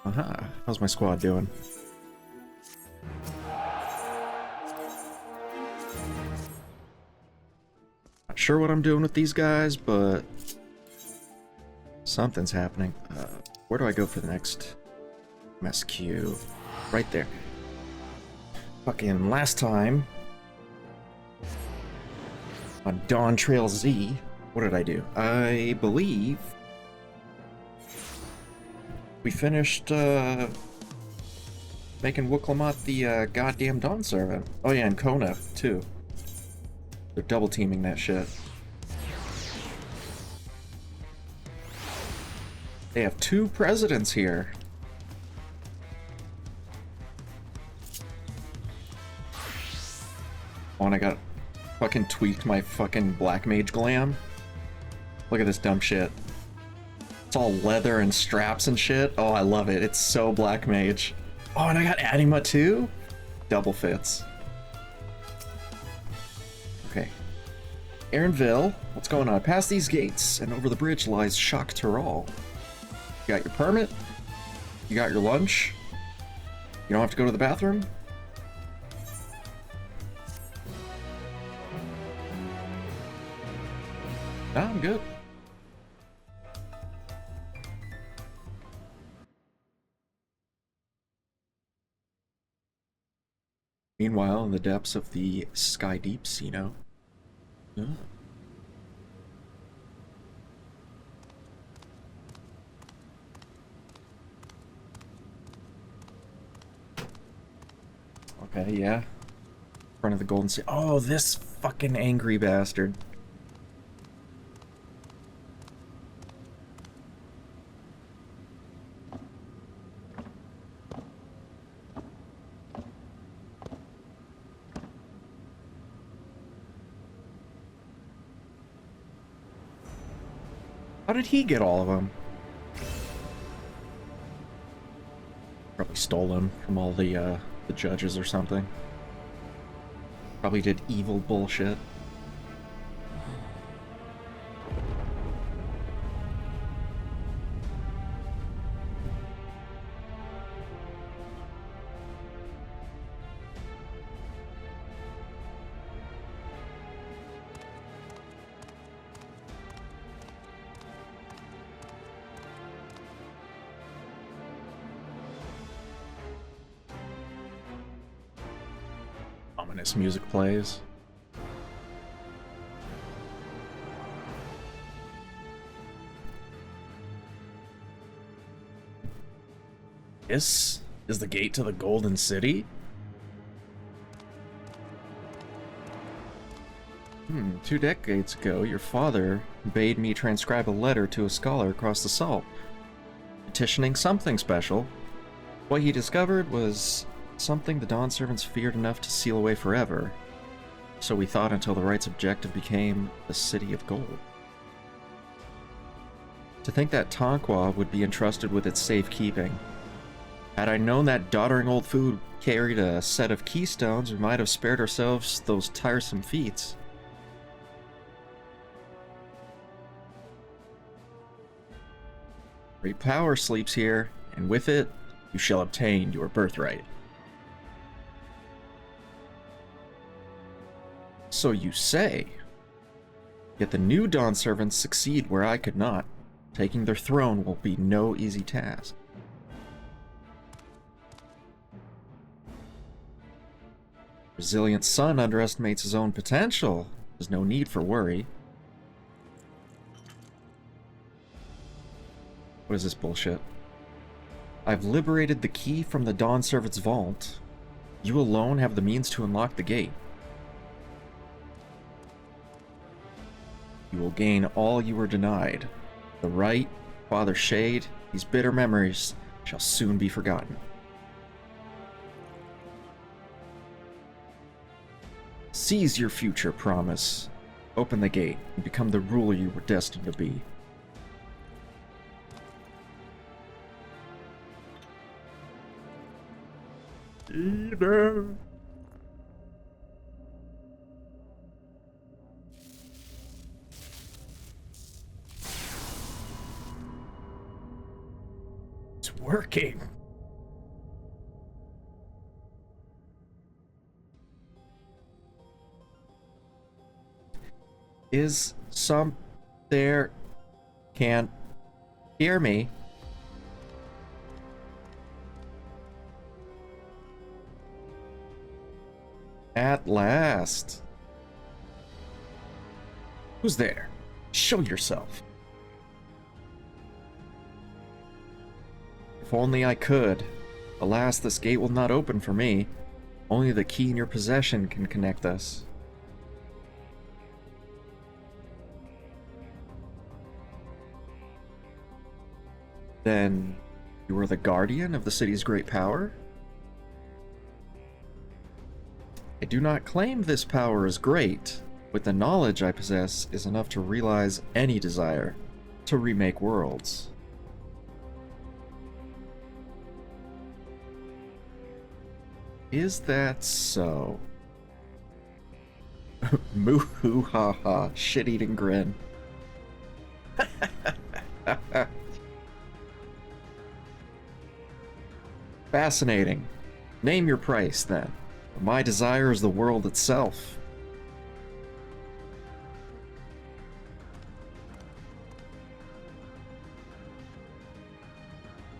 Aha. How's my squad doing? Not sure what I'm doing with these guys, but something's happening. Where do I go for the next MSQ? Right there. Fucking last time on Dawntrail Z, what did I do? I believe we finished making Wuklamot the goddamn Dawn Servant. Oh yeah, and Kona too. They're double teaming that shit. They have 2 presidents here. Oh, and I got fucking tweaked my fucking Black Mage glam. Look at this dumb shit. It's all leather and straps and shit. Oh, I love it. It's so Black Mage. Oh, and I got Anima too? Double fits. Okay. Aaronville, what's going on? Past these gates, and over the bridge lies Shock Tural. You got your permit? You got your lunch? You don't have to go to the bathroom? Nah, I'm good. Meanwhile, in the depths of the Sky Deeps, you know. Yeah. Okay, yeah. In front of the Golden City. Oh, this fucking angry bastard. How did he get all of them? Probably stole them from all the judges or something. Probably did evil bullshit. Ominous music plays. This is the gate to the Golden City? 2 decades ago, your father bade me transcribe a letter to a scholar across the salt, petitioning something special. What he discovered was something the Dawn Servants feared enough to seal away forever. So we thought until the right's objective became the City of Gold. To think that Tonqua would be entrusted with its safekeeping. Had I known that doddering old food carried a set of keystones, we might have spared ourselves those tiresome feats. Great power sleeps here, and with it, you shall obtain your birthright. So you say. Yet the new Dawn Servants succeed where I could not. Taking their throne will be no easy task. Resilient son underestimates his own potential. There's no need for worry. What is this bullshit? I've liberated the key from the Dawn Servant's vault. You alone have the means to unlock the gate. You will gain all you were denied. The right, Father Shade, these bitter memories shall soon be forgotten. Seize your future promise. Open the gate and become the ruler you were destined to be. Either. working. Is some there can't hear me? At last. Who's there? Show yourself. If only I could. Alas, this gate will not open for me. Only the key in your possession can connect us. Then, you are the guardian of the city's great power? I do not claim this power is great, but the knowledge I possess is enough to realize any desire to remake worlds. Is that so? Moo-hoo ha-ha, shit-eating grin. Fascinating. Name your price, then. My desire is the world itself.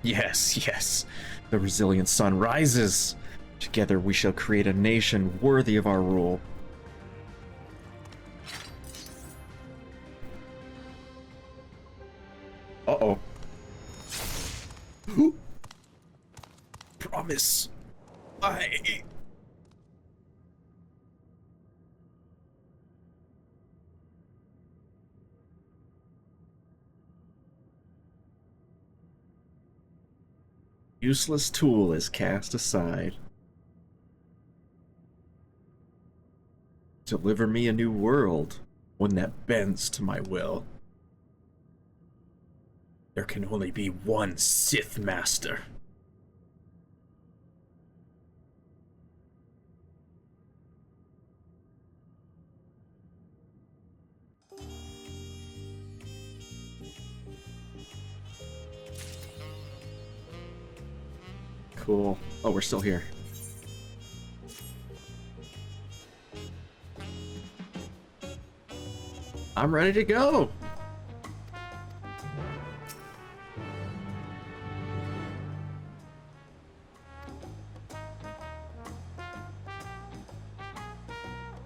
Yes, yes. The resilient sun rises. Together we shall create a nation worthy of our rule. Uh-oh. Promise. I... Useless tool is cast aside. Deliver me a new world, one that bends to my will. There can only be one Sith Master. Cool. Oh, we're still here. I'm ready to go.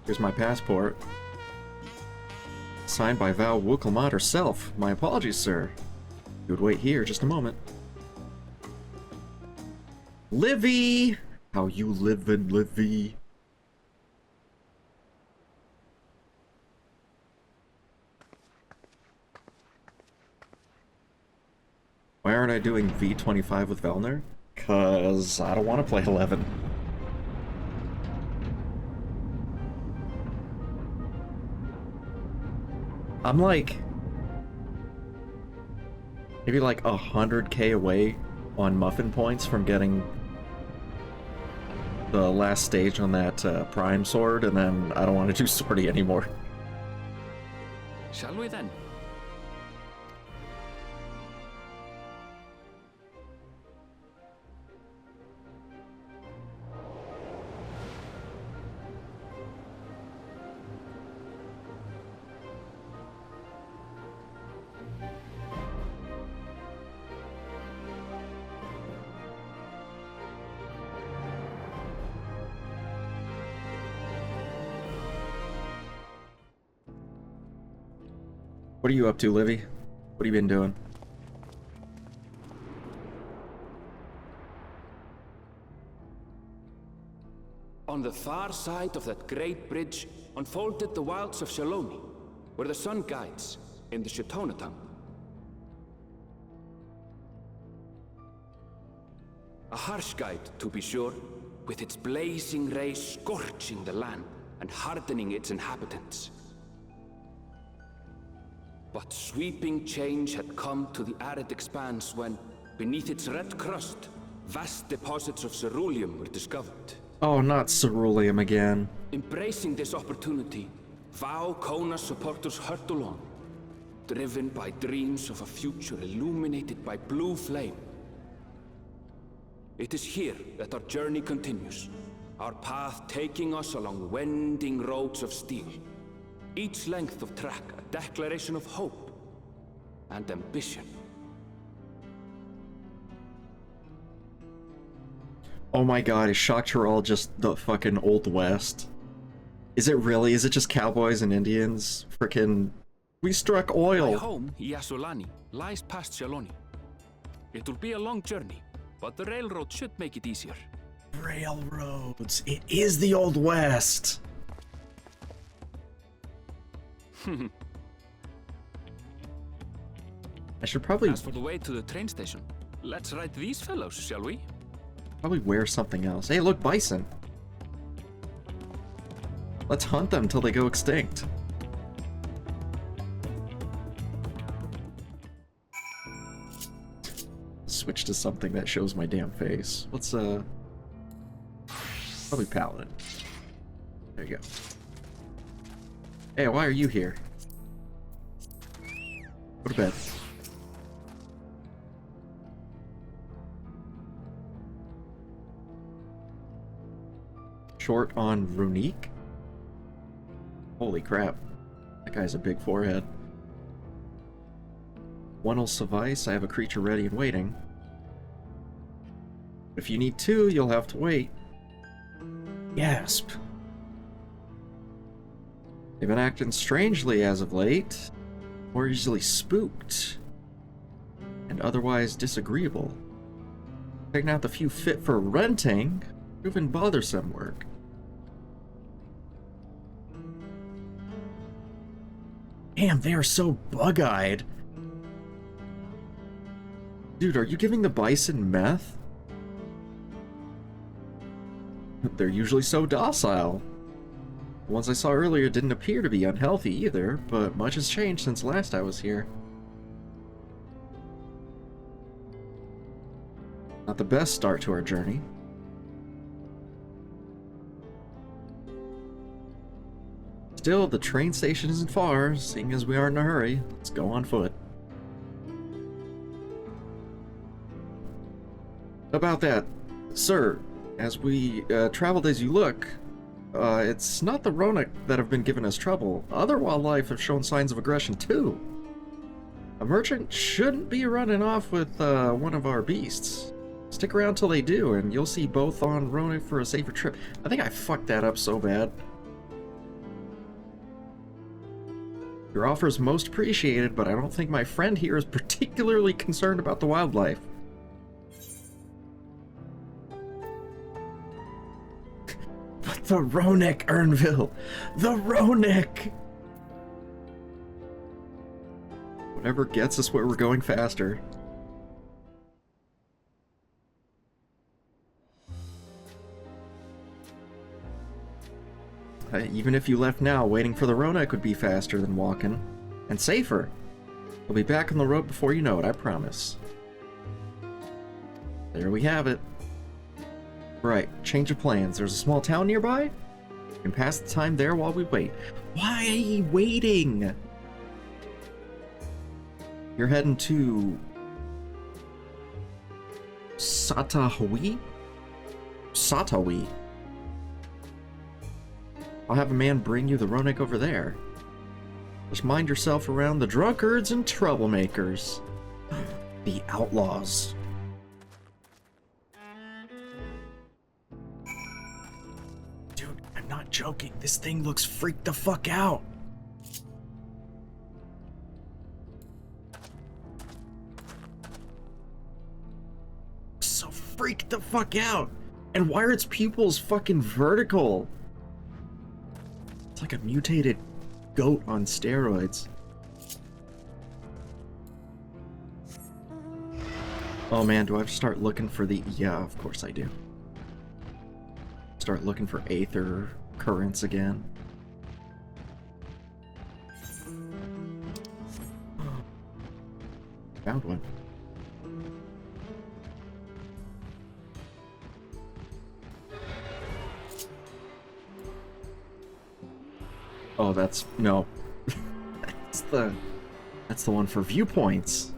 Here's my passport. Signed by Val Wukelmot herself. My apologies, sir. You would wait here just a moment. Livy! How you livin', Livy? Why aren't I doing V25 with Velner? 'Cause I don't want to play 11. I'm like... maybe like 100k away on muffin points from getting the last stage on that Prime sword, and then I don't want to do swordy anymore. Shall we then? What are you up to, Livy? What have you been doing? On the far side of that great bridge unfolded the wilds of Shalomi, where the sun guides in the Shitona tongue. A harsh guide, to be sure, with its blazing rays scorching the land and hardening its inhabitants. But sweeping change had come to the arid expanse when, beneath its red crust, vast deposits of ceruleum were discovered. Oh, not ceruleum again. Embracing this opportunity, Vau Kona supporters hurtle on, driven by dreams of a future illuminated by blue flame. It is here that our journey continues, our path taking us along winding roads of steel. Each length of track a declaration of hope and ambition. Oh my god, is Shaktaral just the fucking Old West? Is it really? Is it just cowboys and Indians? Frickin'... We struck oil! My home, Yasolani, lies past Shaloni. It will be a long journey, but the railroad should make it easier. Railroads! It is the Old West! I should probably... As for the way to the train station, let's ride these fellows, shall we? Probably wear something else. Hey, look, bison! Let's hunt them till they go extinct. Switch to something that shows my damn face. Let's, probably Paladin. There you go. Hey, why are you here? Go to bed. Short on Runique? Holy crap. That guy's a big forehead. One'll suffice. I have a creature ready and waiting. If you need two, you'll have to wait. Gasp. They've been acting strangely as of late. More easily spooked. And otherwise disagreeable. Taking out the few fit for renting. Proving bothersome work. Damn, they are so bug-eyed. Dude, are you giving the bison meth? They're usually so docile. The ones I saw earlier didn't appear to be unhealthy either, but much has changed since last I was here. Not the best start to our journey. Still, the train station isn't far, seeing as we aren't in a hurry. Let's go on foot. About that, sir, as we traveled as you look, it's not the Ronak that have been giving us trouble. Other wildlife have shown signs of aggression too. A merchant shouldn't be running off with one of our beasts. Stick around till they do, and you'll see both on Ronak for a safer trip. I think I fucked that up so bad. Your offer is most appreciated, but I don't think my friend here is particularly concerned about the wildlife. But the Ronak, Ernville! The Ronak! Whatever gets us where we're going faster. Even if you left now, waiting for the Ronak would be faster than walking. And safer. We'll be back on the road before you know it, I promise. There we have it. Right, change of plans. There's a small town nearby. We can pass the time there while we wait. Why are you waiting? You're heading to... Satawi? Satawi. I'll have a man bring you the Ronak over there. Just mind yourself around the drunkards and troublemakers. The outlaws. Dude, I'm not joking. This thing looks freaked the fuck out. So freaked the fuck out. And why are its pupils fucking vertical? It's like a mutated goat on steroids. Oh man, do I have to start looking for the... Yeah, of course I do. Start looking for Aether currents again. Found one. Oh, that's... no. That's the one for viewpoints.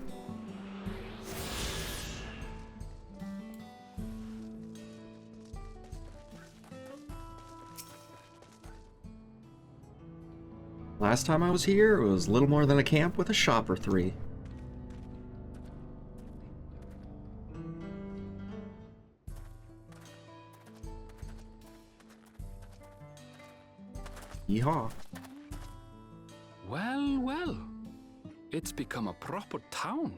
Last time I was here, it was little more than a camp with a shop or three. Yeehaw. Well, well. It's become a proper town.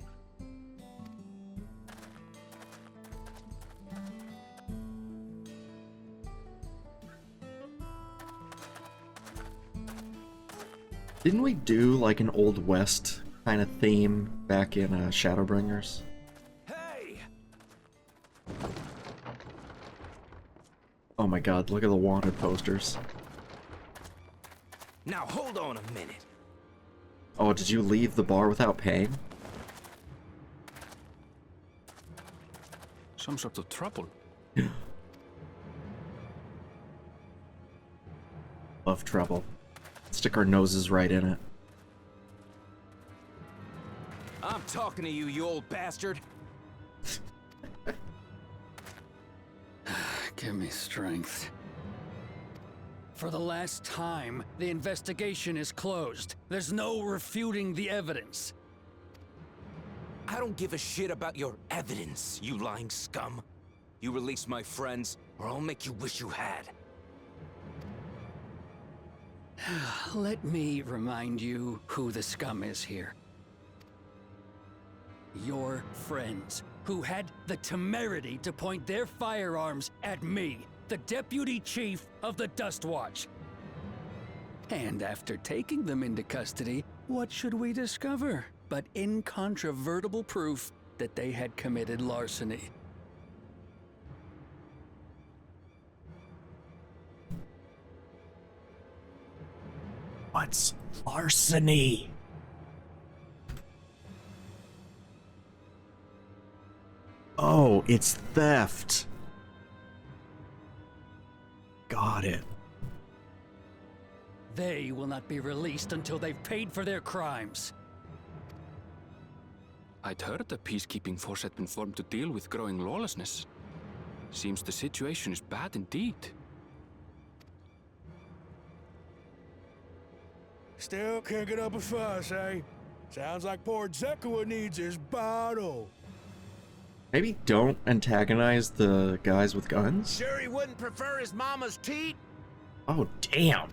Didn't we do like an Old West kind of theme back in Shadowbringers? Hey! Oh my god, look at the wanted posters. Now hold on a minute. Oh, did you leave the bar without paying? Some sort of trouble. Love trouble. Stick our noses right in it. I'm talking to you, you old bastard. Give me strength. For the last time, the investigation is closed. There's no refuting the evidence. I don't give a shit about your evidence, you lying scum. You release my friends, or I'll make you wish you had. Let me remind you who the scum is here. Your friends, who had the temerity to point their firearms at me, the Deputy Chief of the Dust Watch. And after taking them into custody, what should we discover but incontrovertible proof that they had committed larceny? What's larceny? Oh, it's theft. Got it. They will not be released until they've paid for their crimes. I'd heard the peacekeeping force had been formed to deal with growing lawlessness. Seems the situation is bad indeed. Still can't get up a fuss, eh? Sounds like poor Zekua needs his bottle. Maybe don't antagonize the guys with guns? Sure he wouldn't prefer his mama's teat? Oh, damn.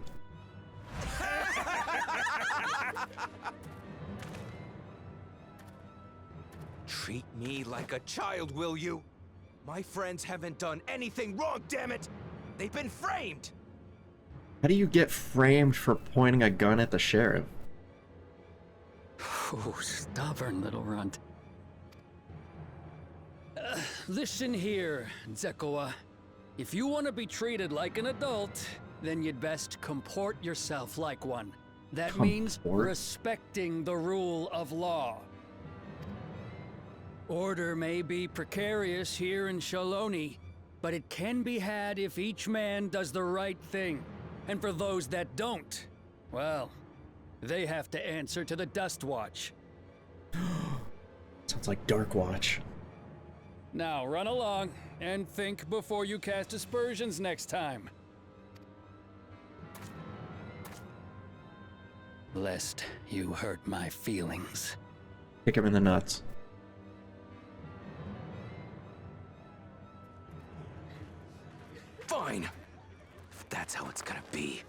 Treat me like a child, will you? My friends haven't done anything wrong, damn it! They've been framed! How do you get framed for pointing a gun at the sheriff? Oh, stubborn little runt. Listen here, Zekua. If you want to be treated like an adult, then you'd best comport yourself like one. That means Comport? respecting the rule of law. Order may be precarious here in Shaloni, but it can be had if each man does the right thing. And for those that don't, well, they have to answer to the Dust Watch. Sounds like Dark Watch. Now run along and think before you cast aspersions next time. Lest you hurt my feelings. Kick him in the nuts. Fine! If that's how it's gonna be.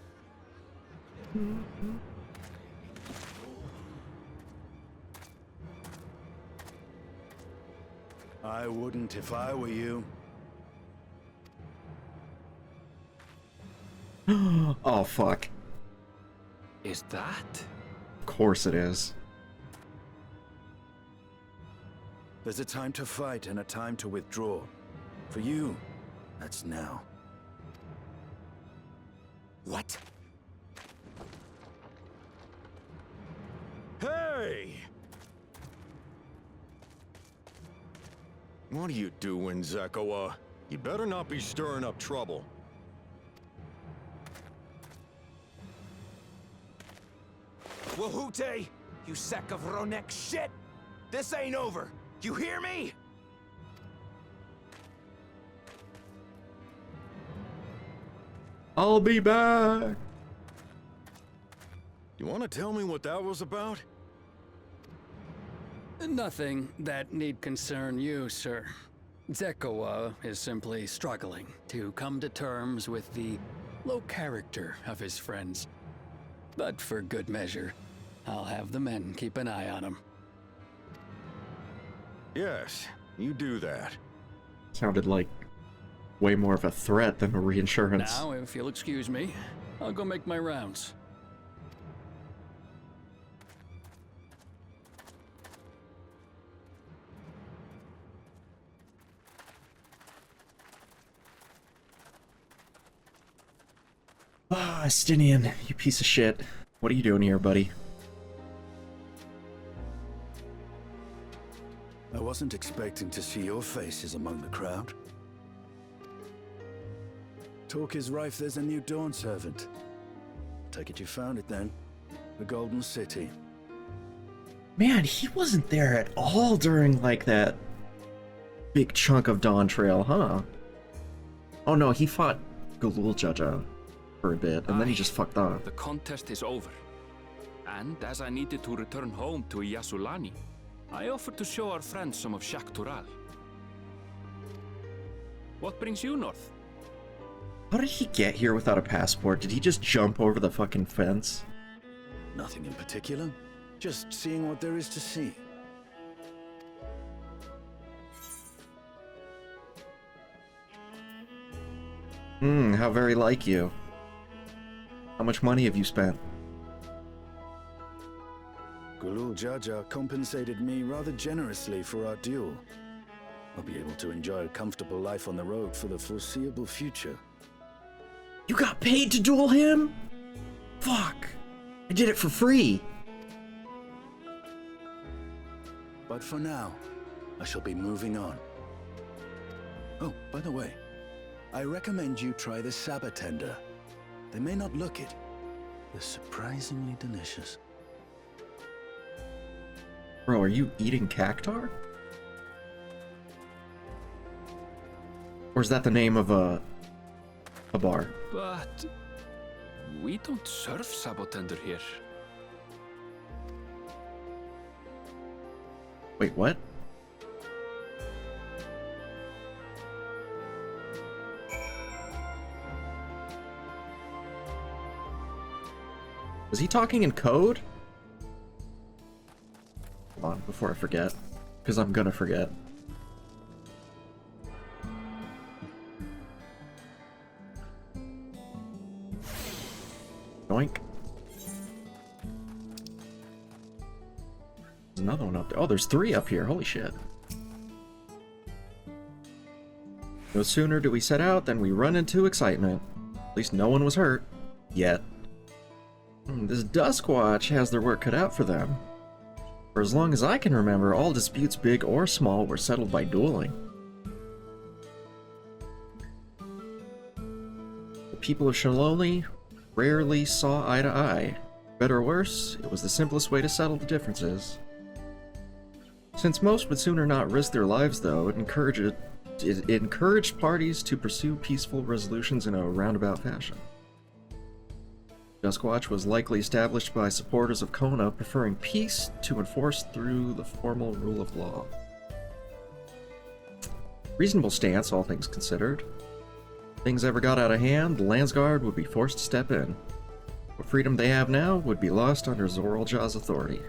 I wouldn't if I were you. Oh, fuck. Is that? Of course it is. There's a time to fight and a time to withdraw. For you, that's now. What? Hey! What are you doing, Zekua? You better not be stirring up trouble. Wahute! You sack of Ronek shit! This ain't over! You hear me? I'll be back. You want to tell me what that was about? Nothing that need concern you, sir. Zekoa is simply struggling to come to terms with the low character of his friends. But for good measure, I'll have the men keep an eye on him. Yes, you do that. Sounded like way more of a threat than a reassurance. Now, if you'll excuse me, I'll go make my rounds. Ah, Estinian, you piece of shit. What are you doing here, buddy? I wasn't expecting to see your faces among the crowd. Talk is rife, there's a new Dawn servant. Take it you found it then. The Golden City. Man, he wasn't there at all during, like, that big chunk of Dawntrail, huh? Oh no, he fought Galul Jaja for a bit, and then he just fucked off. The contest is over. And as I needed to return home to Yasulani, I offered to show our friends some of Shak Tural. What brings you north? How did he get here without a passport? Did he just jump over the fucking fence? Nothing in particular. Just seeing what there is to see. How very like you. How much money have you spent? Galul Jaja compensated me rather generously for our duel. I'll be able to enjoy a comfortable life on the road for the foreseeable future. You got paid to duel him? Fuck. I did it for free. But for now, I shall be moving on. Oh, by the way, I recommend you try the Sabatender. They may not look it. They're surprisingly delicious. Bro, are you eating cactar? Or is that the name of a bar? But we don't serve Sabotender here. Wait, what? Was he talking in code? Hold on, before I forget. Because I'm gonna forget. Doink. There's another one up there. Oh, there's 3 up here. Holy shit. No sooner do we set out than we run into excitement. At least no one was hurt. Yet. This Duskwatch has their work cut out for them. For as long as I can remember, all disputes, big or small, were settled by dueling. The people of Shaloli rarely saw eye to eye. Better or worse, it was the simplest way to settle the differences. Since most would sooner not risk their lives, though, it encouraged parties to pursue peaceful resolutions in a roundabout fashion. Duskwatch was likely established by supporters of Kona preferring peace to enforce through the formal rule of law. Reasonable stance, all things considered. If things ever got out of hand, the Landsguard would be forced to step in. What freedom they have now would be lost under Zoralja's authority.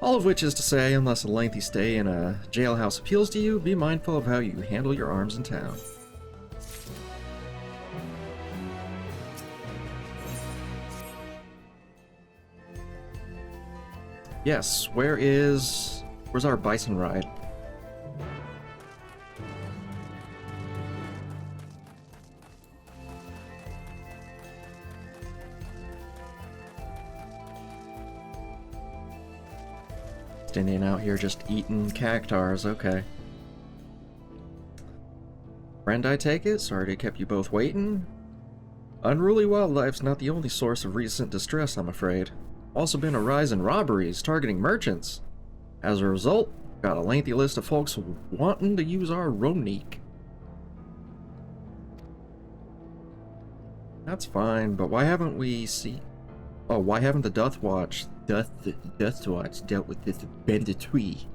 All of which is to say, unless a lengthy stay in a jailhouse appeals to you, be mindful of how you handle your arms in town. Yes, where's our bison ride? Standing out here just eating cactars, okay. Friend, I take it? Sorry to kept you both waiting. Unruly wildlife's not the only source of recent distress, I'm afraid. Also been a rise in robberies targeting merchants. As a result, got a lengthy list of folks wanting to use our Ronik. That's fine, but why haven't we Oh, why haven't the Dustwatch dealt with this banditry?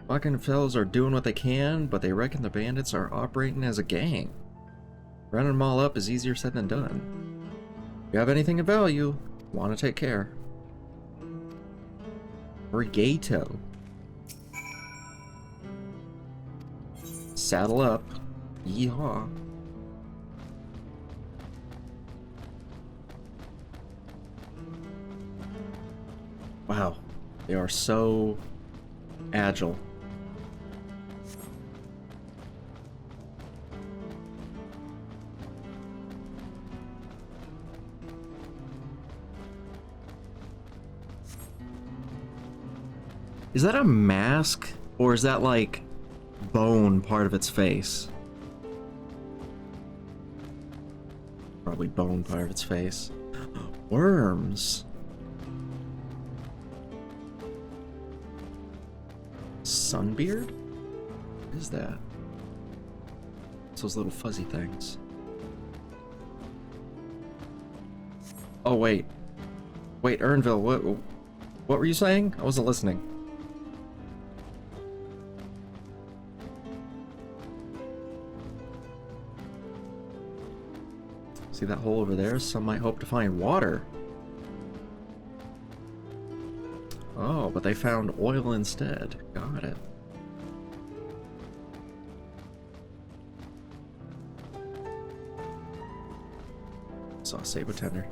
Fucking fellas are doing what they can, but they reckon the bandits are operating as a gang. Running them all up is easier said than done. If you have anything of value, want to take care. Brigato. Saddle up. Yeehaw. Wow, they are so agile. Is that a mask, or is that like bone part of its face? Probably bone part of its face. Worms. Sunbeard? What is that? It's those little fuzzy things. Oh wait. Wait, Ernville, what were you saying? I wasn't listening. See that hole over there? Some might hope to find water. Oh, but they found oil instead. Got it. Saw a saber tender.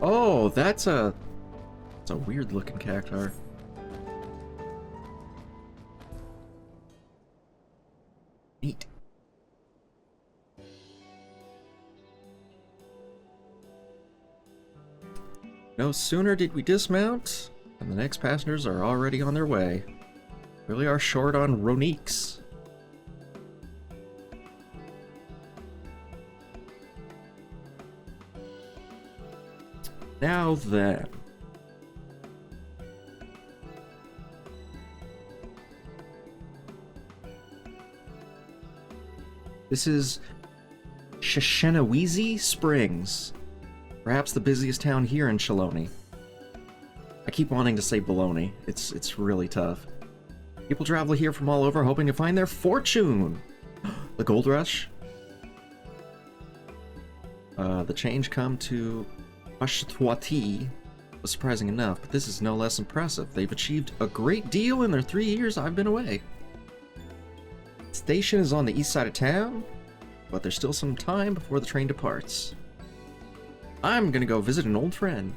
Oh, that's a weird looking cactuar. Neat. No sooner did we dismount, and the next passengers are already on their way. Really are short on Roniques. Now then. This is Sheshenaweezy Springs, perhaps the busiest town here in Shaloni. I keep wanting to say baloney. It's really tough. People travel here from all over hoping to find their fortune. The gold rush. The change come to Ashtwati was surprising enough, but this is no less impressive. They've achieved a great deal in their 3 years I've been away. Station is on the east side of town, but there's still some time before the train departs. I'm gonna go visit an old friend.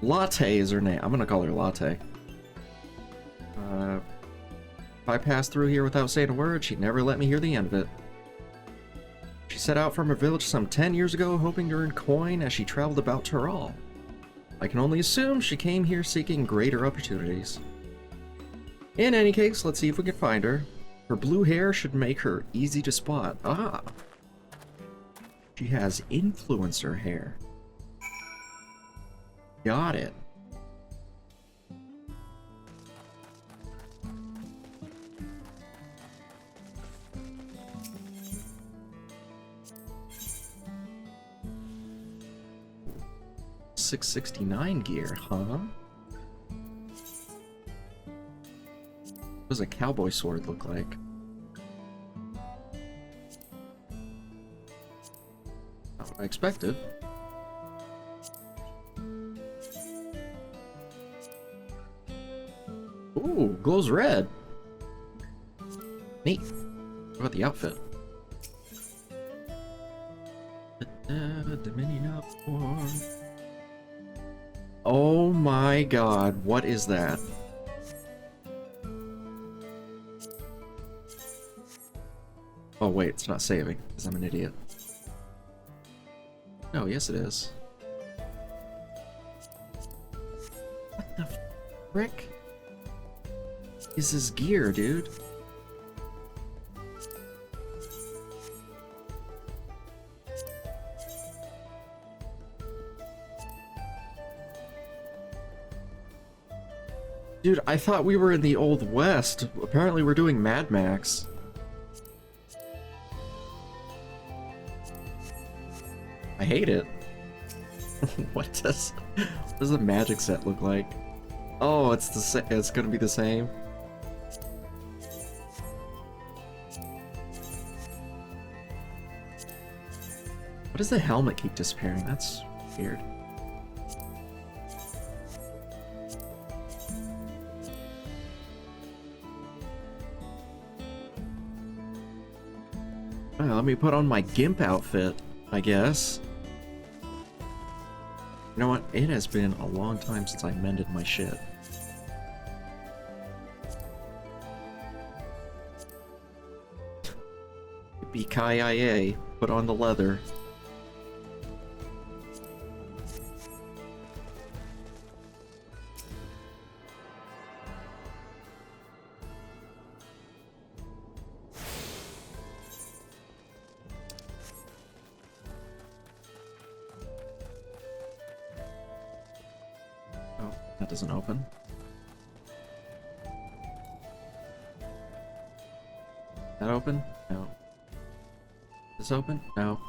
Latte is her name. I'm gonna call her Latte. If I passed through here without saying a word, she'd never let me hear the end of it. She set out from her village some 10 years ago, hoping to earn coin as she traveled about Tural. I can only assume she came here seeking greater opportunities. In any case, let's see if we can find her. Her blue hair should make her easy to spot. Ah! She has influencer hair. Got it. $669 gear, huh? What does a cowboy sword look like? Not what I expected. Ooh, glows red. Neat. What about the outfit? Dominion of War. Oh my god, what is that? Oh wait, it's not saving, because I'm an idiot. No, yes it is. What the frick is this gear, dude? Dude, I thought we were in the Old West. Apparently we're doing Mad Max. I hate it. What does the magic set look like? Oh, it's the it's gonna be the same. What does the helmet keep disappearing? That's weird. Well, let me put on my GIMP outfit, I guess. You know what? It has been a long time since I mended my shit. BKIA, put on the leather. That doesn't open. That open? No. This open? No.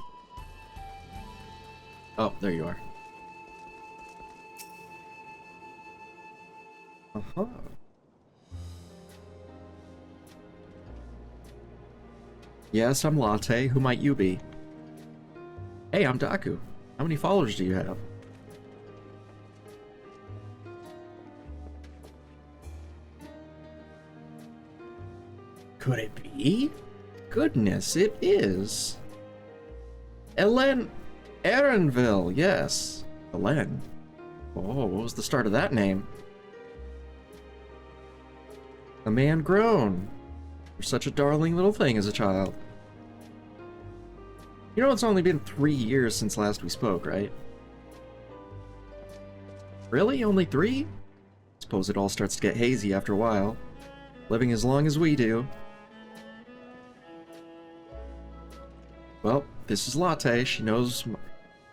Oh, there you are. Uh-huh. Yes, I'm Latte. Who might you be? Hey, I'm Daku. How many followers do you have? Could it be? Goodness, it is. Erenville, yes. Elen. Oh, what was the start of that name? A man grown. You're such a darling little thing as a child. You know, it's only been 3 years since last we spoke, right? Really? Only 3? Suppose it all starts to get hazy after a while. Living as long as we do. Well, this is Latte.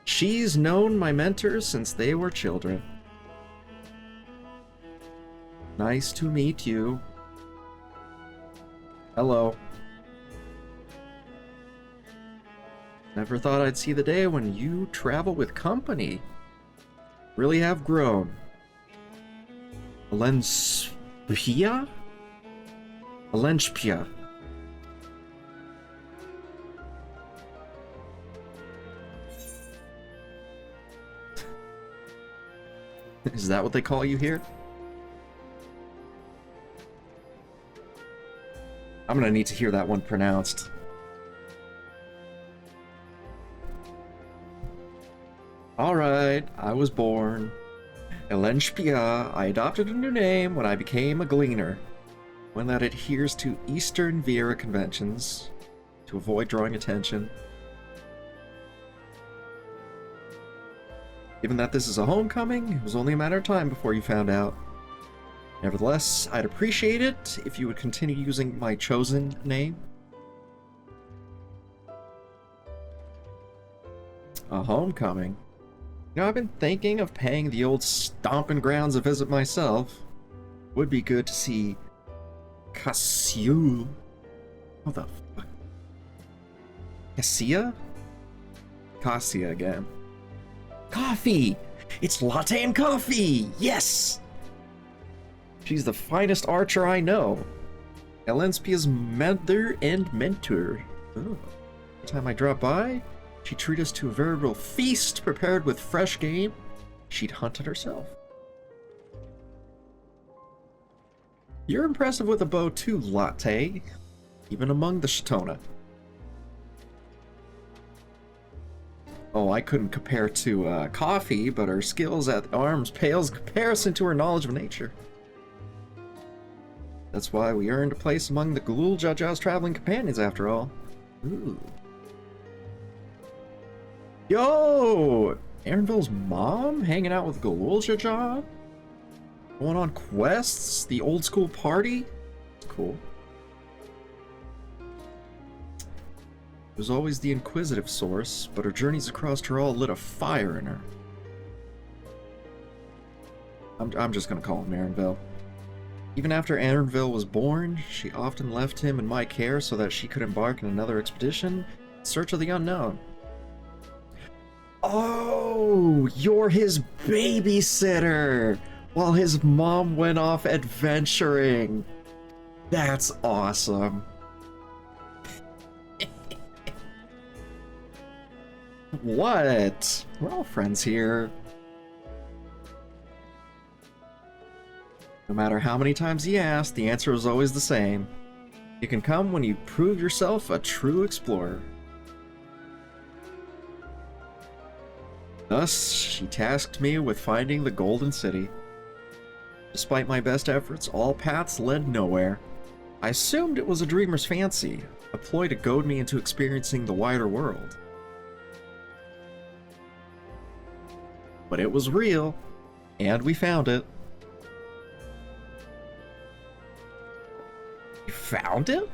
She's known my mentors since they were children. Nice to meet you. Hello. Never thought I'd see the day when you travel with company. Really have grown. Alenspia? Alenspia. Is that what they call you here? I'm gonna need to hear that one pronounced. Alright, I was born. Elenspia. I adopted a new name when I became a gleaner. One that adheres to Eastern Viera conventions to avoid drawing attention. Given that this is a homecoming, it was only a matter of time before you found out. Nevertheless, I'd appreciate it if you would continue using my chosen name. A homecoming? You know, I've been thinking of paying the old stomping grounds a visit myself. Would be good to see Cassiu. What the fuck? Cassia? Cassia again. Coffee! It's Latte and Coffee! Yes! She's the finest archer I know. Elenspia's mother and mentor. Oh. Every time I drop by, she'd treat us to a veritable feast prepared with fresh game. She'd hunt it herself. You're impressive with a bow too, Latte. Even among the Shatona. Oh, I couldn't compare to Coffee, but her skills at arms pales in comparison to her knowledge of nature. That's why we earned a place among the Gulul Jaja's traveling companions, after all. Ooh. Yo! Erenville's mom hanging out with Gulul Jaja? Going on quests? The old school party? Cool. Was always the inquisitive source, but her journeys across her all lit a fire in her. I'm just gonna call him Erenville. Even after Annville was born, she often left him in my care so that she could embark on another expedition in search of the unknown. Oh, you're his babysitter while his mom went off adventuring. That's awesome. What? We're all friends here. No matter how many times he asked, the answer was always the same. You can come when you prove yourself a true explorer. Thus, she tasked me with finding the Golden City. Despite my best efforts, all paths led nowhere. I assumed it was a dreamer's fancy, a ploy to goad me into experiencing the wider world. But it was real, and we found it. You found it?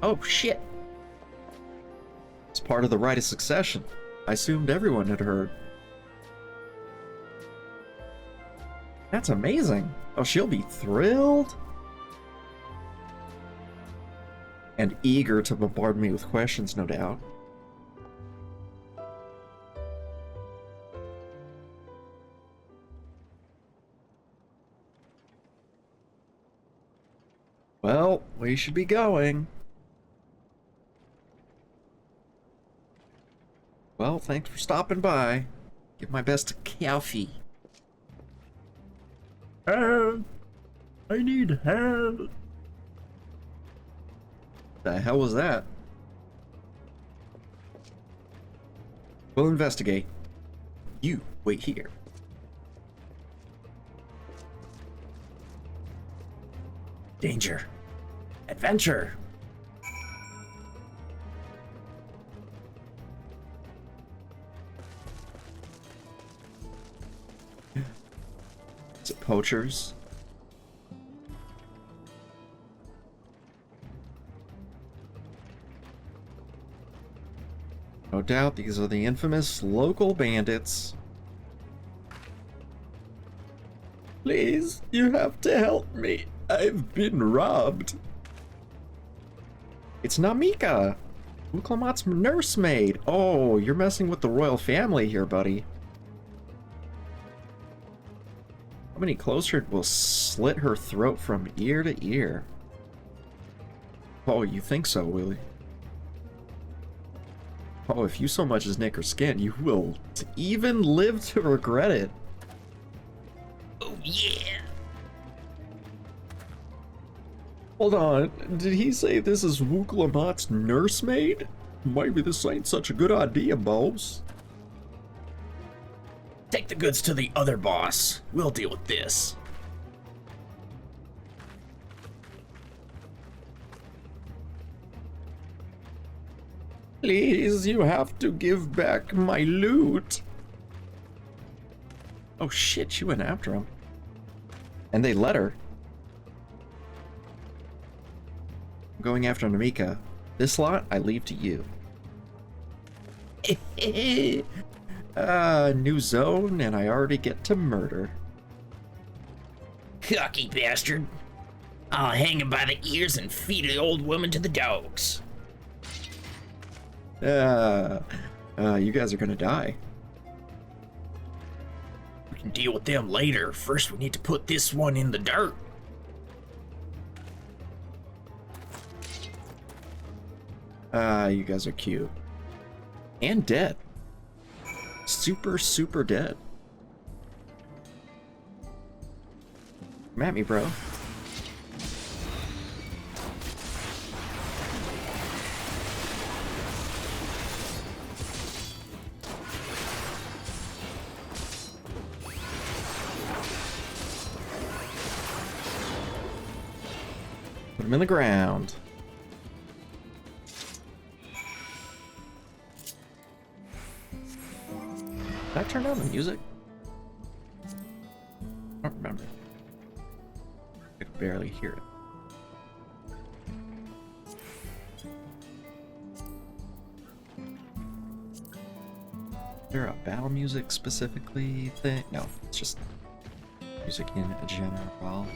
Oh shit. It's part of the rite of succession. I assumed everyone had heard. That's amazing. Oh, she'll be thrilled. And eager to bombard me with questions, no doubt. Well, we should be going. Well, thanks for stopping by. Give my best to Calfee. Help! I need help. The hell was that? We'll investigate. You wait here. Danger. Adventure. Is it poachers? No doubt these are the infamous local bandits. Please, you have to help me. I've been robbed. It's Namika, Uklamat's nursemaid. Oh, you're messing with the royal family here, buddy. How many closer will slit her throat from ear to ear? Oh, you think so, Willie? Oh, if you so much as nick her skin, you will even live to regret it. Oh, yeah. Hold on, did he say this is Wuklamat's nursemaid? Maybe this ain't such a good idea, boss. Take the goods to the other boss. We'll deal with this. Please, you have to give back my loot. Oh shit, she went after him. And they let her. I'm going after Namika. This lot, I leave to you. New zone, and I already get to murder. Cocky bastard. I'll hang him by the ears and feed the old woman to the dogs. You guys are gonna die. We can deal with them later. First, we need to put this one in the dirt. You guys are cute. And dead. Super, super dead. Come at me, bro. Put him in the ground. Did I turn on the music? I don't remember. I could barely hear it. Is there a battle music specifically thing? No, it's just music in general.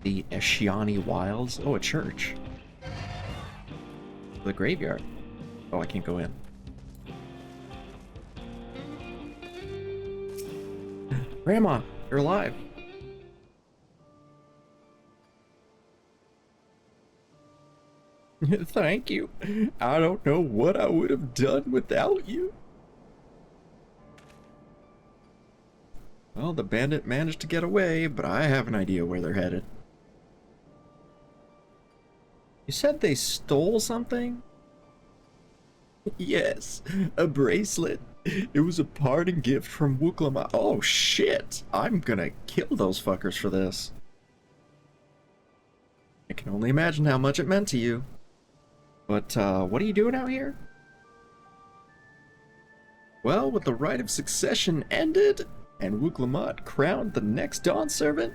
The Eshiani Wilds. Oh, a church. The graveyard. Oh, I can't go in. Grandma, you're alive. Thank you. I don't know what I would have done without you. Well, the bandit managed to get away, but I have an idea where they're headed. You said they stole something? Yes, a bracelet. It was a parting gift from Wuklama. Oh shit, I'm gonna kill those fuckers for this. I can only imagine how much it meant to you. But, what are you doing out here? Well, with the right of succession ended, and Wuklamat crowned the next Dawn Servant,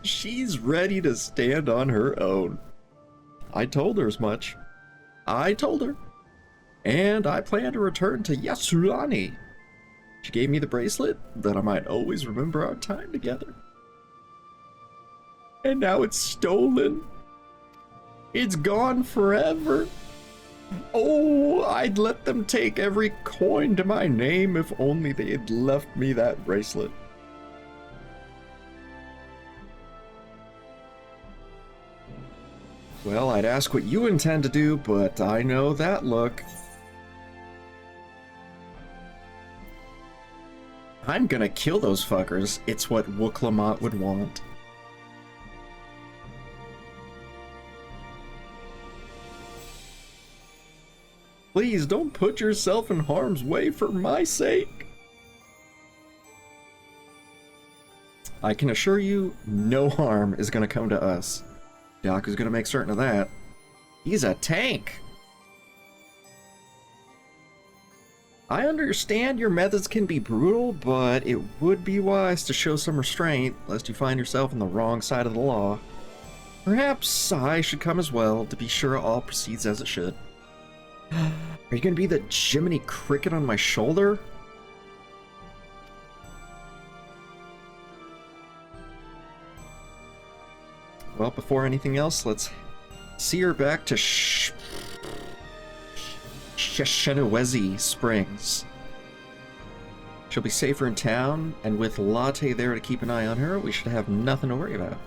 she's ready to stand on her own. I told her as much. I told her. And I plan to return to Yasurani. She gave me the bracelet that I might always remember our time together. And now it's stolen. It's gone forever. Oh, I'd let them take every coin to my name if only they had left me that bracelet. Well, I'd ask what you intend to do, but I know that look. I'm gonna kill those fuckers. It's what Wuklamat would want. Please don't put yourself in harm's way for my sake. I can assure you, no harm is gonna come to us. Yaku's gonna make certain of that. He's a tank. I understand your methods can be brutal, but it would be wise to show some restraint, lest you find yourself on the wrong side of the law. Perhaps I should come as well, to be sure all proceeds as it should. Are you gonna be the Jiminy Cricket on my shoulder? Well, before anything else, let's see her back to Shenawezi Springs. She'll be safer in town, and with Latte there to keep an eye on her, we should have nothing to worry about.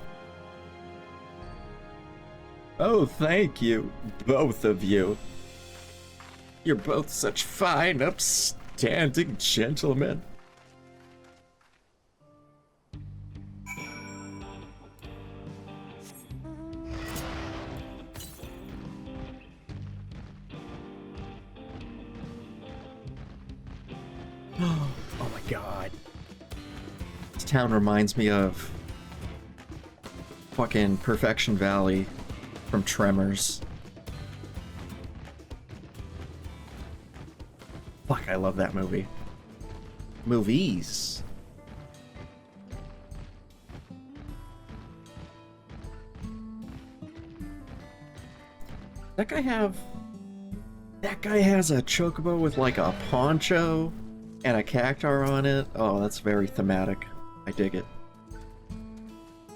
Oh, thank you, both of you. You're both such fine, upstanding gentlemen. Oh my god. This town reminds me of fucking Perfection Valley from Tremors. Fuck, I love that movie. Movies. That guy has a chocobo with like a poncho and a cactar on it. Oh, that's very thematic. I dig it.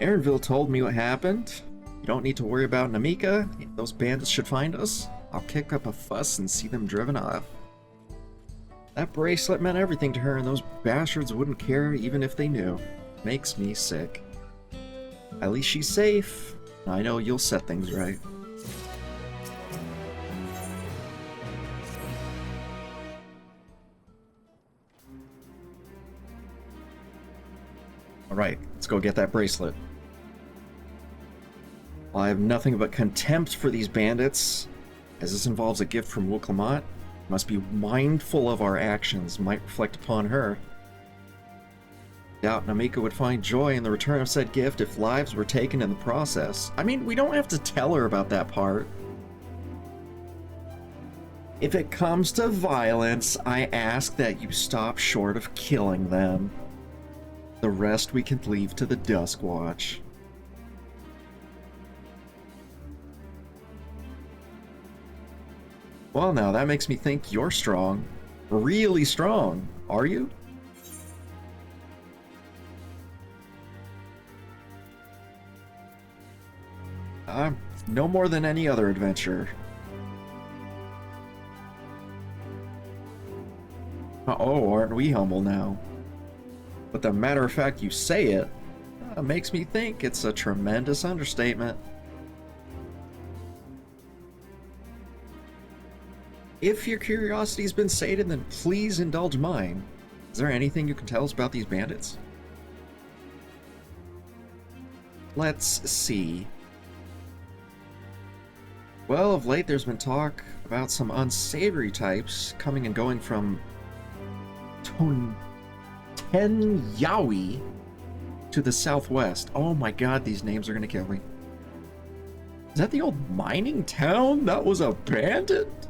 Aaronville told me what happened. You don't need to worry about Namika. If those bandits should find us, I'll kick up a fuss and see them driven off. That bracelet meant everything to her, and those bastards wouldn't care even if they knew. Makes me sick. At least she's safe. I know you'll set things right. Alright, let's go get that bracelet. I have nothing but contempt for these bandits, as this involves a gift from Wuklamat. Must be mindful of our actions, might reflect upon her. Doubt Namika would find joy in the return of said gift if lives were taken in the process. I mean, we don't have to tell her about that part. If it comes to violence, I ask that you stop short of killing them. The rest we can leave to the Dusk Watch. Well, now that makes me think you're strong. Really strong, are you? No more than any other adventure. Oh, aren't we humble now? But the matter of fact you say it makes me think it's a tremendous understatement. If your curiosity's been sated, then please indulge mine. Is there anything you can tell us about these bandits? Let's see. Well, of late there's been talk about some unsavory types coming and going from Tenyawi to the southwest. Oh my god, these names are gonna kill me. Is that the old mining town that was abandoned?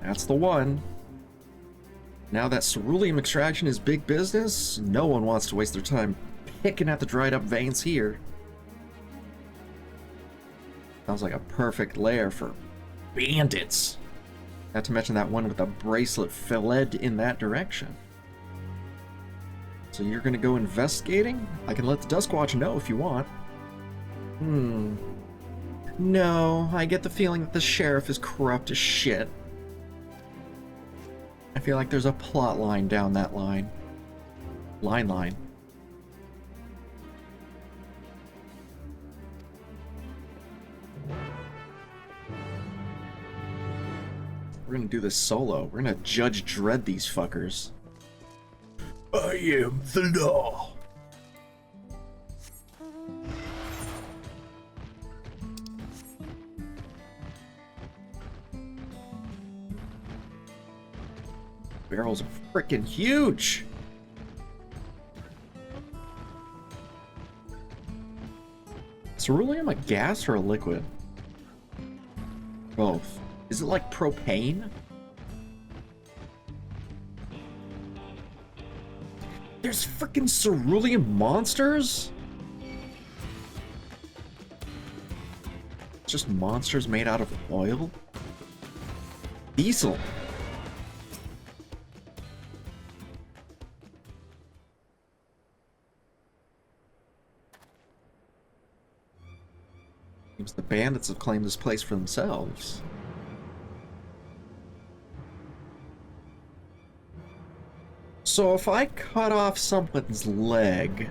That's the one. Now that cerulean extraction is big business, no one wants to waste their time picking at the dried up veins here. Sounds like a perfect lair for bandits. Not to mention that one with the bracelet fled in that direction. So you're gonna go investigating? I can let the Duskwatch know if you want. No, I get the feeling that the sheriff is corrupt as shit. I feel like there's a plot line down that line. Line. We're gonna do this solo. We're gonna Judge Dredd these fuckers. I am the law. Barrels are freaking huge. Ceruleum a gas or a liquid? Both. Is it like propane? There's freaking cerulean monsters? Just monsters made out of oil? Diesel. Seems the bandits have claimed this place for themselves. So if I cut off someone's leg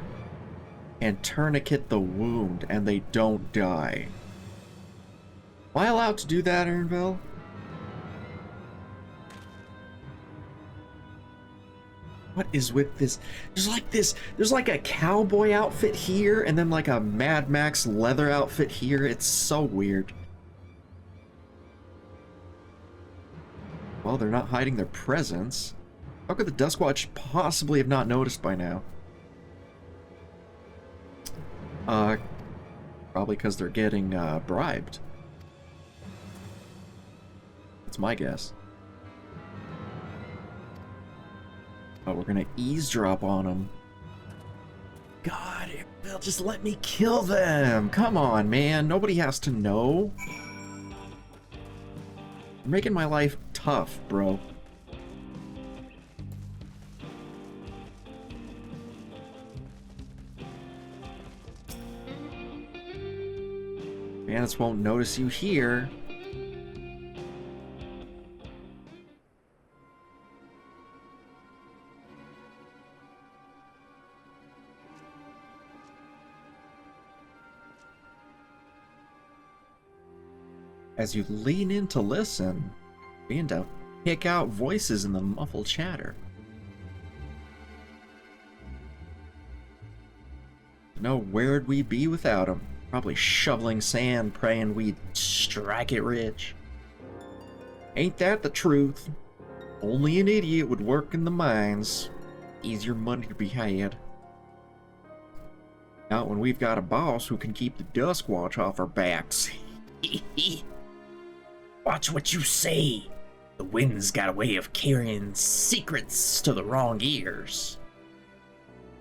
and tourniquet the wound and they don't die, am I allowed to do that, Ernville? What is with this? There's like a cowboy outfit here and then like a Mad Max leather outfit here. It's so weird. Well, they're not hiding their presence. How could the Duskwatch possibly have not noticed by now? Probably because they're getting bribed. That's my guess. Oh, we're gonna eavesdrop on them. God, they'll just let me kill them. Come on, man. Nobody has to know. You're making my life tough, bro. Bandits won't notice you here. As you lean in to listen, begin to pick out voices in the muffled chatter. No, where'd we be without him? Probably shoveling sand, praying we'd strike it rich. Ain't that the truth? Only an idiot would work in the mines. Easier money to be had. Not when we've got a boss who can keep the Duskwatch off our backs. Watch what you say. The wind's got a way of carrying secrets to the wrong ears.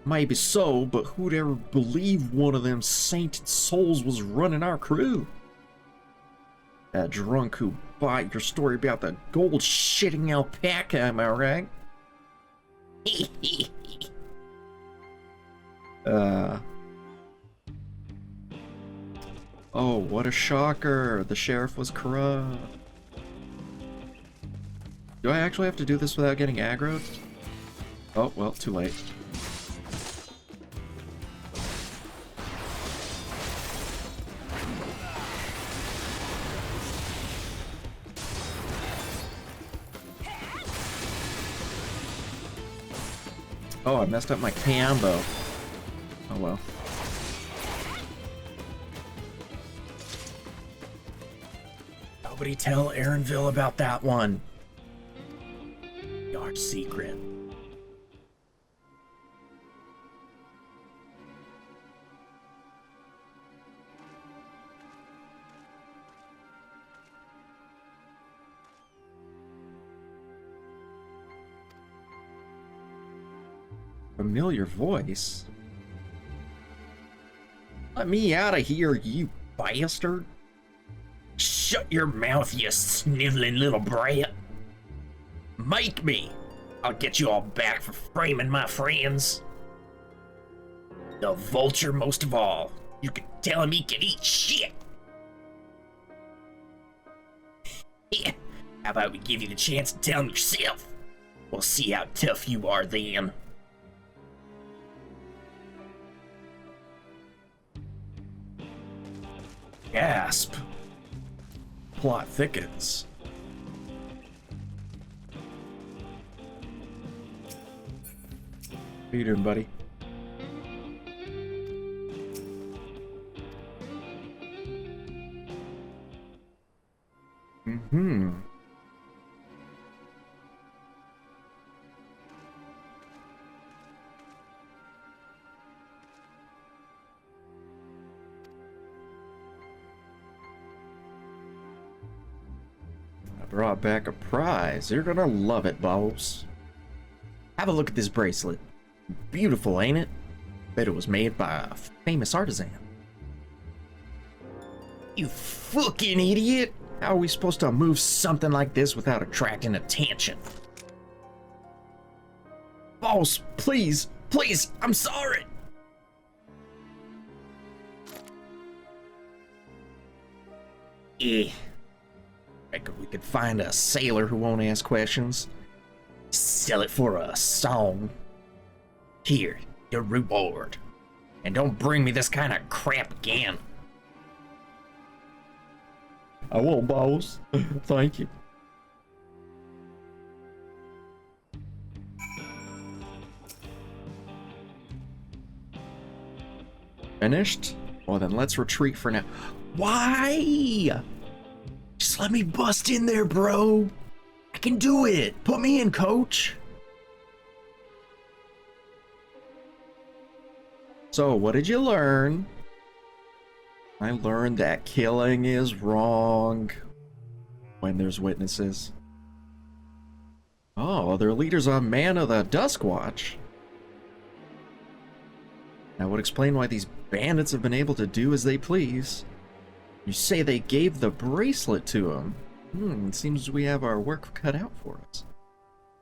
Maybe so, but who'd ever believe one of them sainted souls was running our crew? That drunk who bought your story about the gold shitting alpaca, am I right? Oh, what a shocker! The sheriff was corrupt. Do I actually have to do this without getting aggroed? Oh, well, too late. Oh, I messed up my combo. Oh well. Nobody tell Aaronville about that one. Our secret. Familiar voice? Let me out of here, you bastard. Shut your mouth, you sniveling little brat. Make me. I'll get you all back for framing my friends. The vulture most of all. You can tell him he can eat shit. Yeah. How about we give you the chance to tell him yourself? We'll see how tough you are then. Gasp. Plot thickens. How you doing, buddy? Mm-hmm. I brought back a prize. You're gonna love it, boss. Have a look at this bracelet. Beautiful, ain't it? Bet it was made by a famous artisan. You fucking idiot! How are we supposed to move something like this without attracting attention? Boss, please, please, I'm sorry! Reckon we could find a sailor who won't ask questions. Sell it for a song. Here, your reward. And don't bring me this kind of crap again. I won't, boss. Thank you. Finished? Well, then let's retreat for now. Why? Just let me bust in there, bro. I can do it. Put me in, coach. So, what did you learn? I learned that killing is wrong when there's witnesses. Oh, their leader's a man of the Duskwatch. That would explain why these bandits have been able to do as they please. You say they gave the bracelet to him. It seems we have our work cut out for us.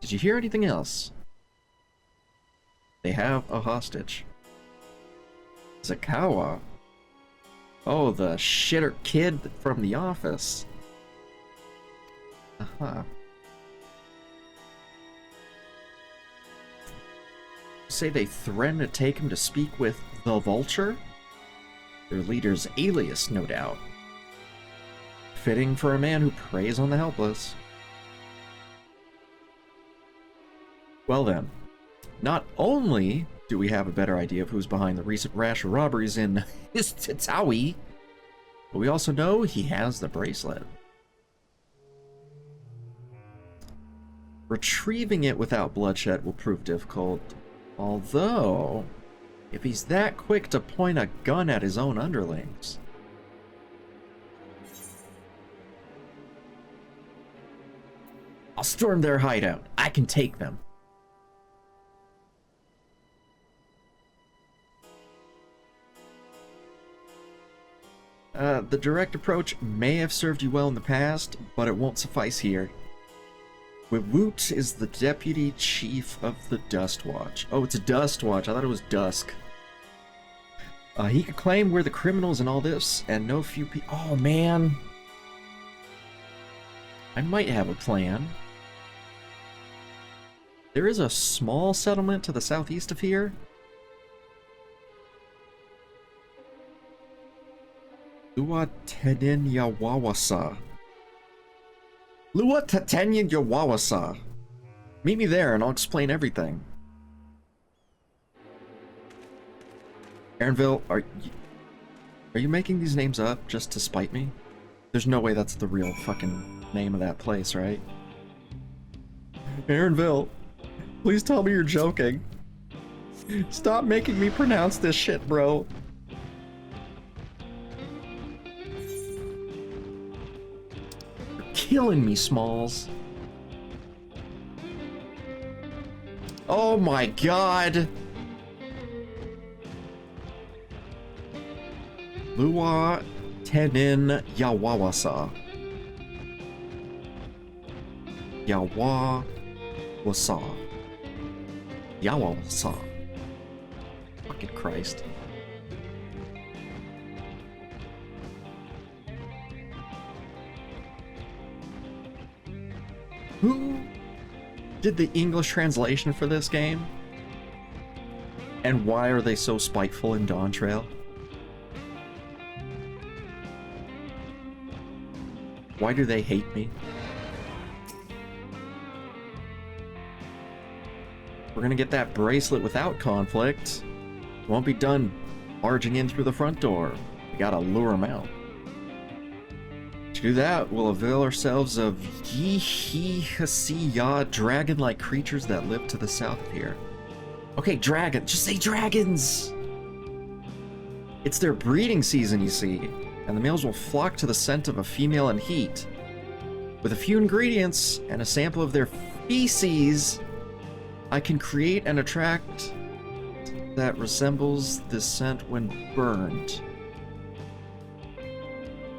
Did you hear anything else? They have a hostage. Zakawa. Oh, the shitter kid from the office. Uh-huh. Say they threatened to take him to speak with the Vulture? Their leader's alias, no doubt. Fitting for a man who preys on the helpless. Well then, not only do we have a better idea of who's behind the recent rash of robberies in Istitawi, but we also know he has the bracelet. Retrieving it without bloodshed will prove difficult, although, if he's that quick to point a gun at his own underlings... I'll storm their hideout. I can take them. The direct approach may have served you well in the past, but it won't suffice here. Wiwoot is the deputy chief of the Dust Watch. Oh, it's a Dust Watch. I thought it was Dusk. He could claim we're the criminals in all this, and no few people. Oh man, I might have a plan. There is a small settlement to the southeast of here. Luatenyawawasa. Luatenyawawasa. Meet me there and I'll explain everything. Aaronville, are you making these names up just to spite me? There's no way that's the real fucking name of that place, right? Aaronville, please tell me you're joking. Stop making me pronounce this shit, bro. You're killing me, Smalls. Oh my god. Lua Tenin Yawawasa. Yawawasa. Yawawasa. Fucking Christ. Who did the English translation for this game? And why are they so spiteful in Dawntrail? Why do they hate me? We're gonna get that bracelet without conflict. Won't be done barging in through the front door. We gotta lure them out. To do that, we'll avail ourselves of Yee-hee-hasi-ya dragon-like creatures that live to the south of here. Okay, dragon. Just say dragons! It's their breeding season, you see, and the males will flock to the scent of a female in heat. With a few ingredients and a sample of their feces, I can create and attract that resembles this scent when burned.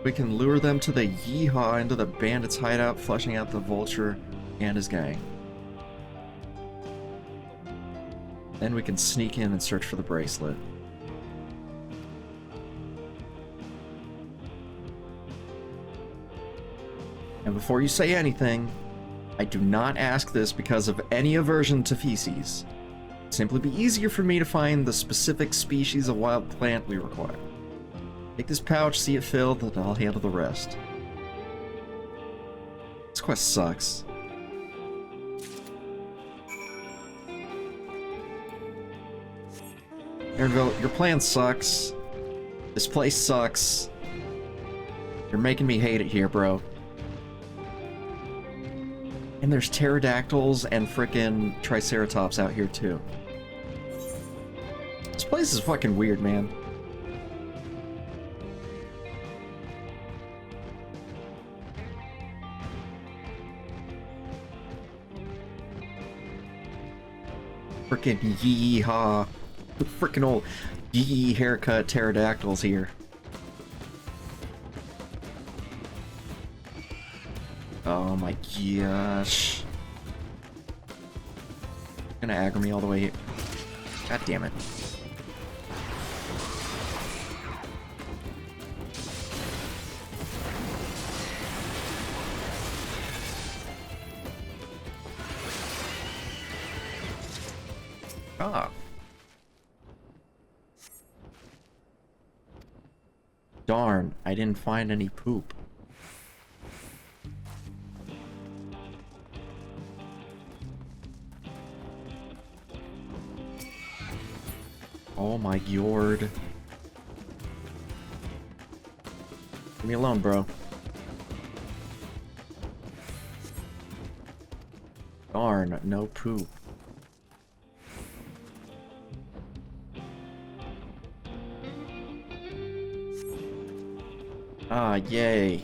We can lure them to the yeehaw into the bandit's hideout, flushing out the vulture and his gang. Then we can sneak in and search for the bracelet. And before you say anything, I do not ask this because of any aversion to feces. It'd simply be easier for me to find the specific species of wild plant we require. Take this pouch, see it filled, and I'll handle the rest. This quest sucks. Aaronville, your plan sucks. This place sucks. You're making me hate it here, bro. And there's pterodactyls and frickin' triceratops out here too. This place is fucking weird, man. Frickin' yee-haw. Frickin' old yee haircut pterodactyls here. Oh my gosh. Gonna aggro me all the way here. God damn it. Ah. Darn, I didn't find any poop. Oh my god. Leave me alone, bro. Darn, no poop. Ah, yay.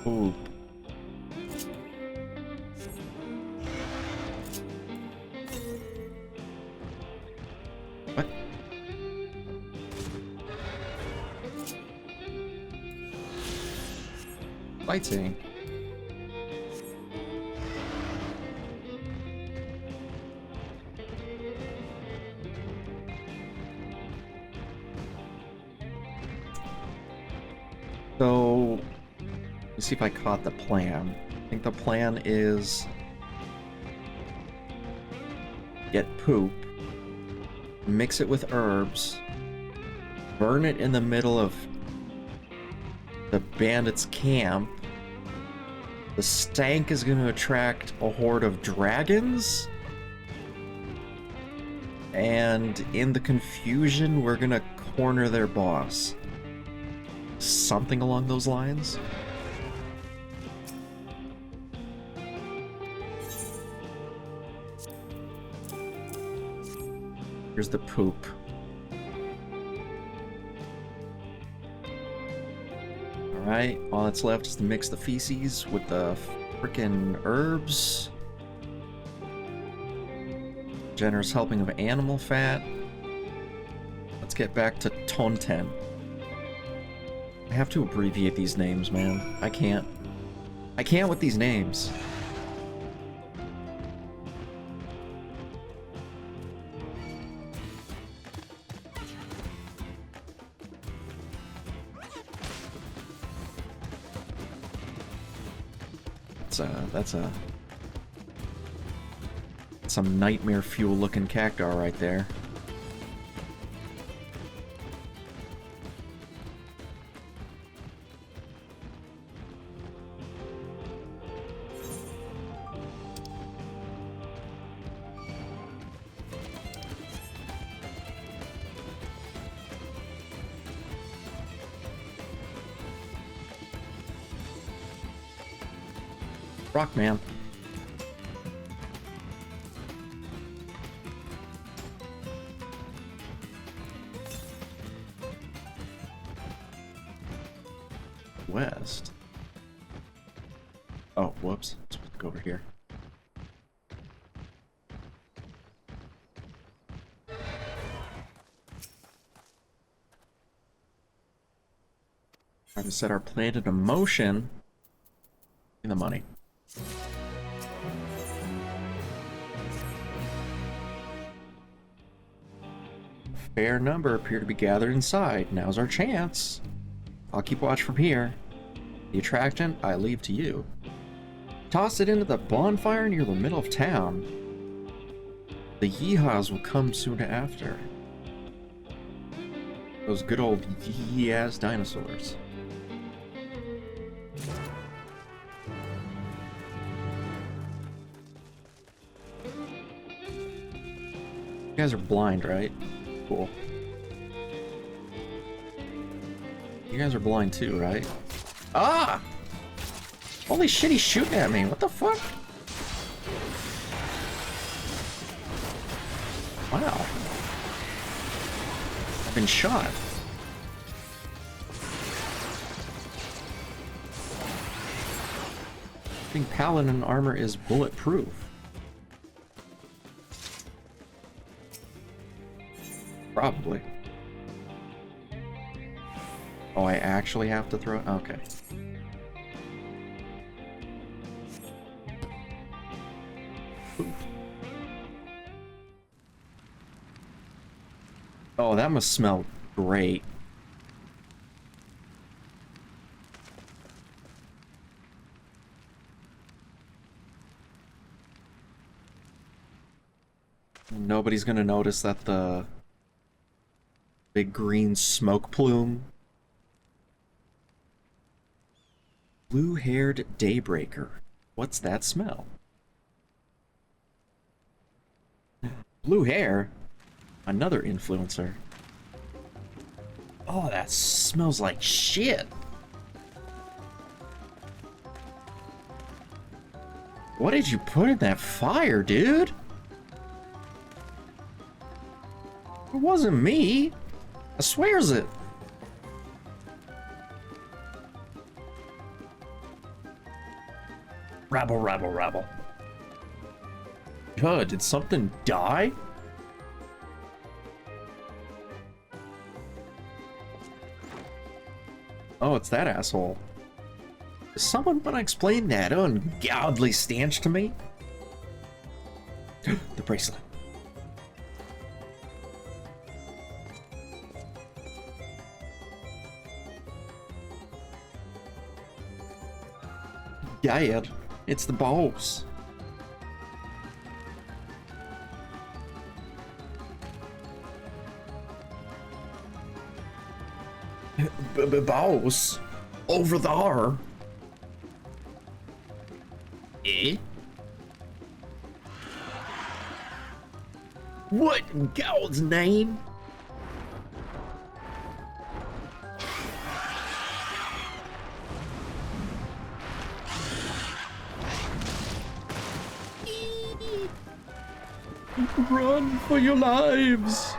Poop. What? Fighting. So, let's see if I caught the plan. I think the plan is get poop, mix it with herbs, burn it in the middle of the bandits' camp. The stank is going to attract a horde of dragons. And in the confusion, we're going to corner their boss. Something along those lines. Here's the poop. Alright, all that's left is to mix the feces with the frickin' herbs. Generous helping of animal fat. Let's get back to Tonten. I have to abbreviate these names, man. I can't. I can't with these names. That's some nightmare fuel looking cactuar right there. Rockman. West. Oh, whoops. Let's go over here. Trying to set our plan into motion. In the money. Fair number appear to be gathered inside. Now's our chance. I'll keep watch from here. The attraction, I leave to you. Toss it into the bonfire near the middle of town. The yeehaws will come soon after. Those good old yee-ass dinosaurs. You guys are blind, right? Cool. You guys are blind too, right? Ah! Holy shit, he's shooting at me. What the fuck? Wow. I've been shot. I think paladin armor is bulletproof. Probably. Oh, I actually have to throw it? Okay. Ooh. Oh, that must smell great. Nobody's gonna notice that the big green smoke plume. Blue-haired daybreaker. What's that smell? Blue hair? Another influencer. Oh, that smells like shit. What did you put in that fire, dude? It wasn't me. I swears it. Rabble, rabble, rabble. Did something die? Oh, it's that asshole. Is someone gonna explain that ungodly stench to me? The bracelet. Dad. It's the boss. Boss? Over there? Eh? What in God's name? Run for your lives!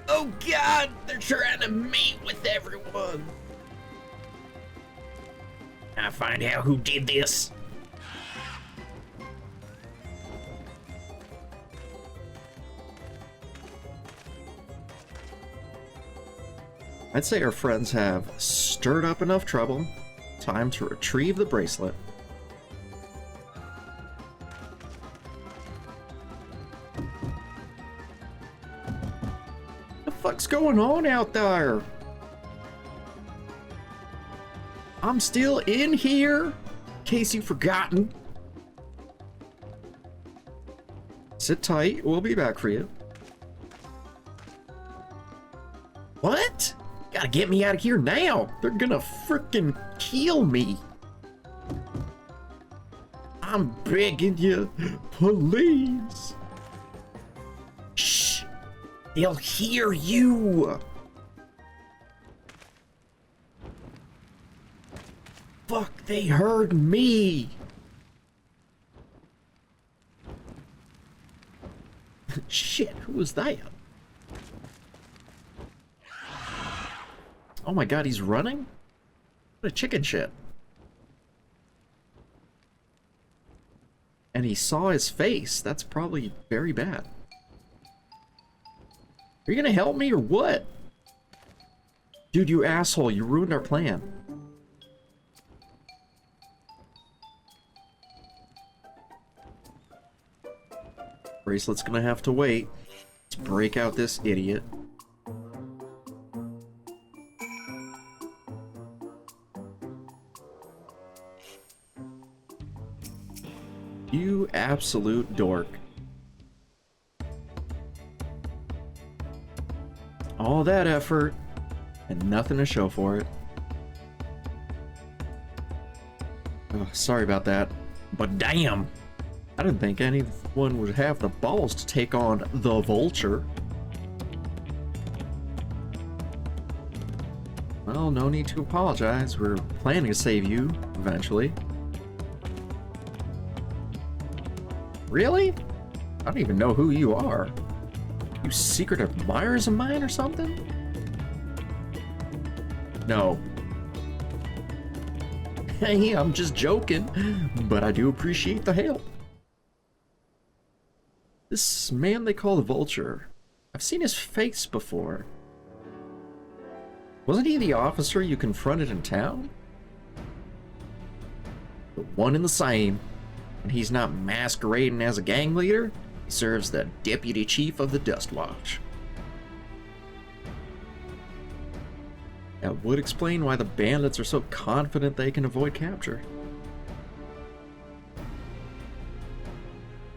Oh God, they're trying to meet with everyone. I find out who did this. I'd say our friends have stirred up enough trouble. Time to retrieve the bracelet. The fuck's going on out there? I'm still in here, in case you've forgotten. Sit tight, we'll be back for you. What? Gotta get me out of here now. They're gonna frickin' kill me. I'm begging you, please. Shh, they'll hear you. Fuck, they heard me. Shit, who was that? Oh my God, he's running? What a chicken shit. And he saw his face. That's probably very bad. Are you gonna help me or what? Dude, you asshole, you ruined our plan. Bracelet's gonna have to wait. Let's break out this idiot. You absolute dork. All that effort and nothing to show for it. Oh, sorry about that. But damn, I didn't think anyone would have the balls to take on the Vulture. Well, no need to apologize. We're planning to save you eventually. Really? I don't even know who you are. You secret admirers of mine or something? No. Hey, I'm just joking, but I do appreciate the help. This man they call the Vulture, I've seen his face before. Wasn't he the officer you confronted in town? The one and the same. And he's not masquerading as a gang leader, he serves the deputy chief of the Dust Watch. That would explain why the bandits are so confident they can avoid capture.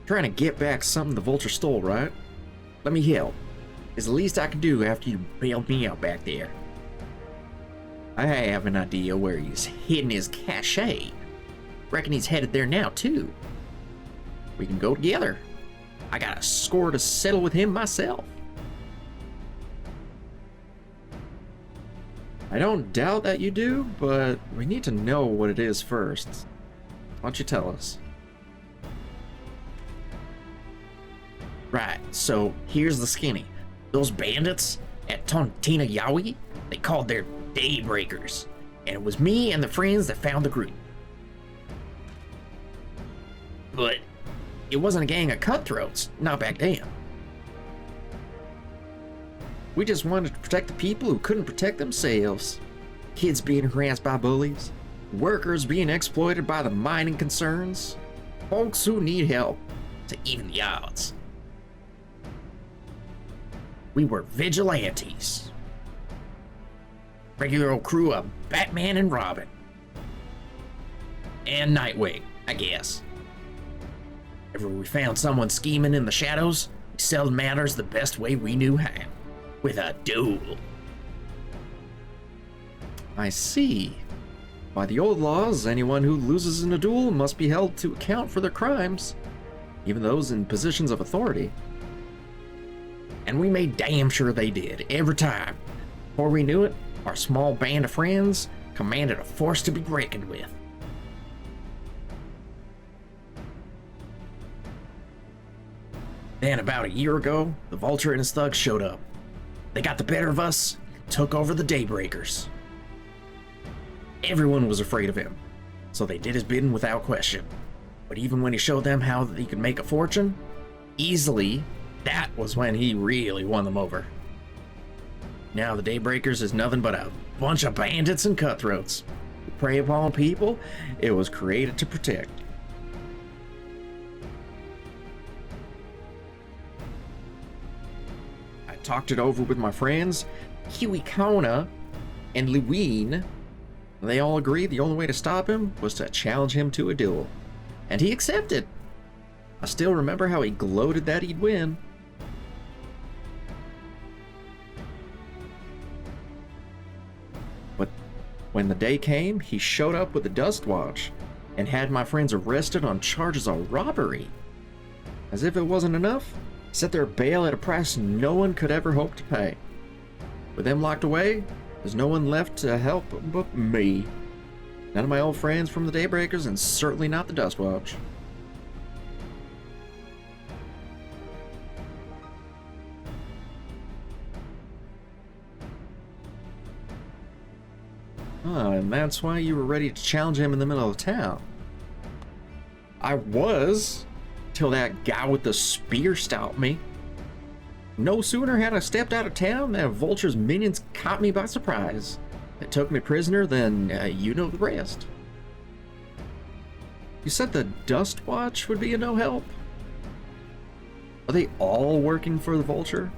Trying to get back something the Vulture stole, right? Let me help. It's the least I can do after you bailed me out back there. I have an idea where he's hidden his cachet. Reckon he's headed there now, too. We can go together. I got a score to settle with him myself. I don't doubt that you do, but we need to know what it is first. Why don't you tell us? Right, so here's the skinny. Those bandits at Tontina Yaoi, they called their Daybreakers. And it was me and the friends that found the group. But it wasn't a gang of cutthroats, not back then. We just wanted to protect the people who couldn't protect themselves. Kids being harassed by bullies, workers being exploited by the mining concerns, folks who need help to even the odds. We were vigilantes. Regular old crew of Batman and Robin. And Nightwing, I guess. Whenever we found someone scheming in the shadows, we settled matters the best way we knew how. With a duel. I see. By the old laws, anyone who loses in a duel must be held to account for their crimes, even those in positions of authority. And we made damn sure they did, every time. Before we knew it, our small band of friends commanded a force to be reckoned with. Then about a year ago, the Vulture and his thugs showed up. They got the better of us, took over the Daybreakers. Everyone was afraid of him, so they did his bidding without question. But even when he showed them how he could make a fortune, easily, that was when he really won them over. Now the Daybreakers is nothing but a bunch of bandits and cutthroats who prey upon people it was created to protect. I talked it over with my friends, Huey Kona and Leween. They all agreed the only way to stop him was to challenge him to a duel. And he accepted. I still remember how he gloated that he'd win. But when the day came, he showed up with the Dust Watch and had my friends arrested on charges of robbery. As if it wasn't enough, set their bail at a price no one could ever hope to pay. With them locked away, there's no one left to help but me. None of my old friends from the Daybreakers, and certainly not the Dust Watch. Ah, and that's why you were ready to challenge him in the middle of town. I was, till that guy with the spear stopped me. No sooner had I stepped out of town than Vulture's minions caught me by surprise. They took me prisoner, then you know the rest. You said the Dust Watch would be a no help? Are they all working for the Vulture?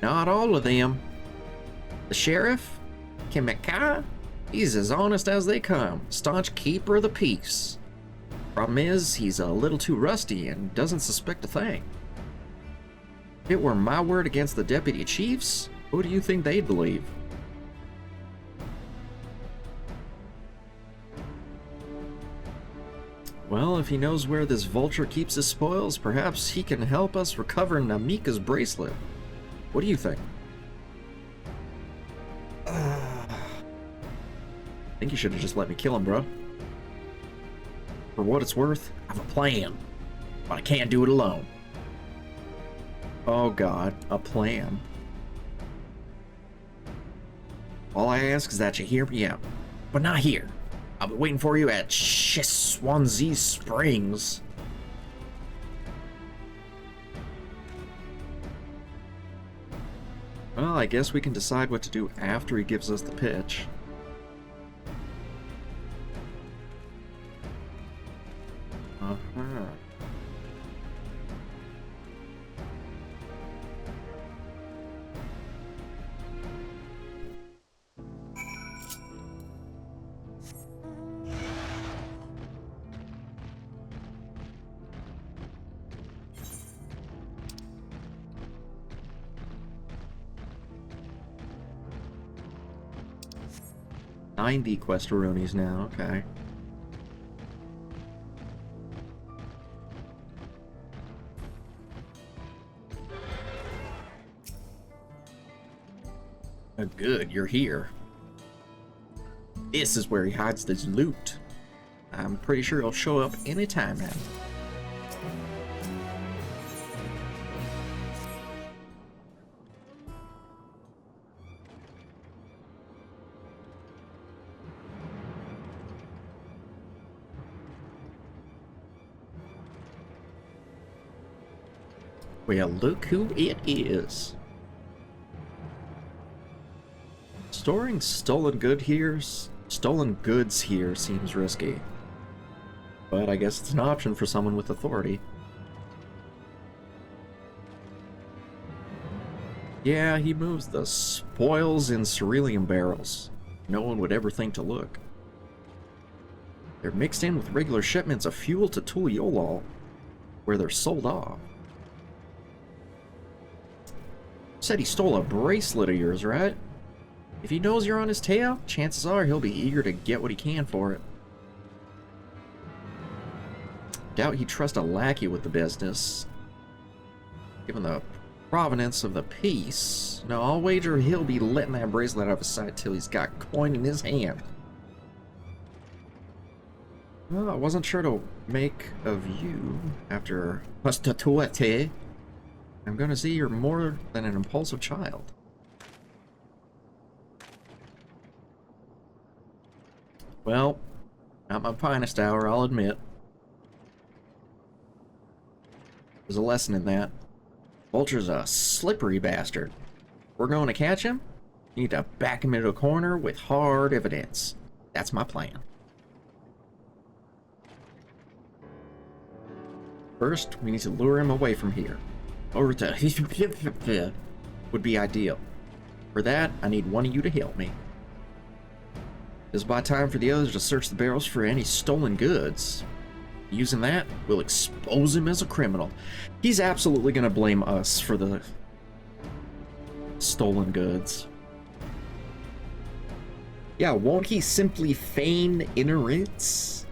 Not all of them. The sheriff, Kimika, he's as honest as they come, staunch keeper of the peace. Problem is, he's a little too rusty and doesn't suspect a thing. If it were my word against the deputy chiefs, who do you think they'd believe? Well, if he knows where this Vulture keeps his spoils, perhaps he can help us recover Namika's bracelet. What do you think? I think you should have just let me kill him, bro. For what it's worth, I have a plan, but I can't do it alone. Oh god, a plan. All I ask is that you hear me out, but not here. I'll be waiting for you at Swansea Springs. Well, I guess we can decide what to do after he gives us the pitch. Uh-huh. The Questaronies now, okay. Oh, good, you're here. This is where he hides his loot. I'm pretty sure he'll show up anytime now. Well, look who it is. Storing stolen goods here seems risky. But I guess it's an option for someone with authority. Yeah, he moves the spoils in cerulean barrels. No one would ever think to look. They're mixed in with regular shipments of fuel to Tuliolol, where they're sold off. Said he stole a bracelet of yours, right? If he knows you're on his tail, chances are he'll be eager to get what he can for it. Doubt he'd trust a lackey with the business. Given the provenance of the piece, no, I'll wager he'll be letting that bracelet out of his sight till he's got coin in his hand. Well, I wasn't sure to make of you after Pastatuete. I'm gonna see you're more than an impulsive child. Well, not my finest hour, I'll admit. There's a lesson in that. Vulture's a slippery bastard. We're going to catch him? You need to back him into a corner with hard evidence. That's my plan. First, we need to lure him away from here. Over to would be ideal. For that, I need one of you to help me. It's about time for the others to search the barrels for any stolen goods. Using that, we'll expose him as a criminal. He's absolutely going to blame us for the stolen goods. Yeah, won't he simply feign ignorance?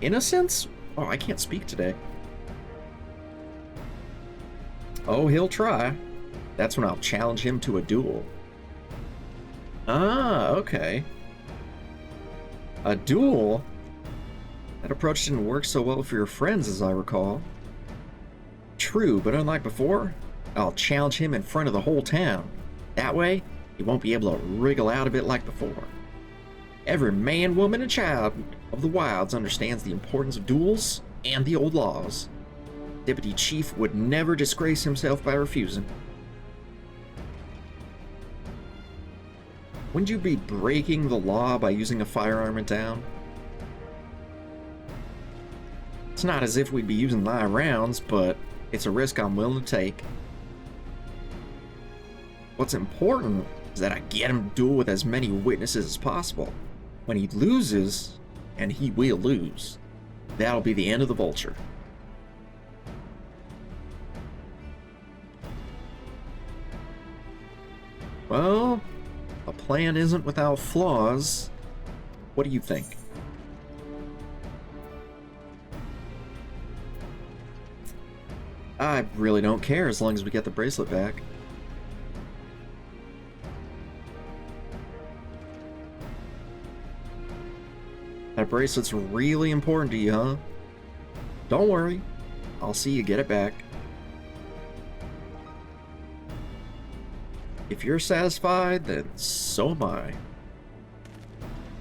Innocence? Oh, I can't speak today. Oh, he'll try. That's when I'll challenge him to a duel. Ah, okay. A duel? That approach didn't work so well for your friends, as I recall. True, but unlike before, I'll challenge him in front of the whole town. That way, he won't be able to wriggle out of it like before. Every man, woman, and child of the wilds understands the importance of duels and the old laws. Deputy Chief would never disgrace himself by refusing. Wouldn't you be breaking the law by using a firearm in town? It's not as if we'd be using live rounds, but it's a risk I'm willing to take. What's important is that I get him to duel with as many witnesses as possible. When he loses, and he will lose, that'll be the end of the Vulture. Well, a plan isn't without flaws. What do you think? I really don't care as long as we get the bracelet back. That bracelet's really important to you, huh? Don't worry. I'll see you get it back. If you're satisfied, then so am I.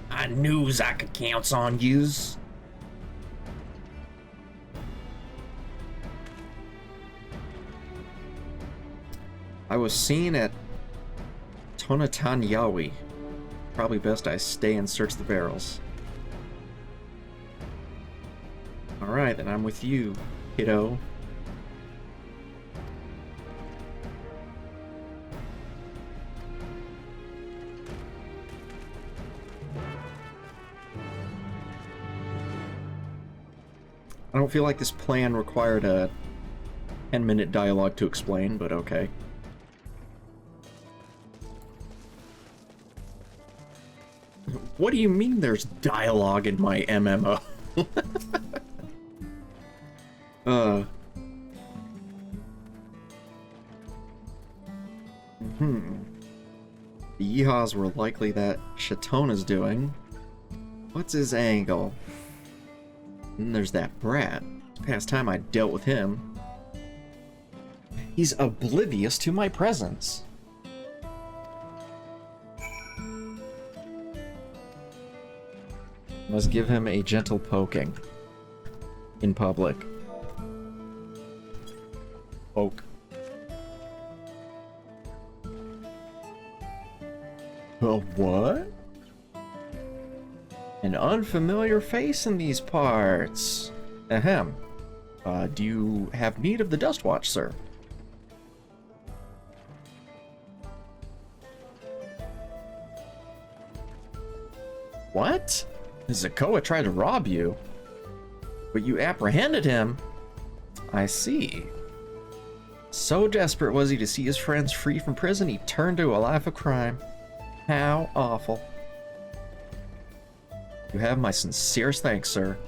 I knew I could count on yous. I was seen at Tonatanyawi. Probably best I stay and search the barrels. Alright, then I'm with you, kiddo. I don't feel like this plan required a 10-minute dialogue to explain, but okay. What do you mean there's dialogue in my MMO? The yeehaws were likely that Shatona's doing. What's his angle? And there's that brat. It's past time I dealt with him. He's oblivious to my presence. Must give him a gentle poking. In public. Poke. What? An unfamiliar face in these parts. Ahem. Do you have need of the Dust Watch, sir? What? Zakoa tried to rob you, but you apprehended him. I see. So desperate was he to see his friends free from prison, he turned to a life of crime. How awful. You have my sincerest thanks, sir.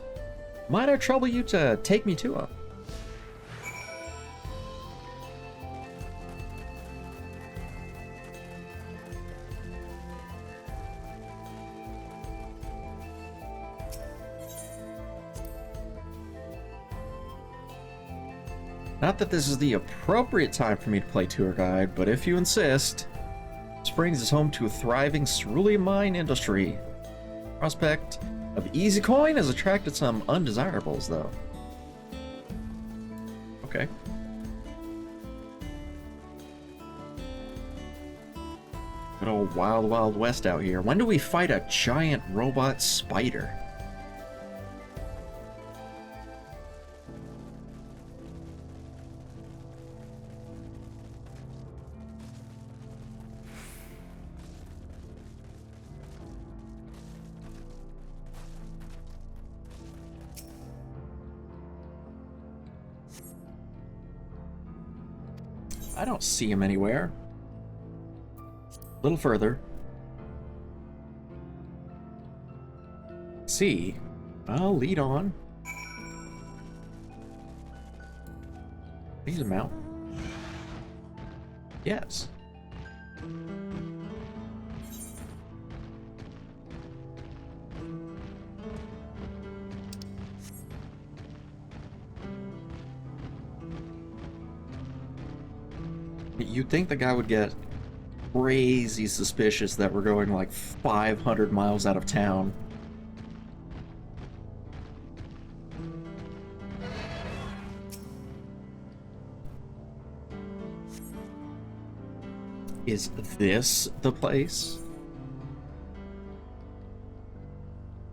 Might I trouble you to take me to him? Not that this is the appropriate time for me to play tour guide, but if you insist, Springs is home to a thriving cerulean mine industry. Prospect of easy coin has attracted some undesirables, though. Okay. Good old wild, wild west out here. When do we fight a giant robot spider? I don't see him anywhere. A little further. See. I'll lead on. He's a mountain. Yes. You'd think the guy would get crazy suspicious that we're going like 500 miles out of town. Is this the place?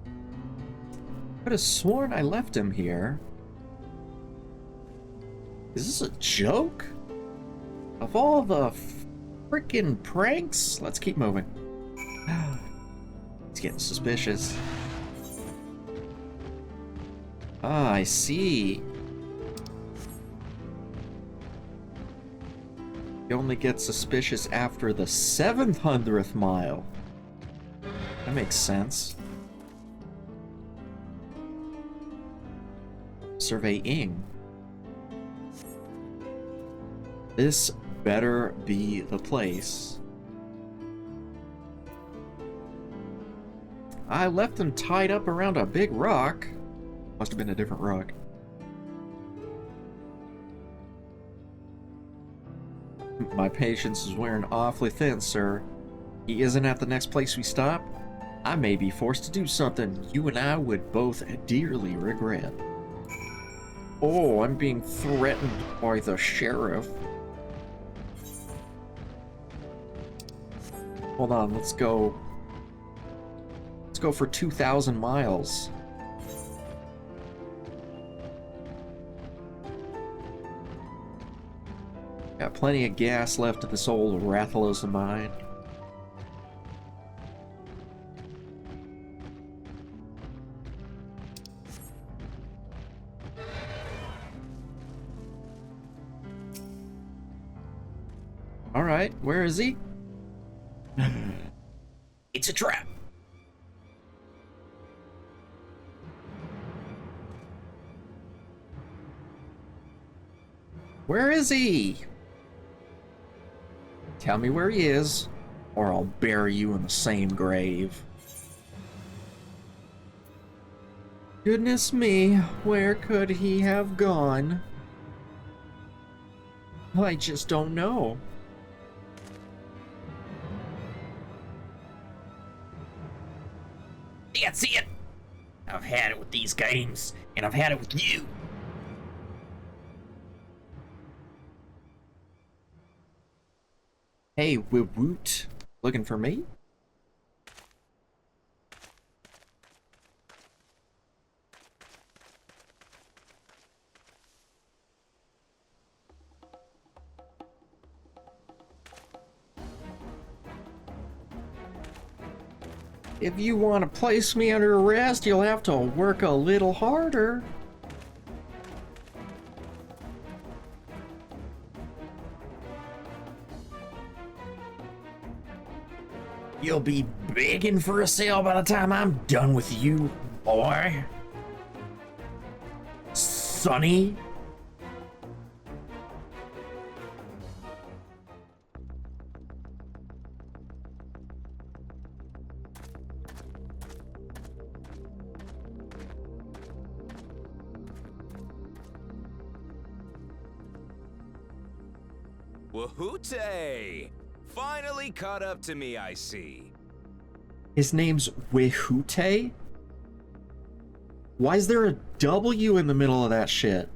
I could have sworn I left him here. Is this a joke? Of all the freaking pranks? Let's keep moving. He's getting suspicious. Ah, I see. You only get suspicious after the 700th mile. That makes sense. Surveying. This better be the place. I left them tied up around a big rock. Must have been a different rock. My patience is wearing awfully thin, sir. He isn't at the next place we stop. I may be forced to do something you and I would both dearly regret. Oh, I'm being threatened by the sheriff. Hold on, let's go. Let's go for 2,000 miles. Got plenty of gas left in this old Rathalos of mine. All right, where is he? It's a trap. Where is he? Tell me where he is, or I'll bury you in the same grave. Goodness me, where could he have gone? I just don't know. That's it. I've had it with these games, and I've had it with you. Hey, Woot, looking for me? If you want to place me under arrest, you'll have to work a little harder. You'll be begging for a sale by the time I'm done with you, boy. Sonny. Wahoote! Finally caught up to me, I see. His name's Wehute? Why is there a W in the middle of that shit?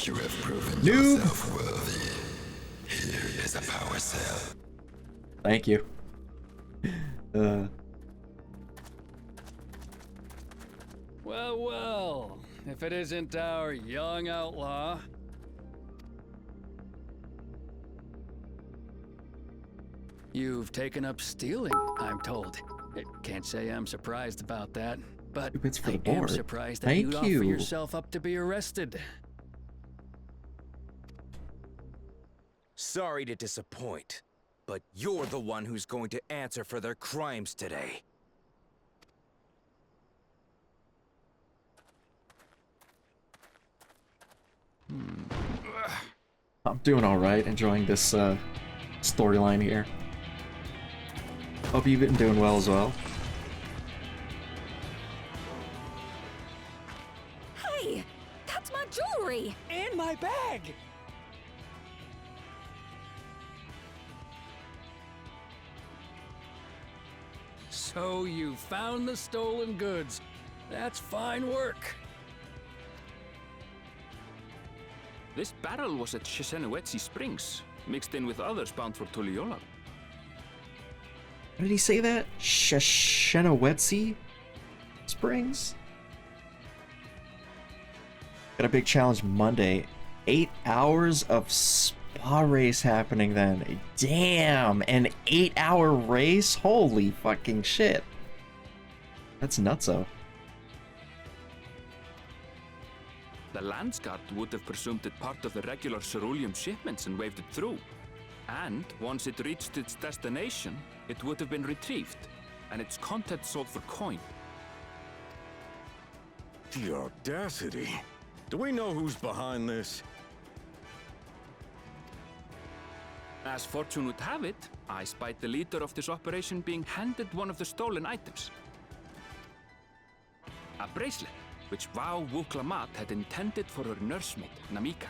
You have proven Noob. yourself worthy. Here is a power cell. Thank you. Well, well, if it isn't our young outlaw. You've taken up stealing, I'm told. Can't say I'm surprised about that, but It's for I the am board. surprised that Thank you'd offer you. yourself up to be arrested. Sorry to disappoint, but you're the one who's going to answer for their crimes today. I'm doing alright, enjoying this storyline here. Hope you've been doing well as well. Hey, that's my jewelry! And my bag! So you found the stolen goods. That's fine work. This barrel was at Shishenawetsi Springs, mixed in with others bound for Tuliyola. How did he say that? Shishenawetsi Springs? Got a big challenge Monday. 8 hours of spa race happening then. Damn, an 8-hour race? Holy fucking shit. That's nutso. The Landsguard would have presumed it part of the regular ceruleum shipments and waved it through. And once it reached its destination, it would have been retrieved, and its contents sold for coin. The audacity. Do we know who's behind this? As fortune would have it, I spied the leader of this operation being handed one of the stolen items. A bracelet, which Vau Wuklamat had intended for her nursemaid, Namika.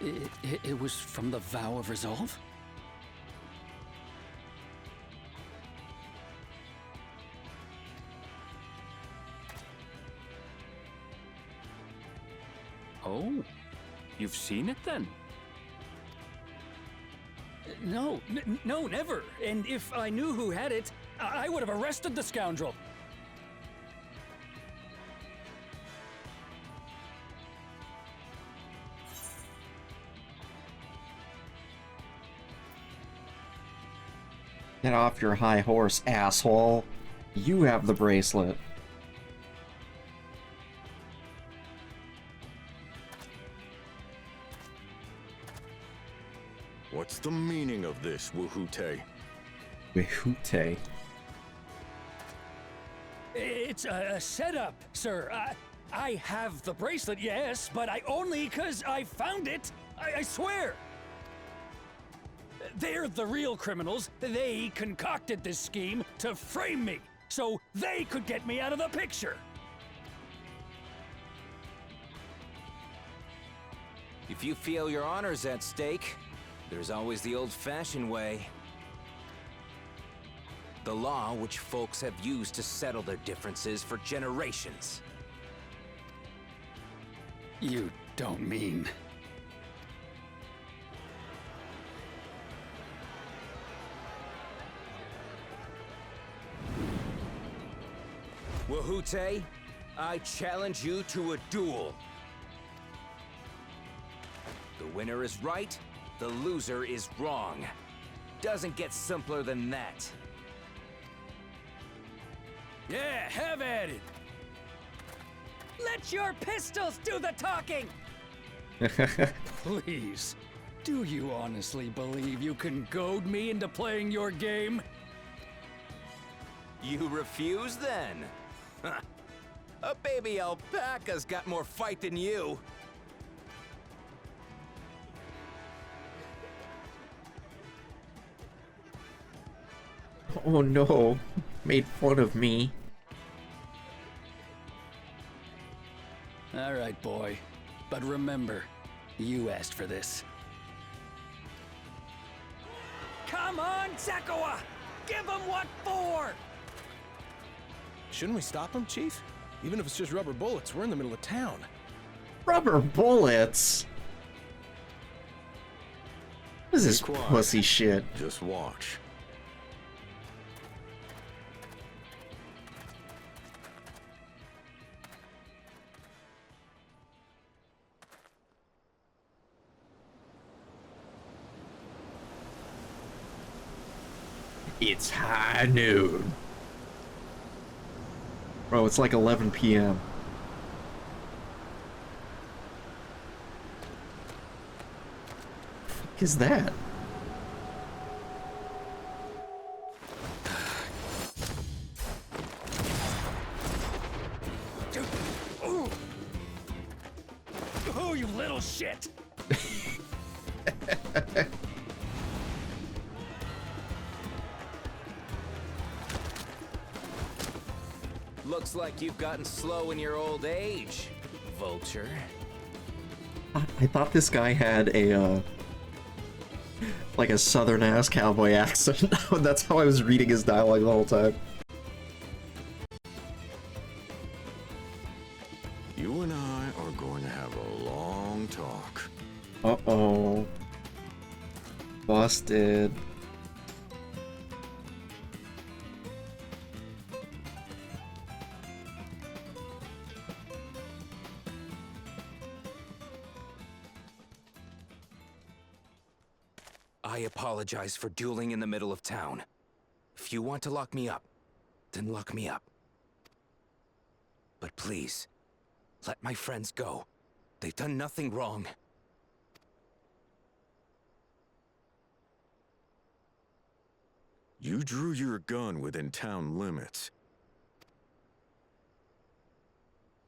It was from the Vow of Resolve? Oh, you've seen it then? No, no, never. And if I knew who had it, I would have arrested the scoundrel. Get off your high horse, asshole. You have the bracelet. What's the meaning of this, Wahoote? Wehute. It's a setup, sir. I have the bracelet, yes, but I only 'cause I found it. I swear. They're the real criminals. They concocted this scheme to frame me, so they could get me out of the picture. If you feel your honor's at stake, there's always the old-fashioned way. The law which folks have used to settle their differences for generations. You don't mean... Wahoote, I challenge you to a duel. The winner is right, The loser is wrong. Doesn't get simpler than that. Yeah, have at it! Let your pistols do the talking! Please, do you honestly believe you can goad me into playing your game? You refuse then? Huh. A baby alpaca's got more fight than you. Oh no, made fun of me. All right, boy. But remember, you asked for this. Come on, Zakawa! Give him what for! Shouldn't we stop him, Chief? Even if it's just rubber bullets, we're in the middle of town. Rubber bullets? What is this Be quiet. pussy shit? Just watch. It's high noon. Bro, it's like 11 p.m. What is that? Oh, you little shit! Looks like you've gotten slow in your old age, vulture. I thought this guy had a, like a southern-ass cowboy accent. That's how I was reading his dialogue the whole time. You and I are going to have a long talk. Uh-oh. Busted. I apologize for dueling in the middle of town. If you want to lock me up, then lock me up. But please, let my friends go. They've done nothing wrong. You drew your gun within town limits.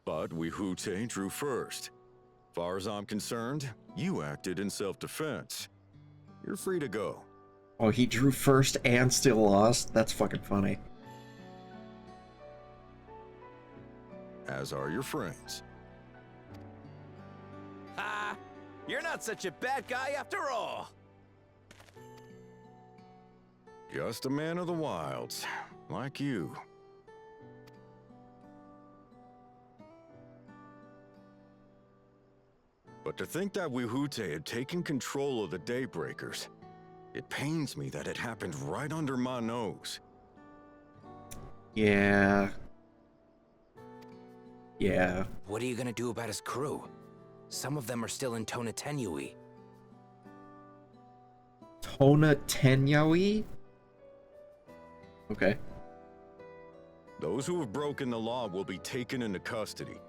But Wihute drew first. Far as I'm concerned, you acted in self-defense. You're free to go. Oh, he drew first and still lost? That's fucking funny. As are your friends. Ha! You're not such a bad guy after all! Just a man of the wilds, like you. But to think that Wihute had taken control of the Daybreakers, it pains me that it happened right under my nose. Yeah. Yeah. What are you gonna do about his crew? Some of them are still in Tona Tenui. Tona Tenyawi? Okay. Those who have broken the law will be taken into custody.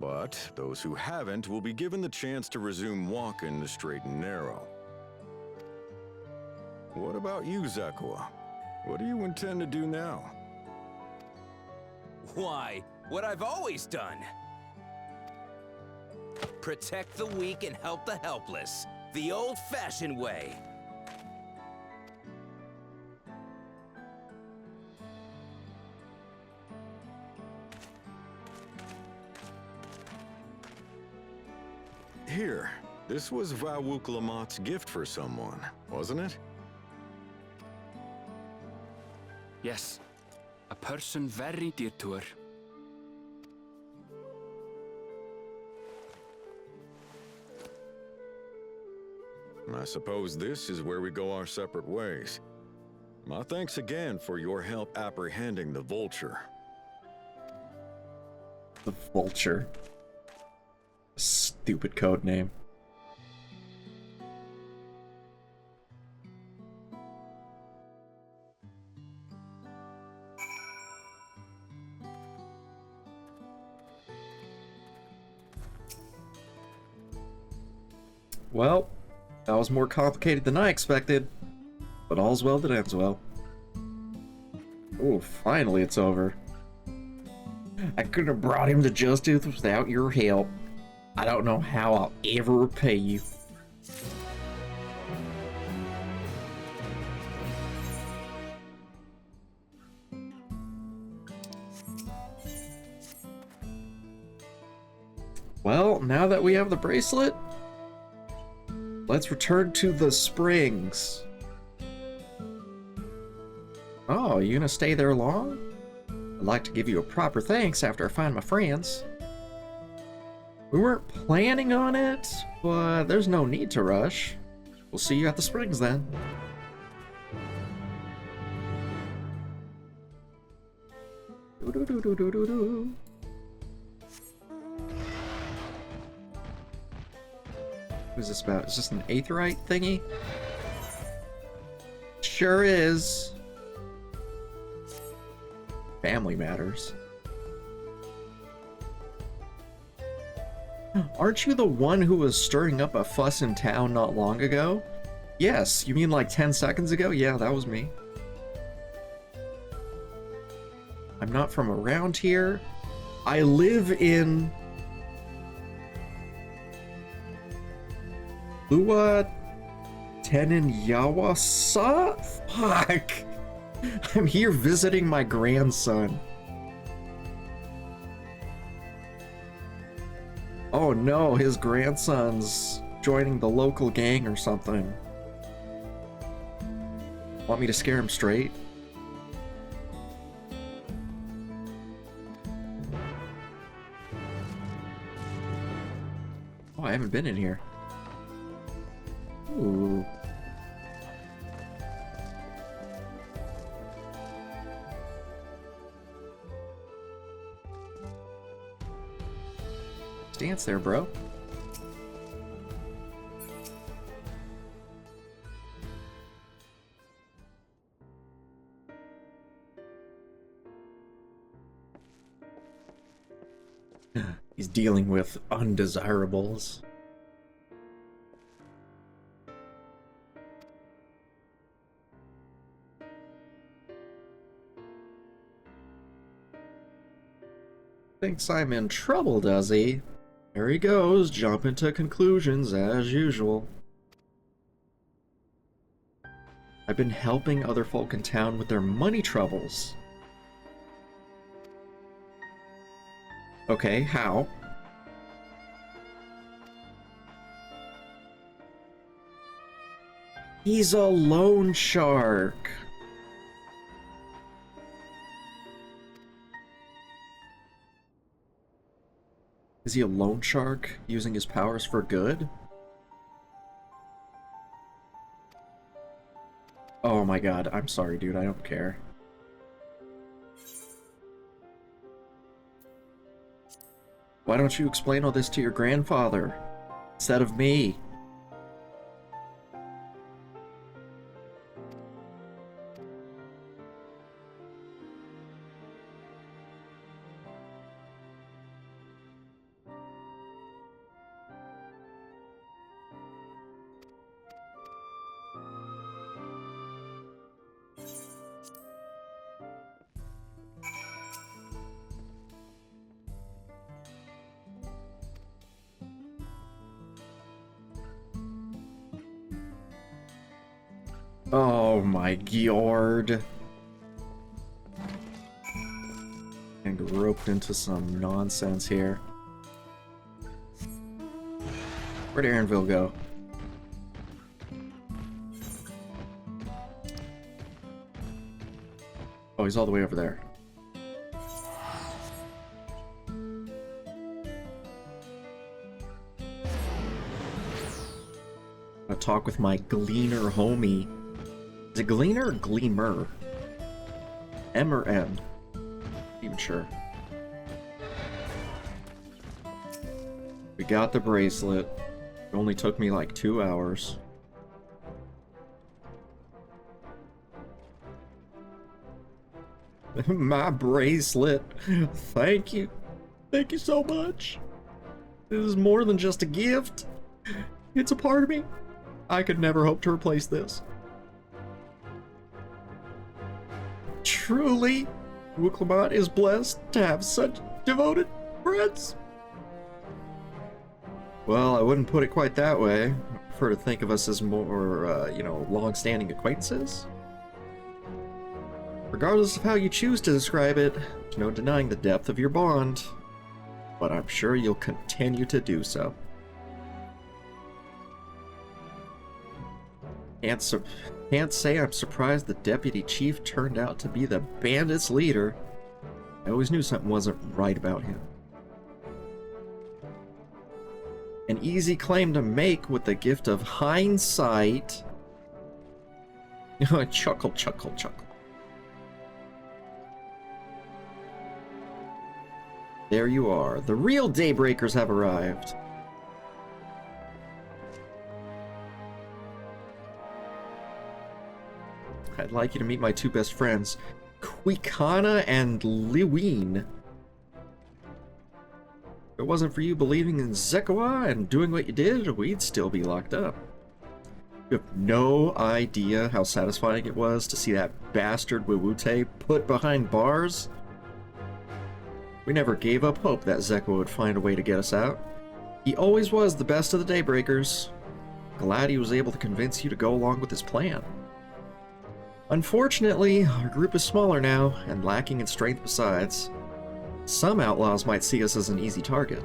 But those who haven't will be given the chance to resume walking the straight and narrow. What about you, Zakawa? What do you intend to do now? Why? What I've always done. Protect the weak and help the helpless. The old-fashioned way. Here, this was Vawuklamat's gift for someone, wasn't it? Yes, a person very dear to her. I suppose this is where we go our separate ways. My thanks again for your help apprehending the Vulture. The Vulture. Stupid code name. Well, that was more complicated than I expected, but all's well that ends well. Oh, finally it's over. I couldn't have brought him to justice without your help. I don't know how I'll ever repay you. Well, now that we have the bracelet, let's return to the springs. Oh, you gonna stay there long? I'd like to give you a proper thanks after I find my friends. We weren't planning on it, but there's no need to rush. We'll see you at the springs then. Doo-doo-doo-doo-doo-doo. Who's this about? Is this an aetheryte thingy? Sure is. Family matters. Aren't you the one who was stirring up a fuss in town not long ago? Yes, you mean like 10 seconds ago? Yeah, that was me. I'm not from around here. I live in Lua Tenenyawasa? Fuck! I'm here visiting my grandson. Oh no, his grandson's joining the local gang or something. Want me to scare him straight? Oh, I haven't been in here. Ooh. Dance there, bro. He's dealing with undesirables. Thinks I'm in trouble, does he? There he goes, jumping to conclusions as usual. I've been helping other folk in town with their money troubles. Okay, how? He's a loan shark. Is he a loan shark using his powers for good? Oh my god, I'm sorry, dude, I don't care. Why don't you explain all this to your grandfather instead of me? Oh my god. And roped into some nonsense here. Where'd Aaronville go? Oh, he's all the way over there. I'll talk with my Gleaner homie. Is it Gleaner or Gleamer? M or N? Not even sure. We got the bracelet. It only took me like 2 hours. My bracelet. Thank you. Thank you so much. This is more than just a gift. It's a part of me. I could never hope to replace this. Truly, Wuklamot is blessed to have such devoted friends. Well, I wouldn't put it quite that way. I prefer to think of us as more, long-standing acquaintances. Regardless of how you choose to describe it, there's no denying the depth of your bond, but I'm sure you'll continue to do so. Can't say I'm surprised the deputy chief turned out to be the bandits' leader. I always knew something wasn't right about him. An easy claim to make with the gift of hindsight. Chuckle, chuckle, chuckle. There you are. The real Daybreakers have arrived. I'd like you to meet my two best friends, Quikana and Liween. If it wasn't for you believing in Zekawa and doing what you did, we'd still be locked up. You have no idea how satisfying it was to see that bastard Wiwute put behind bars. We never gave up hope that Zekawa would find a way to get us out. He always was the best of the Daybreakers. Glad he was able to convince you to go along with his plan. Unfortunately, our group is smaller now, and lacking in strength besides. Some outlaws might see us as an easy target.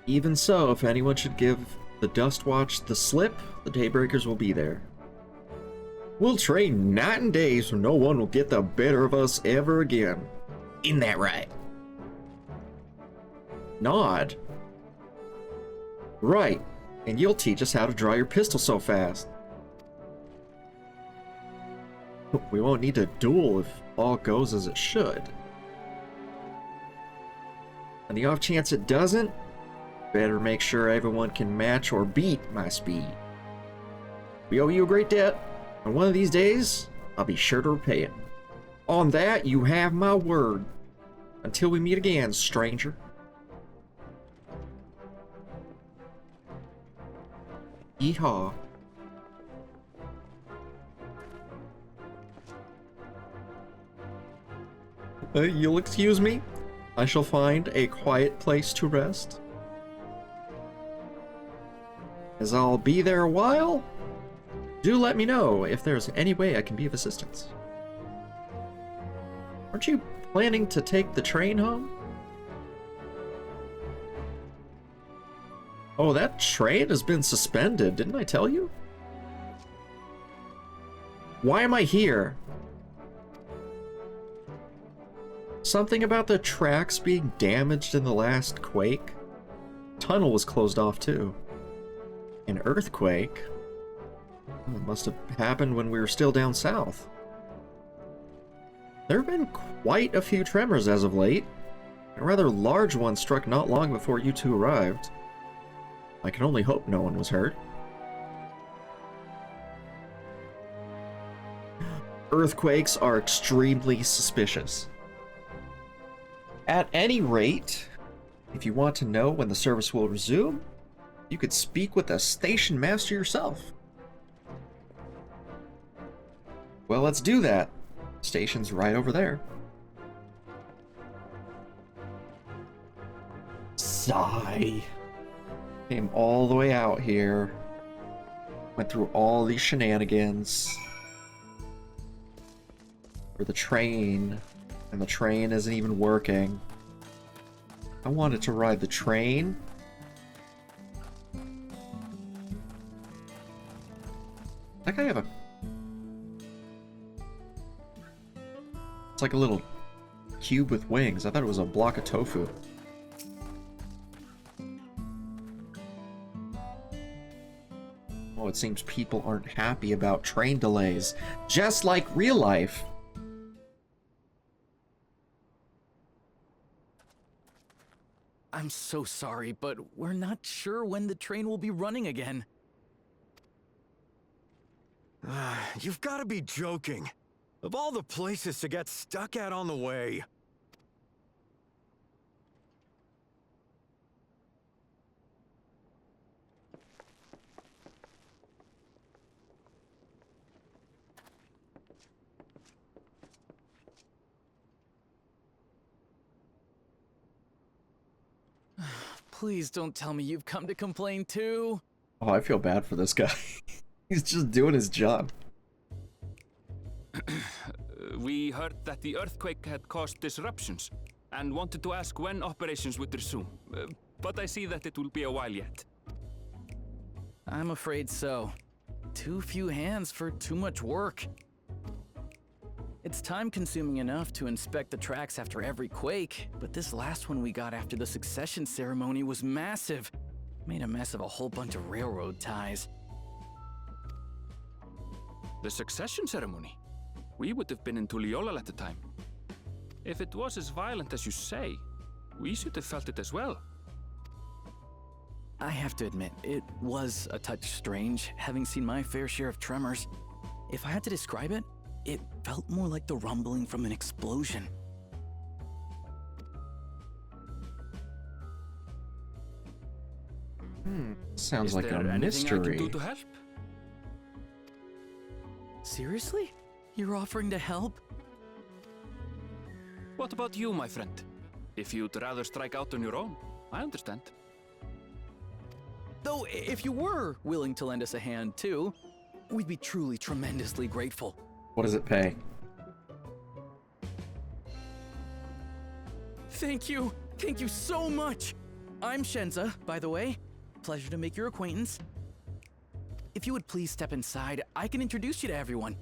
Even so, if anyone should give the Dustwatch the slip, the Daybreakers will be there. We'll train night and day so no one will get the better of us ever again. Isn't that right? Nod. Right. And you'll teach us how to draw your pistol so fast. We won't need to duel if all goes as it should. On the off chance it doesn't, better make sure everyone can match or beat my speed. We owe you a great debt, and one of these days, I'll be sure to repay it. On that, you have my word. Until we meet again, stranger. Yeehaw. You'll excuse me? I shall find a quiet place to rest. As I'll be there a while, do let me know if there's any way I can be of assistance. Aren't you planning to take the train home? Oh, that train has been suspended, didn't I tell you? Why am I here? Something about the tracks being damaged in the last quake? Tunnel was closed off too. An earthquake? It must have happened when we were still down south. There have been quite a few tremors as of late. A rather large one struck not long before you two arrived. I can only hope no one was hurt. Earthquakes are extremely suspicious. At any rate, if you want to know when the service will resume, you could speak with the station master yourself. Well, let's do that. Station's right over there. Sigh. Came all the way out here. Went through all these shenanigans. For the train. And the train isn't even working. I wanted to ride the train. That guy have a... It's like a little cube with wings. I thought it was a block of tofu. Oh, it seems people aren't happy about train delays. Just like real life. I'm so sorry, but we're not sure when the train will be running again. You've got to be joking. Of all the places to get stuck at on the way. Please don't tell me you've come to complain too. Oh, I feel bad for this guy. He's just doing his job. We heard that the earthquake had caused disruptions and wanted to ask when operations would resume. But I see that it will be a while yet. I'm afraid so. Too few hands for too much work. It's time-consuming enough to inspect the tracks after every quake, but this last one we got after the succession ceremony was massive. Made a mess of a whole bunch of railroad ties. The succession ceremony? We would have been in Tuliolal at the time. If it was as violent as you say, we should have felt it as well. I have to admit, it was a touch strange, having seen my fair share of tremors. If I had to describe it, it felt more like the rumbling from an explosion. Sounds like a Is there anything I mystery. can do to help? Seriously? You're offering to help? What about you, my friend? If you'd rather strike out on your own, I understand. Though, if you were willing to lend us a hand too, we'd be truly tremendously grateful. What does it pay? Thank you! Thank you so much! I'm Shenza, by the way. Pleasure to make your acquaintance. If you would please step inside, I can introduce you to everyone.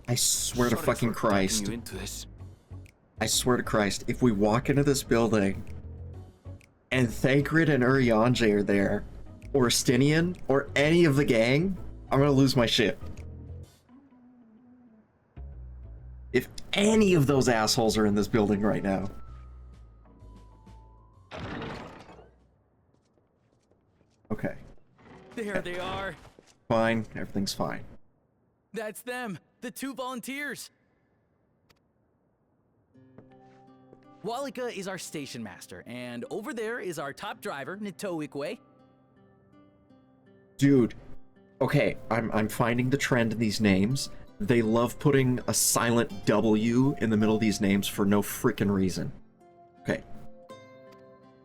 I swear to Sorry fucking for dragging Christ. you into this. I swear to Christ, if we walk into this building and Thancred and Urianger are there, or Stinian, or any of the gang, I'm gonna lose my shit. If any of those assholes are in this building right now. Okay. There they are. Fine. Everything's fine. That's them, the two volunteers. Walika is our station master, and over there is our top driver, Nitoikwe. Dude. Okay, I'm finding the trend in these names. They love putting a silent W in the middle of these names for no freaking reason. Okay.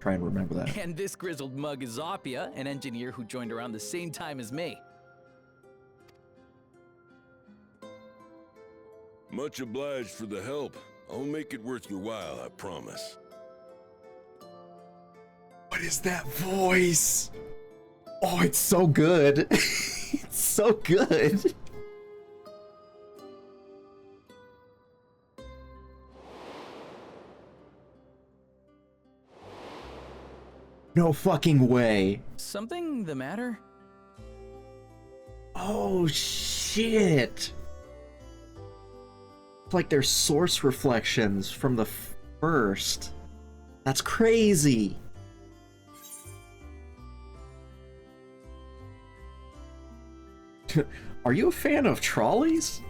Try and remember that. And this grizzled mug is Zoppia, an engineer who joined around the same time as me. Much obliged for the help. I'll make it worth your while, I promise. What is that voice? Oh, it's so good. It's so good. No fucking way. Something the matter? Oh, shit. It's like they're source reflections from the first. That's crazy. Are you a fan of trolleys?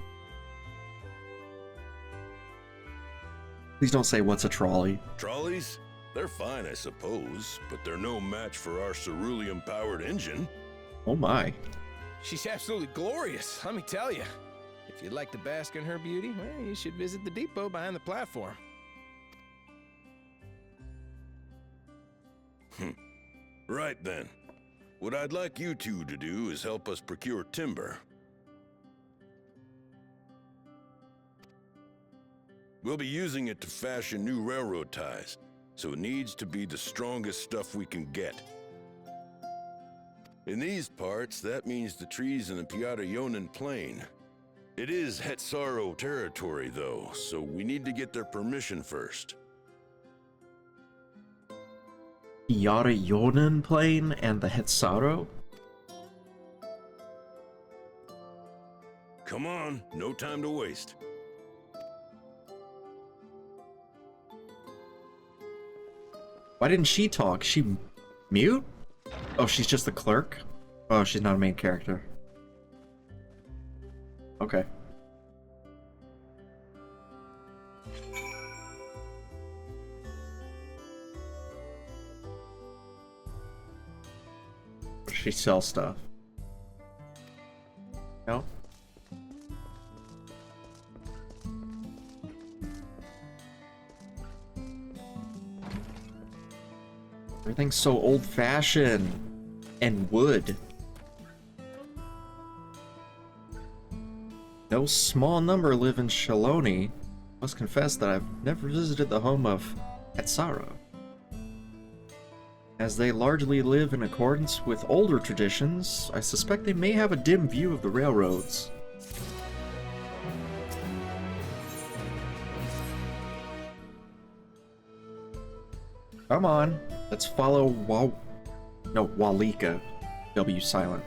Please don't say what's a trolley. Trolleys? They're fine, I suppose, but they're no match for our ceruleum-powered engine. Oh my. She's absolutely glorious, let me tell you. If you'd like to bask in her beauty, well, you should visit the depot behind the platform. Right then. What I'd like you two to do is help us procure timber. We'll be using it to fashion new railroad ties, so it needs to be the strongest stuff we can get. In these parts, that means the trees in the Piata-Yonan Plain. It is Hetsaro territory, though, so we need to get their permission first. Piata-Yonan Plain and the Hetsaro? Come on, no time to waste. Why didn't she talk? She mute? Oh, she's just the clerk? Oh, she's not a main character. Okay. She sells stuff. No? Everything's so old-fashioned and wood. No small number live in Shaloni. Must confess that I've never visited the home of Hetsaro. As they largely live in accordance with older traditions, I suspect they may have a dim view of the railroads. Come on, let's follow Walika. W silent.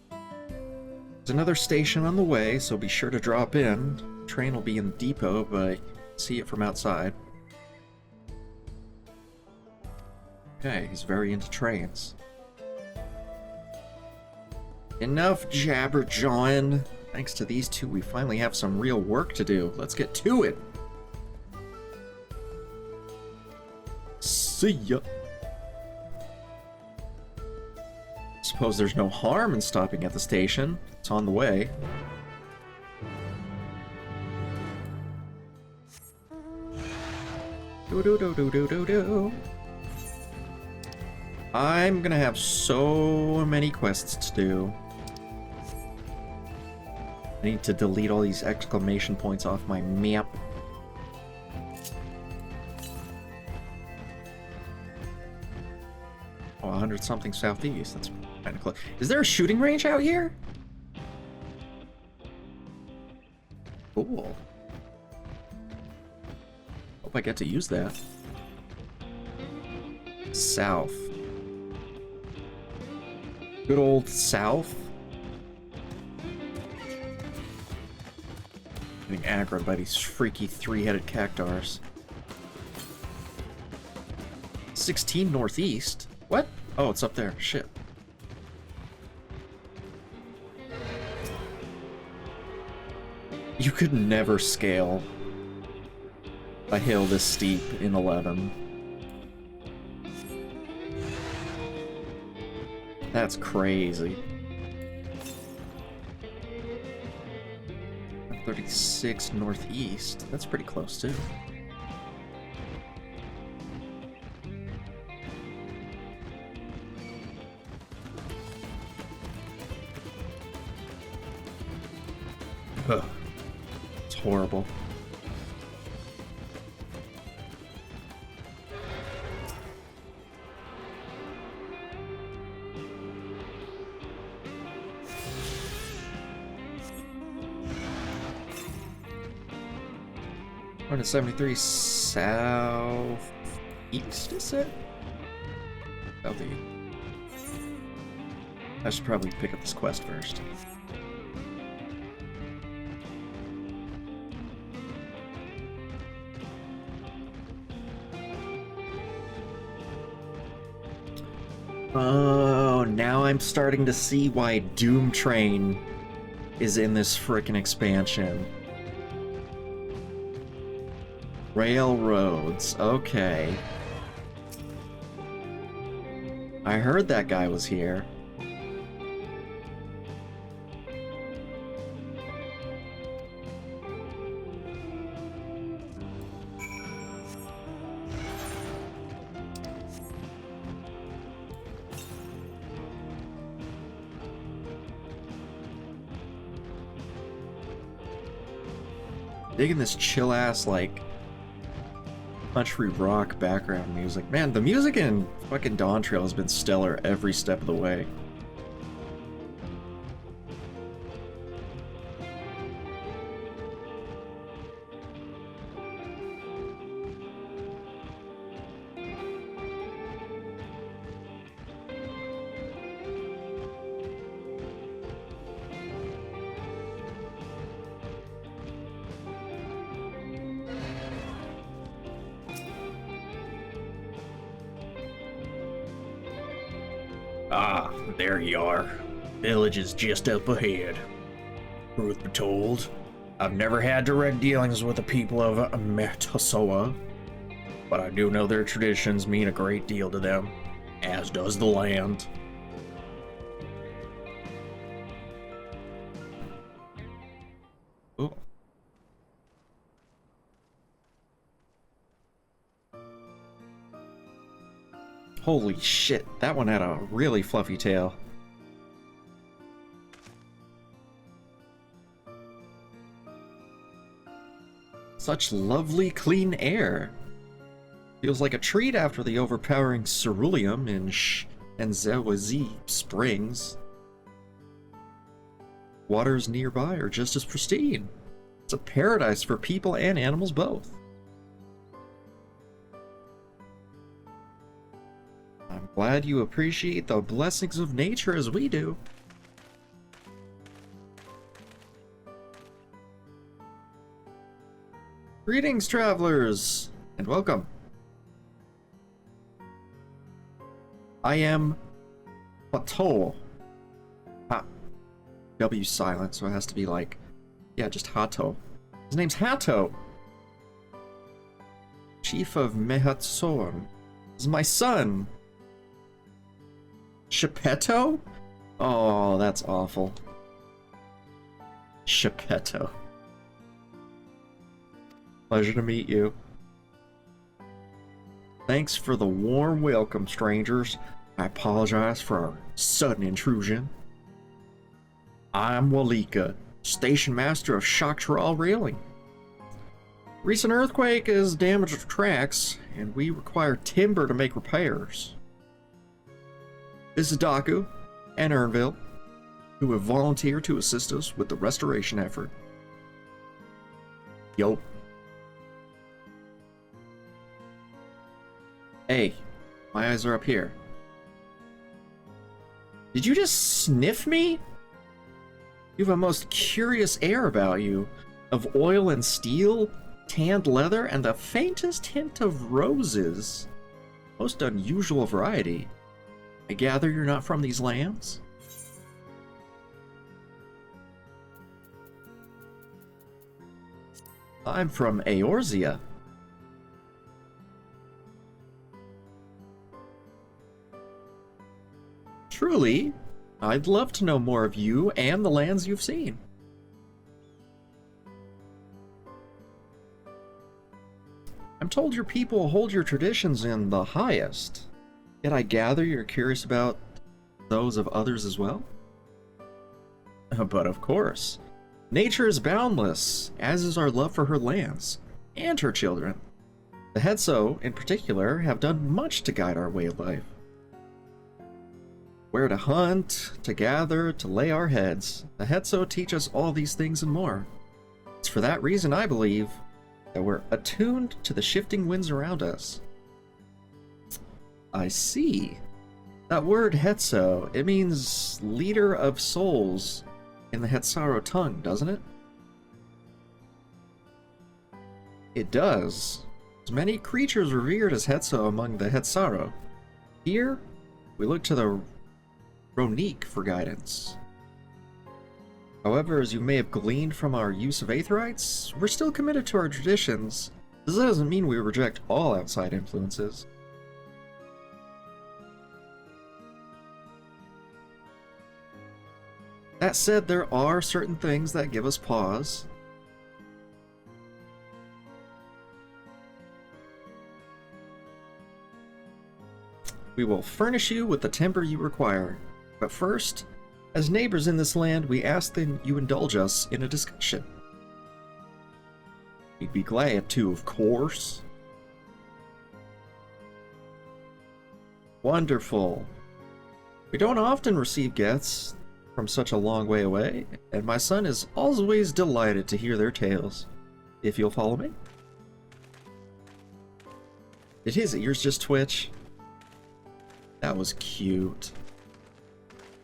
There's another station on the way, so be sure to drop in. Train will be in the depot, but see it from outside. Okay, he's very into trains. Enough jabber-jawing. Thanks to these two, we finally have some real work to do. Let's get to it. See ya. Suppose there's no harm in stopping at the station. It's on the way. Do-do-do-do-do-do-do. I'm gonna have so many quests to do. I need to delete all these exclamation points off my map. Oh, 100 something southeast. That's kind of close. Is there a shooting range out here? Cool. Hope I get to use that. South. Good old South. Getting aggroed by these freaky three-headed cactars. 16 northeast? What? Oh, it's up there. Shit. You could never scale a hill this steep in 11. That's crazy. 36 northeast. That's pretty close too. Ugh. It's horrible. We're at 73 south east, is it? Southeast. I should probably pick up this quest first. Oh, now I'm starting to see why Doom Train is in this frickin' expansion. Railroads, okay. I heard that guy was here. Digging this chill-ass, like, country rock background music. Man, the music in fucking Dawntrail has been stellar every step of the way. Ah, there you are. Village is just up ahead. Truth be told, I've never had direct dealings with the people of Metasoa, but I do know their traditions mean a great deal to them, as does the land. Ooh. Holy shit, that one had a really fluffy tail. Such lovely, clean air. Feels like a treat after the overpowering ceruleum in Shenzhewazi Springs. Waters nearby are just as pristine. It's a paradise for people and animals both. I'm glad you appreciate the blessings of nature as we do. Greetings, travelers, and welcome. I am Hato. W silent, so it has to be like, yeah, just Hato. His name's Hato. Chief of Mehatsoan. This is my son. Shepetto? Oh, that's awful. Shepetto. Pleasure to meet you. Thanks for the warm welcome, strangers. I apologize for our sudden intrusion. I'm Walika, Station Master of Shaktaral Railing. Recent earthquake has damaged the tracks, and we require timber to make repairs. This is Daku and Ernville, who have volunteered to assist us with the restoration effort. Yo. Hey, my eyes are up here. Did you just sniff me? You have a most curious air about you, of oil and steel, tanned leather, and the faintest hint of roses. Most unusual variety. I gather you're not from these lands? I'm from Eorzea. Truly, I'd love to know more of you and the lands you've seen. I'm told your people hold your traditions in the highest, yet I gather you're curious about those of others as well? But of course, nature is boundless, as is our love for her lands and her children. The Hetso, in particular, have done much to guide our way of life. Where to hunt, to gather, to lay our heads. The Hetso teach us all these things and more. It's for that reason, I believe, that we're attuned to the shifting winds around us. I see. That word Hetso, it means leader of souls in the Hetsaro tongue, doesn't it? It does. There's many creatures revered as Hetso among the Hetsaro. Here, we look to the Ronique for guidance. However, as you may have gleaned from our use of Aetherites, we're still committed to our traditions. This doesn't mean we reject all outside influences. That said, there are certain things that give us pause. We will furnish you with the timber you require. But first, as neighbors in this land, we ask that you indulge us in a discussion. We'd be glad to, of course. Wonderful. We don't often receive guests from such a long way away, and my son is always delighted to hear their tales. If you'll follow me. Did his ears just twitch? That was cute.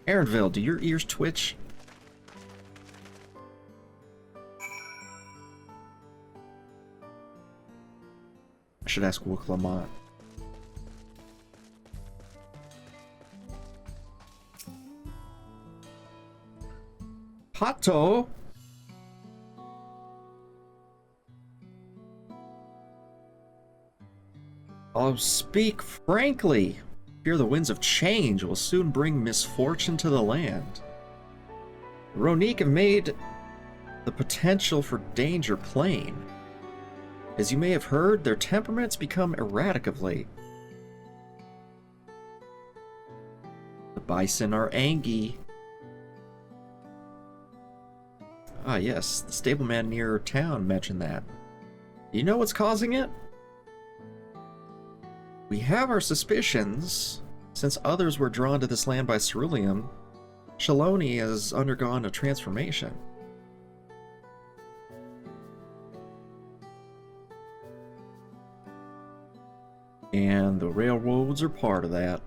Aaronville, do your ears twitch? I should ask Wook Lamont. Hato! I'll speak frankly. Fear the winds of change will soon bring misfortune to the land. Ronique have made the potential for danger plain. As you may have heard, their temperaments become erratic of late. bison are angry. Ah, yes, the stableman near town mentioned that. Do you know what's causing it? We have our suspicions. Since others were drawn to this land by ceruleum, Shaloni has undergone a transformation. And the railroads are part of that.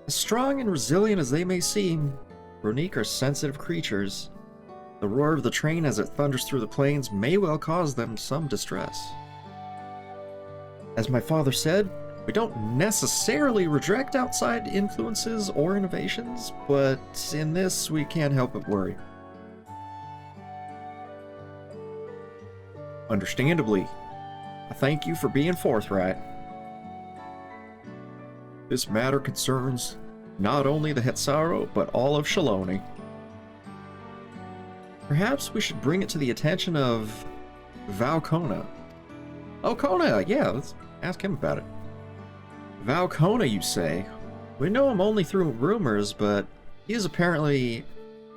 As strong and resilient as they may seem, Ronique are sensitive creatures. The roar of the train as it thunders through the plains may well cause them some distress. As my father said, we don't necessarily reject outside influences or innovations, but in this we can't help but worry. Understandably, I thank you for being forthright. This matter concerns not only the Hetsaro, but all of Shaloni. Perhaps we should bring it to the attention of Valcona. Oh, Kona, yeah, let's ask him about it. Valcona, you say? We know him only through rumors, but he is apparently...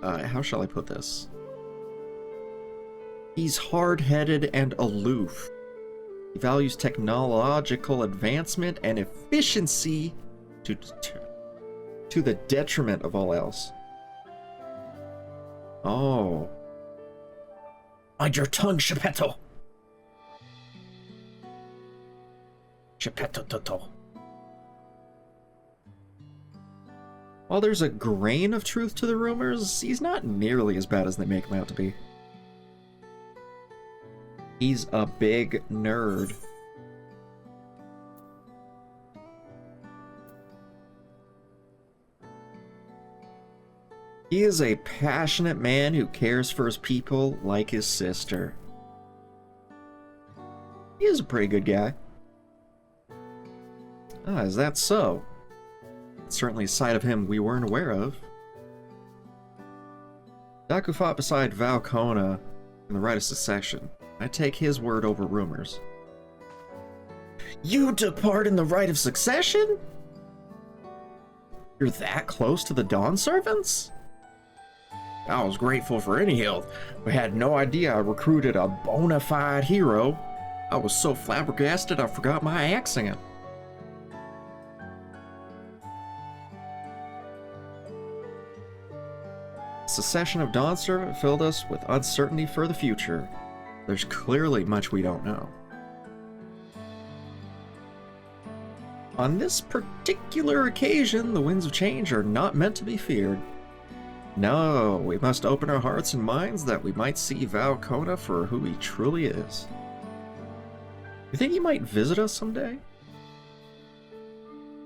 how shall I put this? He's hard-headed and aloof. He values technological advancement and efficiency to the detriment of all else. Oh. Mind your tongue, Geppetto. Geppetto Toto. While there's a grain of truth to the rumors, he's not nearly as bad as they make him out to be. He's a big nerd. He is a passionate man who cares for his people like his sister. He is a pretty good guy. Ah, is that so? It's certainly a side of him we weren't aware of. Daku fought beside Valcona in the right of succession. I take his word over rumors. You took part in the rite of succession? You're that close to the Dawn Servants? I was grateful for any help, but had no idea I recruited a bona fide hero. I was so flabbergasted I forgot my accent. The secession of Dawn Servant filled us with uncertainty for the future. There's clearly much we don't know. On this particular occasion, the winds of change are not meant to be feared. No, we must open our hearts and minds that we might see Valcona for who he truly is. You think he might visit us someday?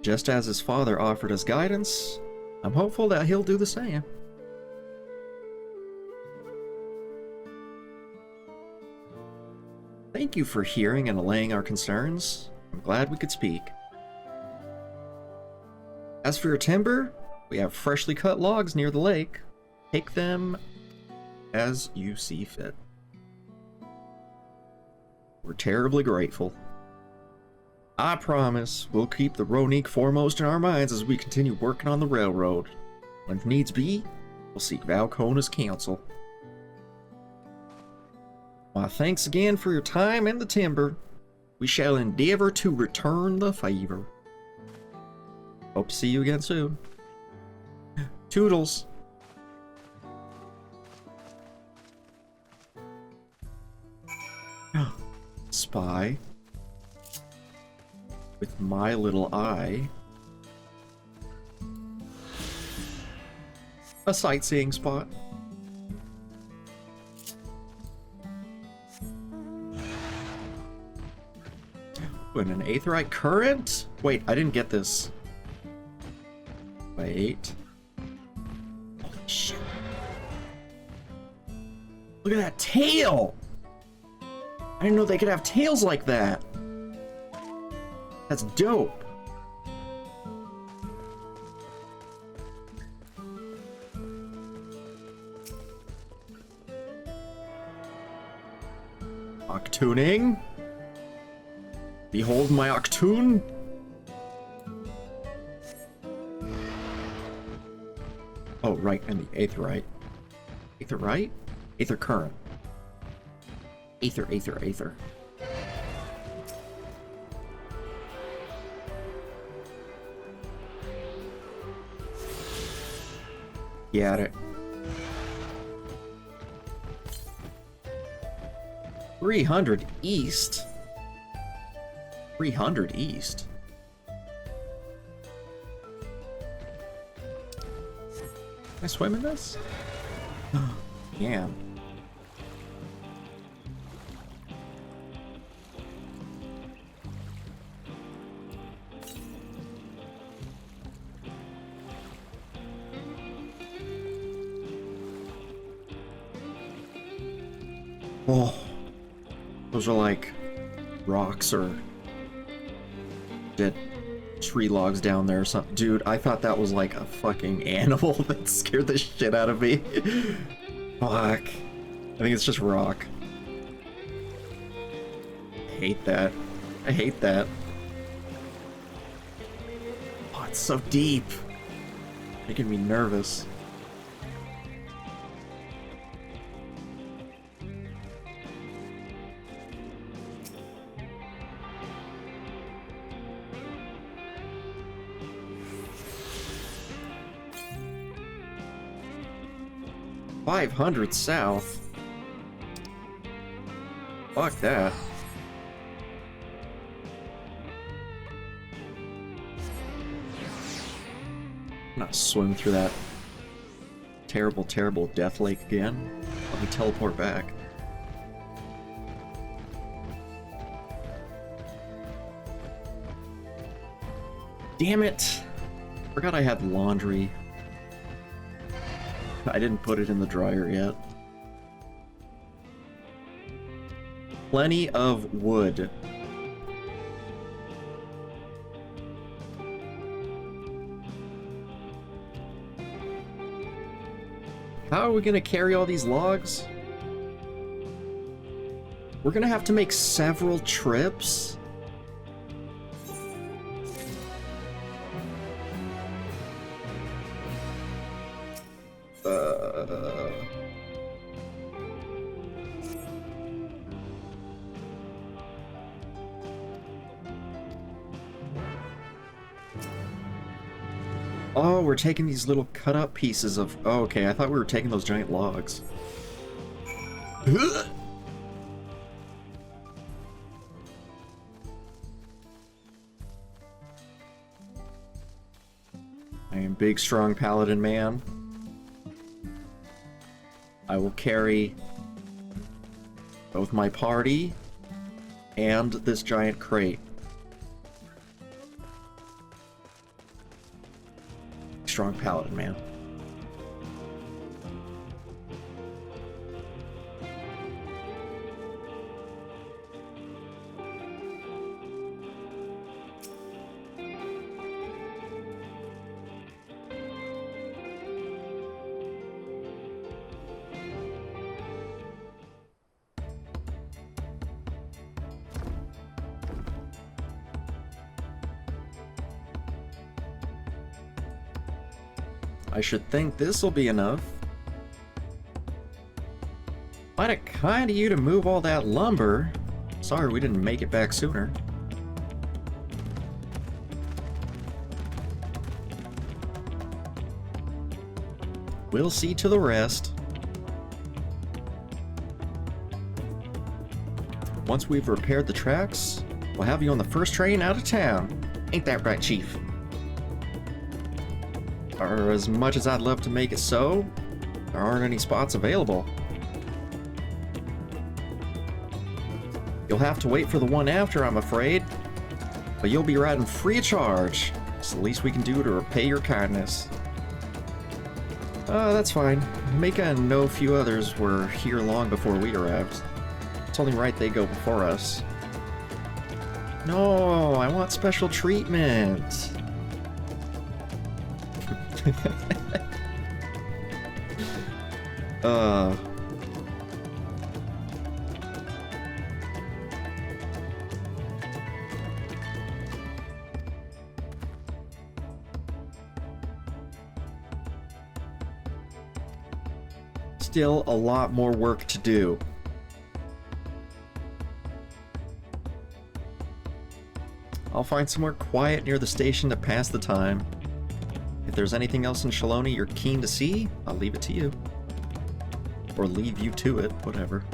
Just as his father offered us guidance, I'm hopeful that he'll do the same. Thank you for hearing and allaying our concerns. I'm glad we could speak. As for your timber, we have freshly cut logs near the lake. Take them as you see fit. We're terribly grateful. I promise we'll keep the Ronique foremost in our minds as we continue working on the railroad. When needs be, we'll seek Valcona's counsel. Why, thanks again for your time and the timber. We shall endeavor to return the favor. Hope to see you again soon. Toodles. Spy. With my little eye. A sightseeing spot. What, an aetheryte current? Wait, I didn't get this. Wait. Holy shit. Look at that tail! I didn't know they could have tails like that. That's dope. Octooning. Behold my Octoon. Oh, right, and the aetherite. Aetherite? Aether current. Aether. Got it. 300 east? 300 east? Can I swim in this? Yeah. Oh, those are like rocks or dead tree logs down there or something. Dude, I thought that was like a fucking animal that scared the shit out of me. Fuck. I think it's just rock. I hate that. I hate that. Oh, it's so deep. Making me nervous. $500 south. Fuck that. I'm not swim through that terrible, terrible death lake again. Let me teleport back. Damn it! Forgot I had laundry. I didn't put it in the dryer yet. Plenty of wood. How are we gonna carry all these logs? We're gonna have to make several trips? Oh, we're taking these little cut up pieces of... Oh, okay, I thought we were taking those giant logs. I am big, strong paladin man. I will carry both my party and this giant crate. Strong paladin, man. I should think this'll be enough. Might have kind of you to move all that lumber. Sorry we didn't make it back sooner. We'll see to the rest. Once we've repaired the tracks, we'll have you on the first train out of town. Ain't that right, Chief? Or as much as I'd love to make it so, there aren't any spots available. You'll have to wait for the one after, I'm afraid. But you'll be riding free of charge. It's the least we can do to repay your kindness. That's fine. Mika and no few others were here long before we arrived. It's only right they go before us. No, I want special treatment. still a lot more work to do. I'll find somewhere quiet near the station to pass the time. If there's anything else in Shaloni you're keen to see, I'll leave it to you. Or leave you to it, whatever.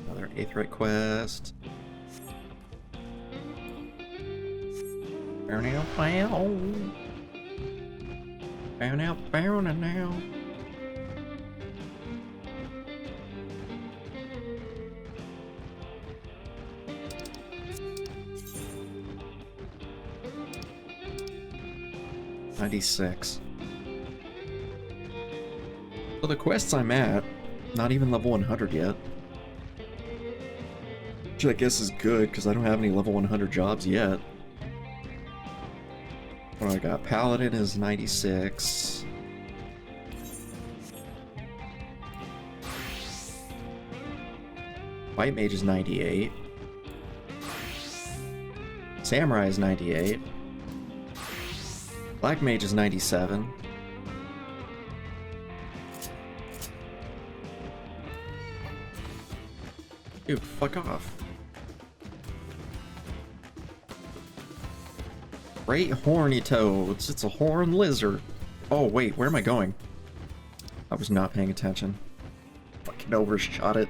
Another Aetheryte quest. Burn out, now. Burn out, burn now. $96. So the quests I'm at, not even level 100 yet. Which I guess is good, because I don't have any level 100 jobs yet. What do I got? Paladin is 96. White Mage is 98. Samurai is 98. Black Mage is 97. Dude, fuck off. Great horny toads. It's a horn lizard. Oh, wait, where am I going? I was not paying attention. Fucking overshot it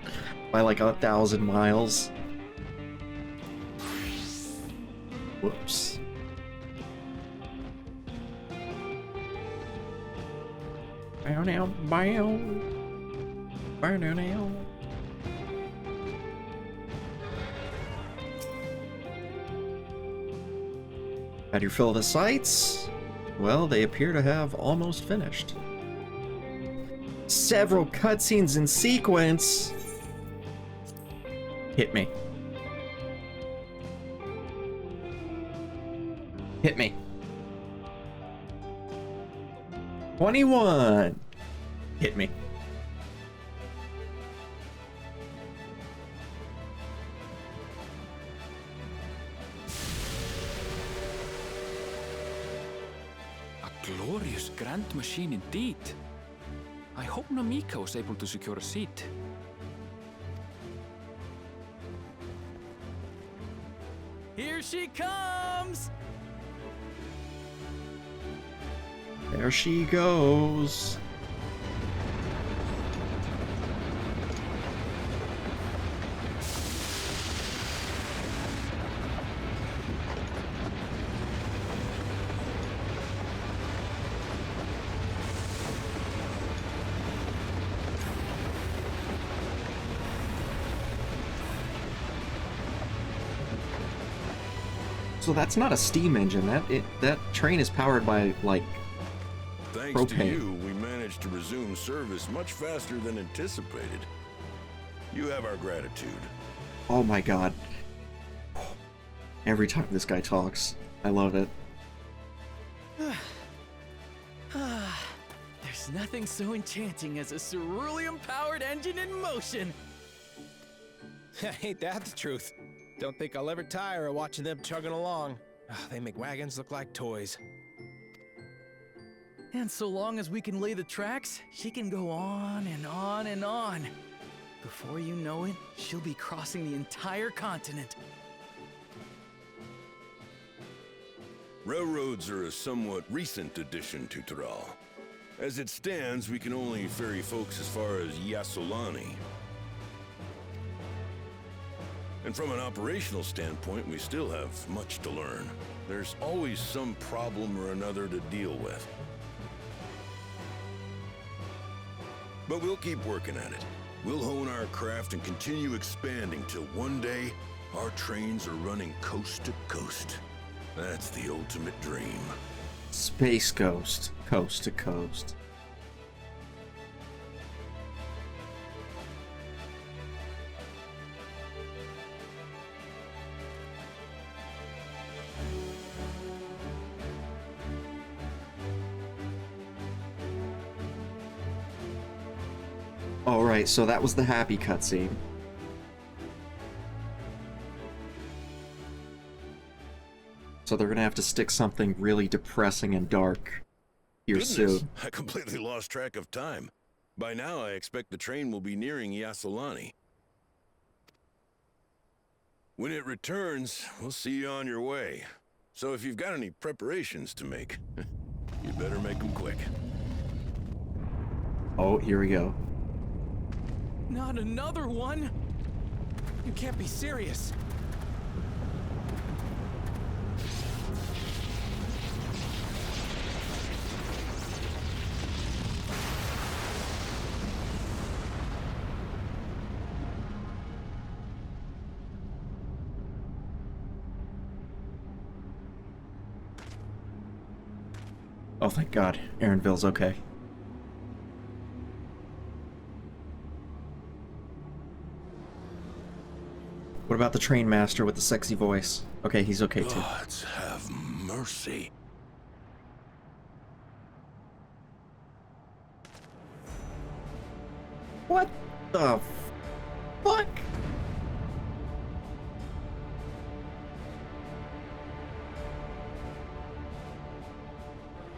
by like 1,000 miles. Whoops. Bow now, bow. Bow now. Had your fill of the sights? Well, they appear to have almost finished. Several cutscenes in sequence. Hit me. Hit me. 21. Hit me. A glorious grand machine indeed. I hope Namika was able to secure a seat. Here she comes! There she goes. So that's not a steam engine. That train is powered by like Thanks propane. to you, we managed to resume service much faster than anticipated. You have our gratitude. Oh my god. Every time this guy talks, I love it. There's nothing so enchanting as a cerulean-powered engine in motion. Ain't that the truth? Don't think I'll ever tire of watching them chugging along. They make wagons look like toys. And so long as we can lay the tracks, she can go on and on and on. Before you know it, she'll be crossing the entire continent. Railroads are a somewhat recent addition to Thrall. As it stands, we can only ferry folks as far as Yasolani. And from an operational standpoint, we still have much to learn. There's always some problem or another to deal with. But we'll keep working at it. We'll hone our craft and continue expanding till one day, our trains are running coast to coast. That's the ultimate dream. Space Ghost, coast to coast. Alright, so that was the happy cutscene. So they're gonna have to stick something really depressing and dark here soon. I completely lost track of time. By now, I expect the train will be nearing Yasolani. When it returns, we'll see you on your way. So if you've got any preparations to make, you better make them quick. Oh, here we go. Not another one? You can't be serious. Oh, thank God. Aaronville's okay. What about the train master with the sexy voice? Okay, he's okay too. Gods have mercy. What the fuck?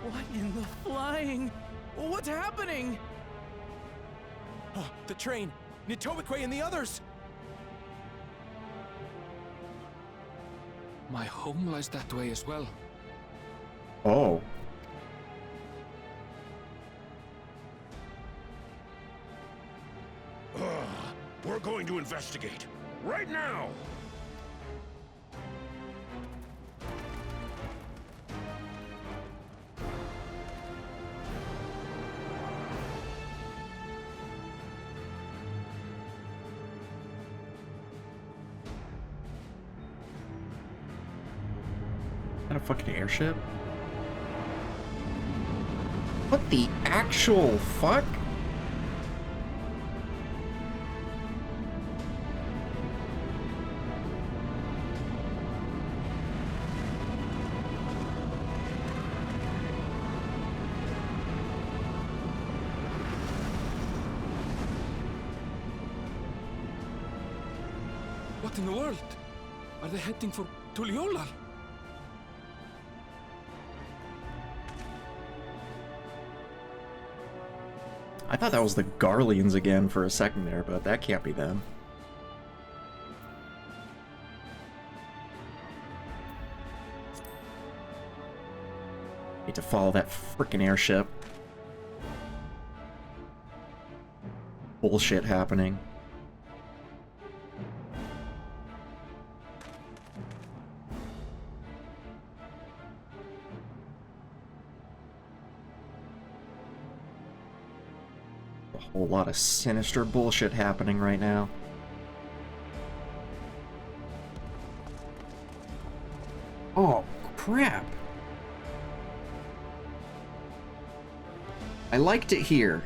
What in the flying? What's happening? Oh, the train! Nitobekwe and the others! My home lies that way as well. Oh. We're going to investigate. Right now! Kind of fucking airship? What the actual fuck? What in the world? Are they heading for Tuliolal? I thought that was the Garleans again for a second there, but that can't be them. Need to follow that frickin' airship. Bullshit happening. A whole lot of sinister bullshit happening right now. Oh, crap. I liked it here.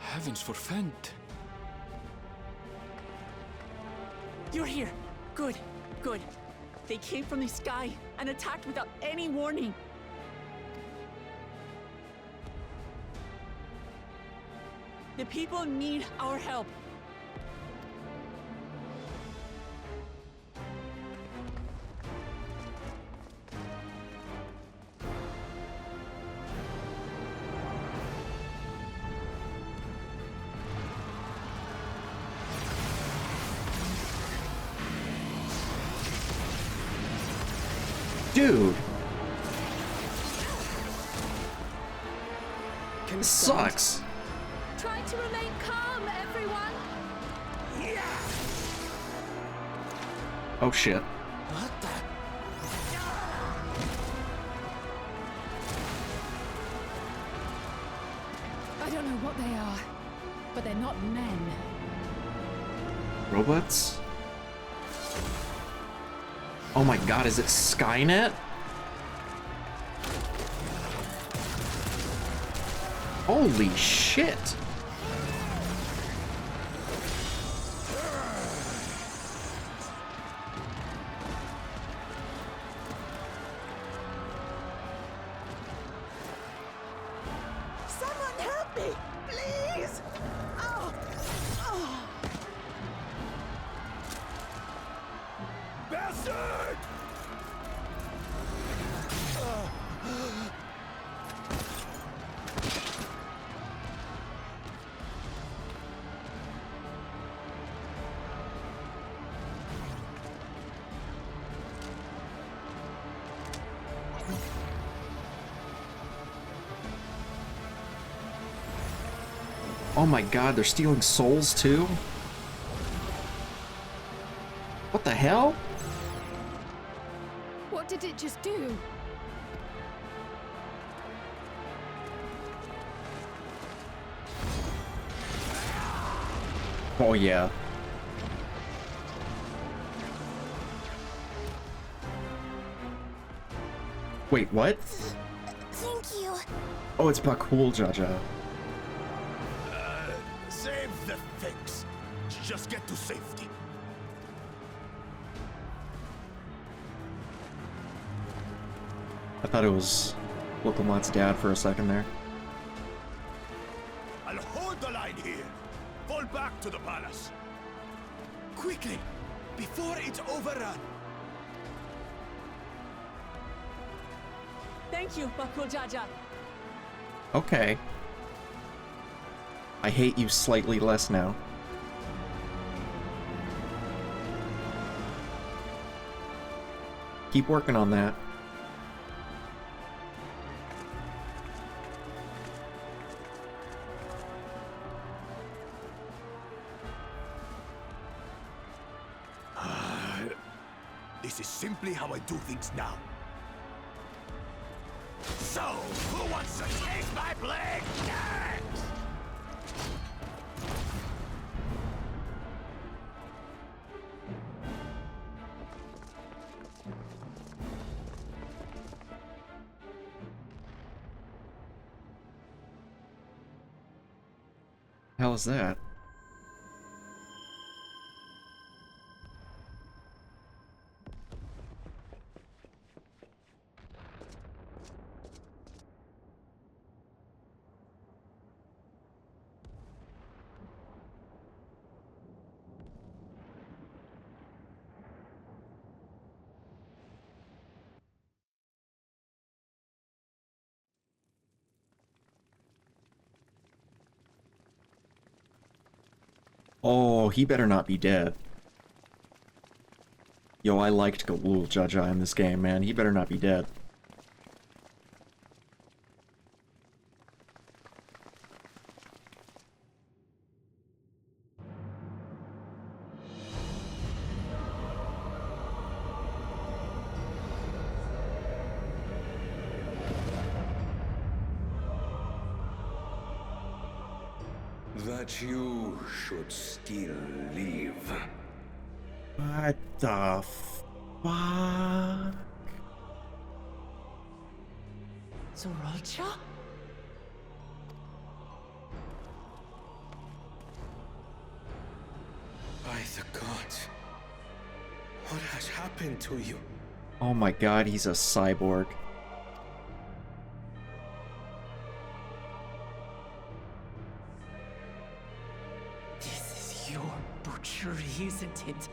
Heavens forfend. You're here. Good, good. They came from the sky and attacked without any warning. The people need our help. Dude! This sucks! Try to remain calm, everyone! Oh shit. What the? I don't know what they are, but they're not men. Robots? Oh my god, is it Skynet? Holy shit! Someone help me, please! Oh. Bella! Oh my god, they're stealing souls too? What the hell? What did it just do? Oh yeah. Wait, what? Thank you. Oh, it's Bakul Jaja. Save the things. Just get to safety. I thought it was Lokomat's dad for a second there. I'll hold the line here. Fall back to the palace. Quickly, before it's overrun. Thank you, Bakul Jaja. Okay. I hate you slightly less now. Keep working on that. This is simply how I do things now. So, who wants to taste my blade next? How is that? Oh, he better not be dead. Yo, I liked Galul Jaja in this game, man. He better not be dead. That you should still live. What the fuck? Zorocha? By the gods, what has happened to you? Oh my god, he's a cyborg. This is your butchery, isn't it?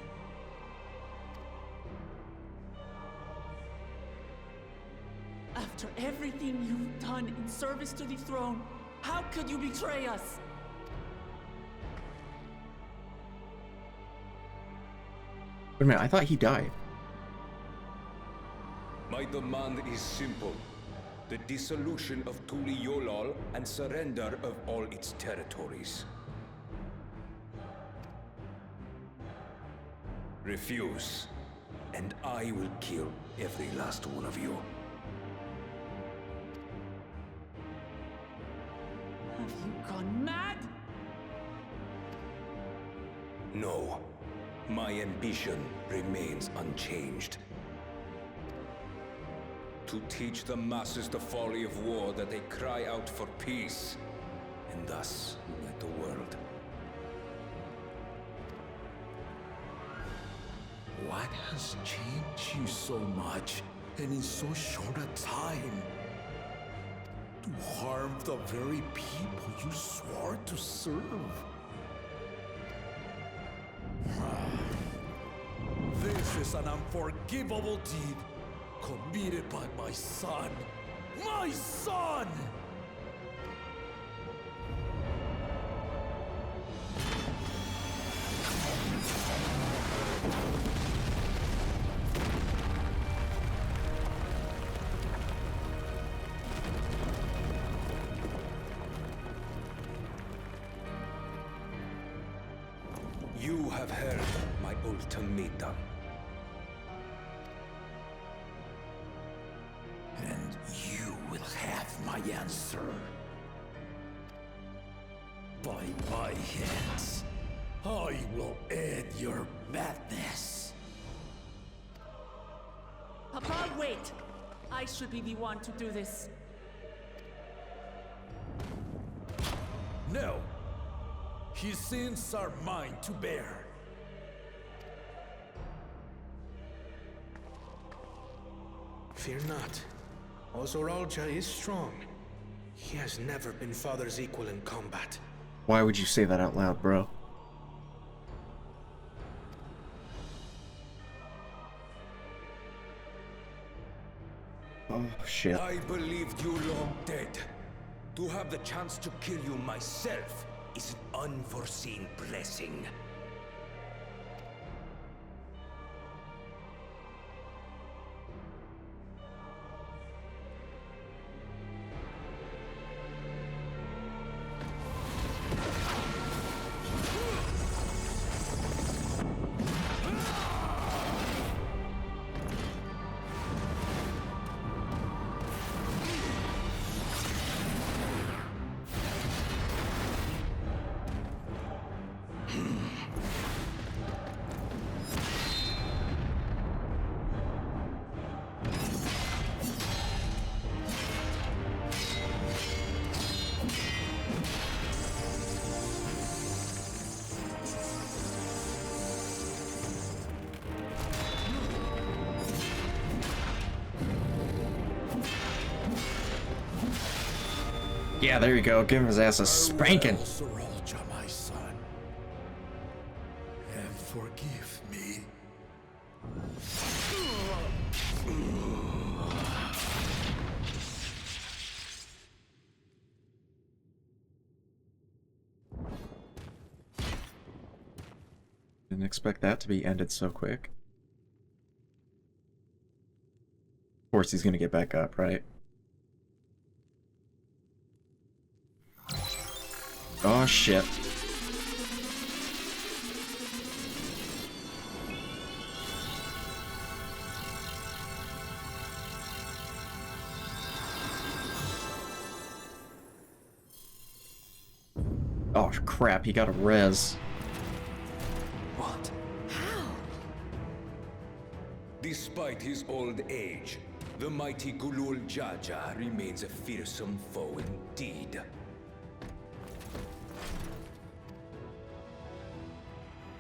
After everything you've done in service to the throne, how could you betray us? Wait a minute, I thought he died. My demand is simple. The dissolution of Tuli Yolol and surrender of all its territories. Refuse, and I will kill every last one of you. Have you gone mad? No. My ambition remains unchanged. To teach the masses the folly of war, that they cry out for peace, and thus unite the world. What has changed you so much, and in so short a time? To harm the very people you swore to serve? This is an unforgivable deed committed by my son. My son! have heard my ultimatum. And you will have my answer. By my hands, I will end your madness. Papa, wait! I should be the one to do this. No. His sins are mine to bear. Fear not. Ozoralja is strong. He has never been Father's equal in combat. Why would you say that out loud, bro? Oh, shit. I believed you long dead. To have the chance to kill you myself is an unforeseen blessing. Yeah, there you go. Give him his ass a spanking. Ozoralja, my son. And forgive me. Didn't expect that to be ended so quick. Of course he's gonna get back up, right? Oh shit. Oh crap, he got a res. What? How? Despite his old age, the mighty Gulul Jaja remains a fearsome foe indeed.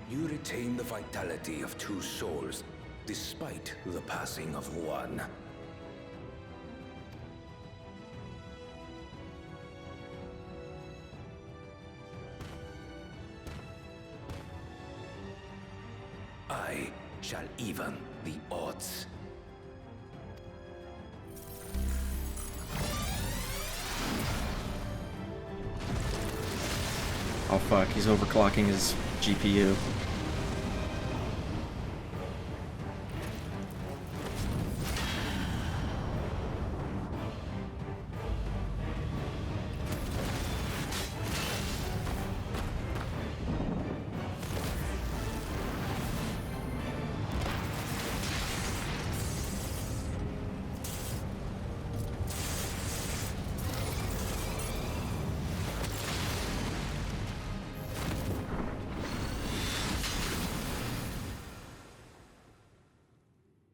You retain the vitality of two souls, despite the passing of one. I shall even the odds. Oh fuck, he's overclocking his GPU.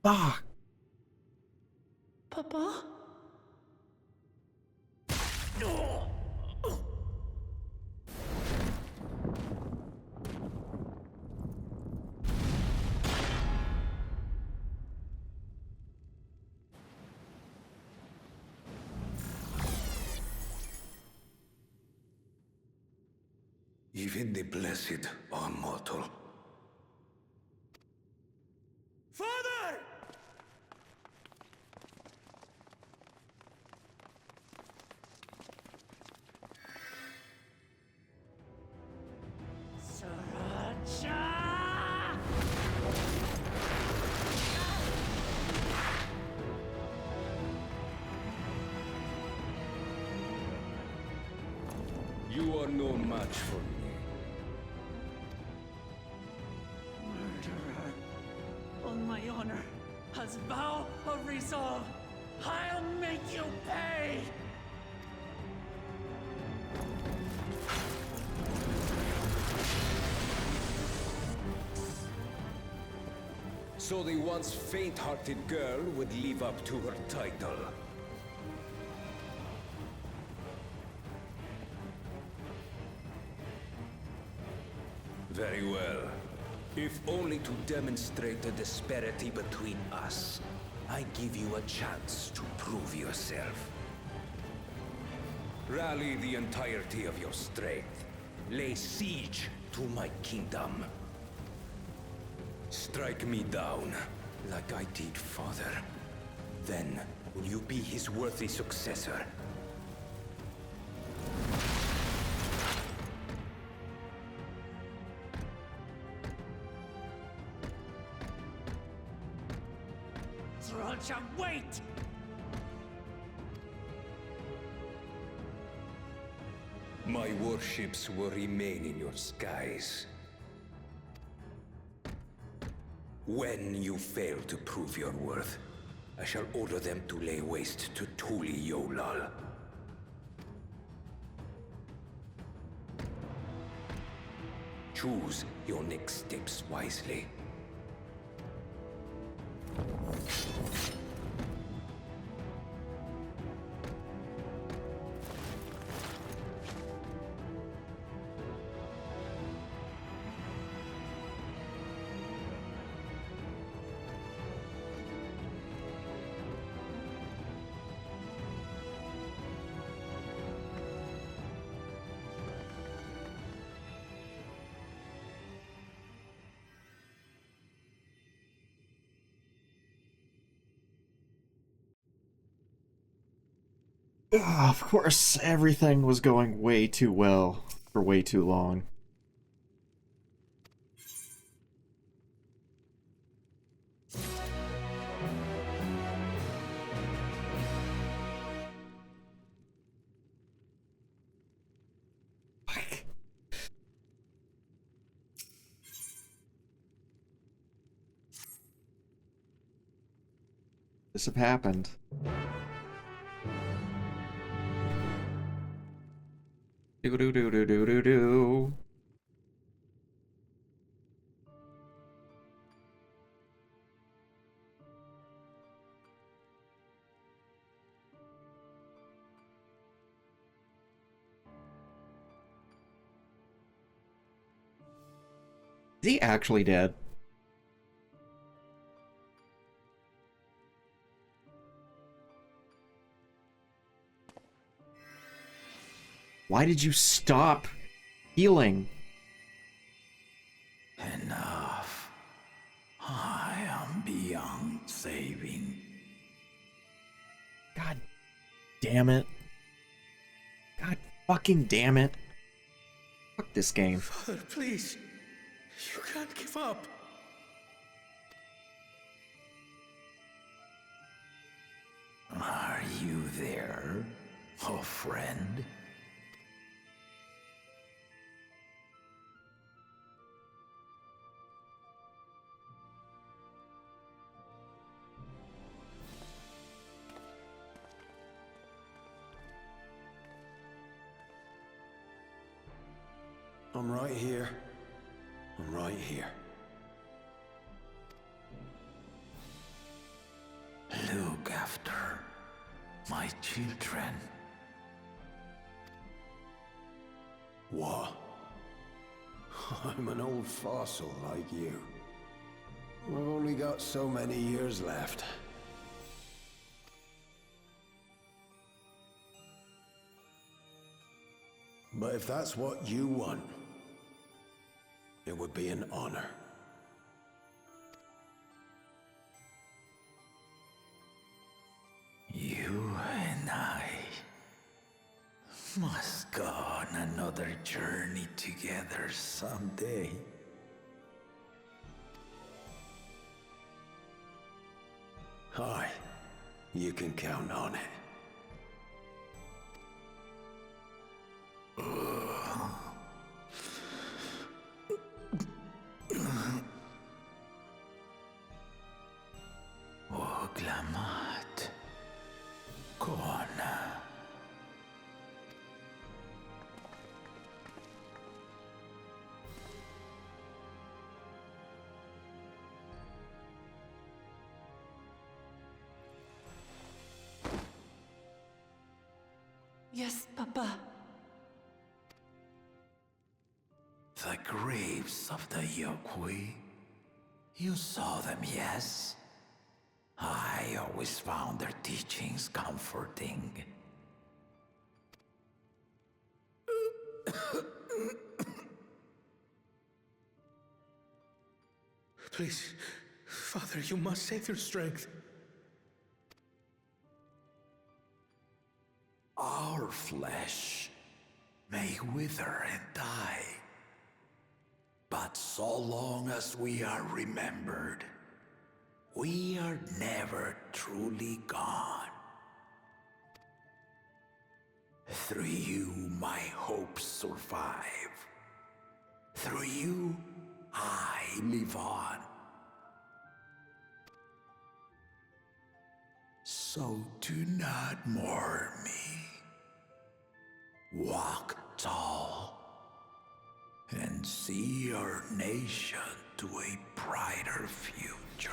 Fuck. Papa? Even the blessed are mortal. Father! You are no match for me. honor, as vow of resolve, I'll make you pay! So the once faint-hearted girl would live up to her title. Very well. If only to demonstrate the disparity between us, I give you a chance to prove yourself. Rally the entirety of your strength. Lay siege to my kingdom. Strike me down, like I did father. Then, will you be his worthy successor? Trolcha, wait! My warships will remain in your skies. When you fail to prove your worth, I shall order them to lay waste to Tuli Yolal. Choose your next steps wisely. Of course, everything was going way too well for way too long. This have happened. Do do do do do do do. Is he actually dead? Why did you stop healing? Enough. I am beyond saving. God damn it. God fucking damn it. Fuck this game. Father, please. You can't give up. Are you there, oh friend? I'm right here. I'm right here. Look after my children. What? I'm an old fossil like you. We've only got so many years left. But if that's what you want, it would be an honor. You and I must go on another journey together someday. Aye, you can count on it. Proclamat. Con. Yes, Papa. The graves of the Yokwi. You saw them, yes? I always found their teachings comforting. Please, Father, you must save your strength. Our flesh may wither and die, but so long as we are remembered, we are never truly gone. Through you, my hopes survive. Through you, I live on. So do not mourn me. Walk tall and see our nation to a brighter future.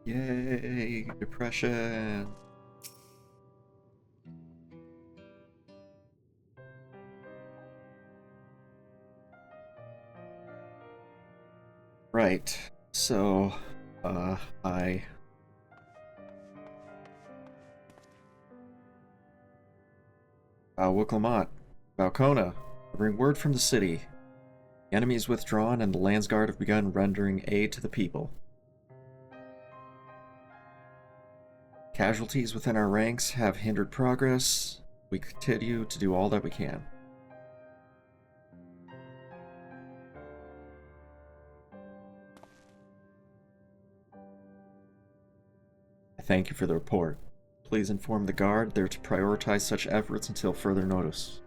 Yay, depression. Right. So, I Wiklamat, Valkona, I bring word from the city. The enemy is withdrawn and the Landsguard have begun rendering aid to the people. Casualties within our ranks have hindered progress. We continue to do all that we can. I thank you for the report. Please inform the Guard they're to prioritize such efforts until further notice.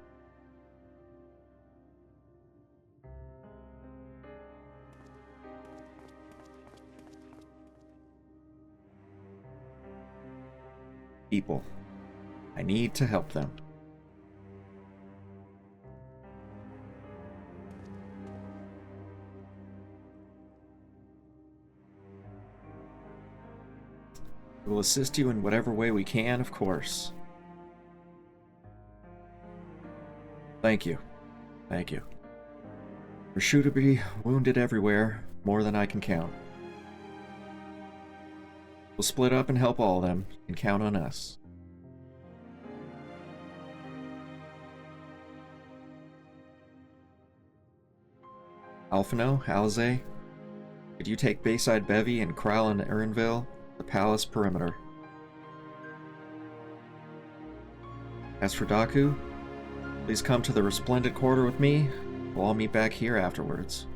People. I need to help them. We will assist you in whatever way we can, of course. Thank you. Thank you. There sure to be wounded everywhere, more than I can count. We'll split up and help all of them, and count on us. Alphino, Alize, could you take Bayside Bevy and Kryle and Erinville, the palace perimeter? As for Daku, please come to the Resplendent Quarter with me. We'll all meet back here afterwards.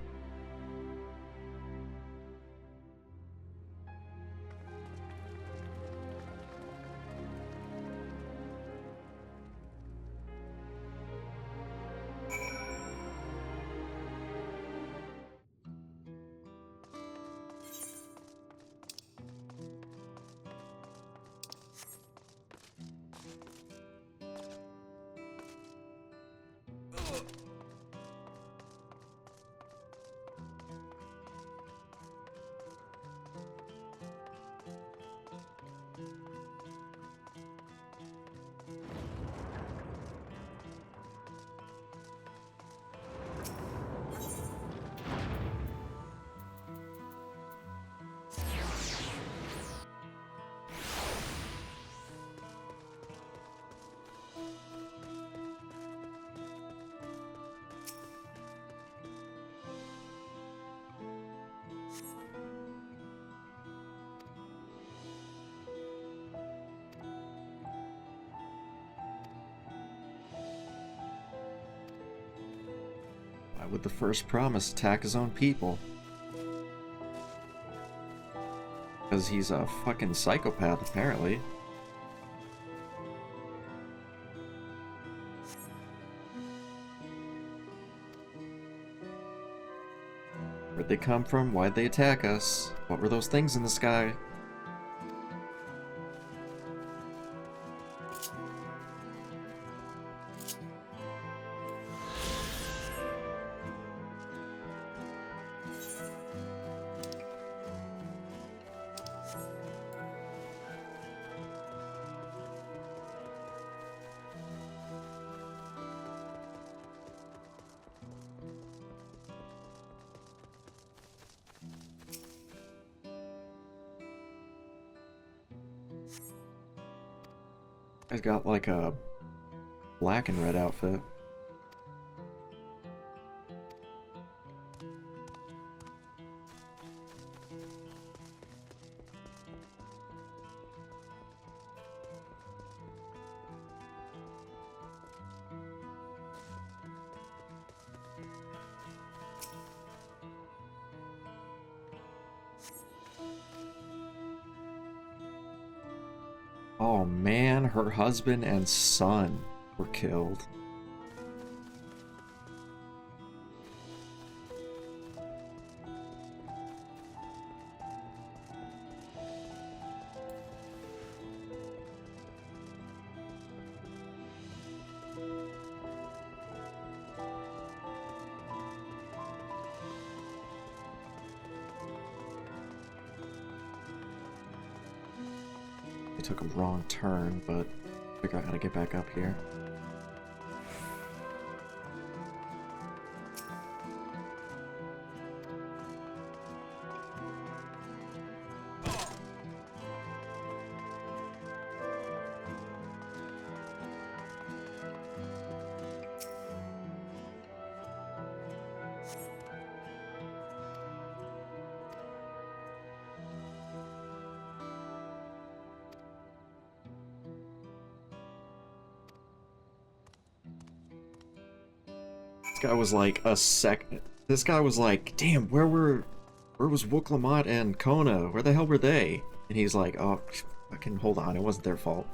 Why would the first promise attack his own people? Because he's a fucking psychopath, apparently. Where'd they come from? Why'd they attack us? What were those things in the sky? He's got like a black and red outfit. Oh man, her husband and son were killed. I took a wrong turn, but I figure out how to get back up here. This guy was like a second. This guy was like, damn, where was Wooklamot and Kona? Where the hell were they? And he's like, oh, fucking hold on, it wasn't their fault.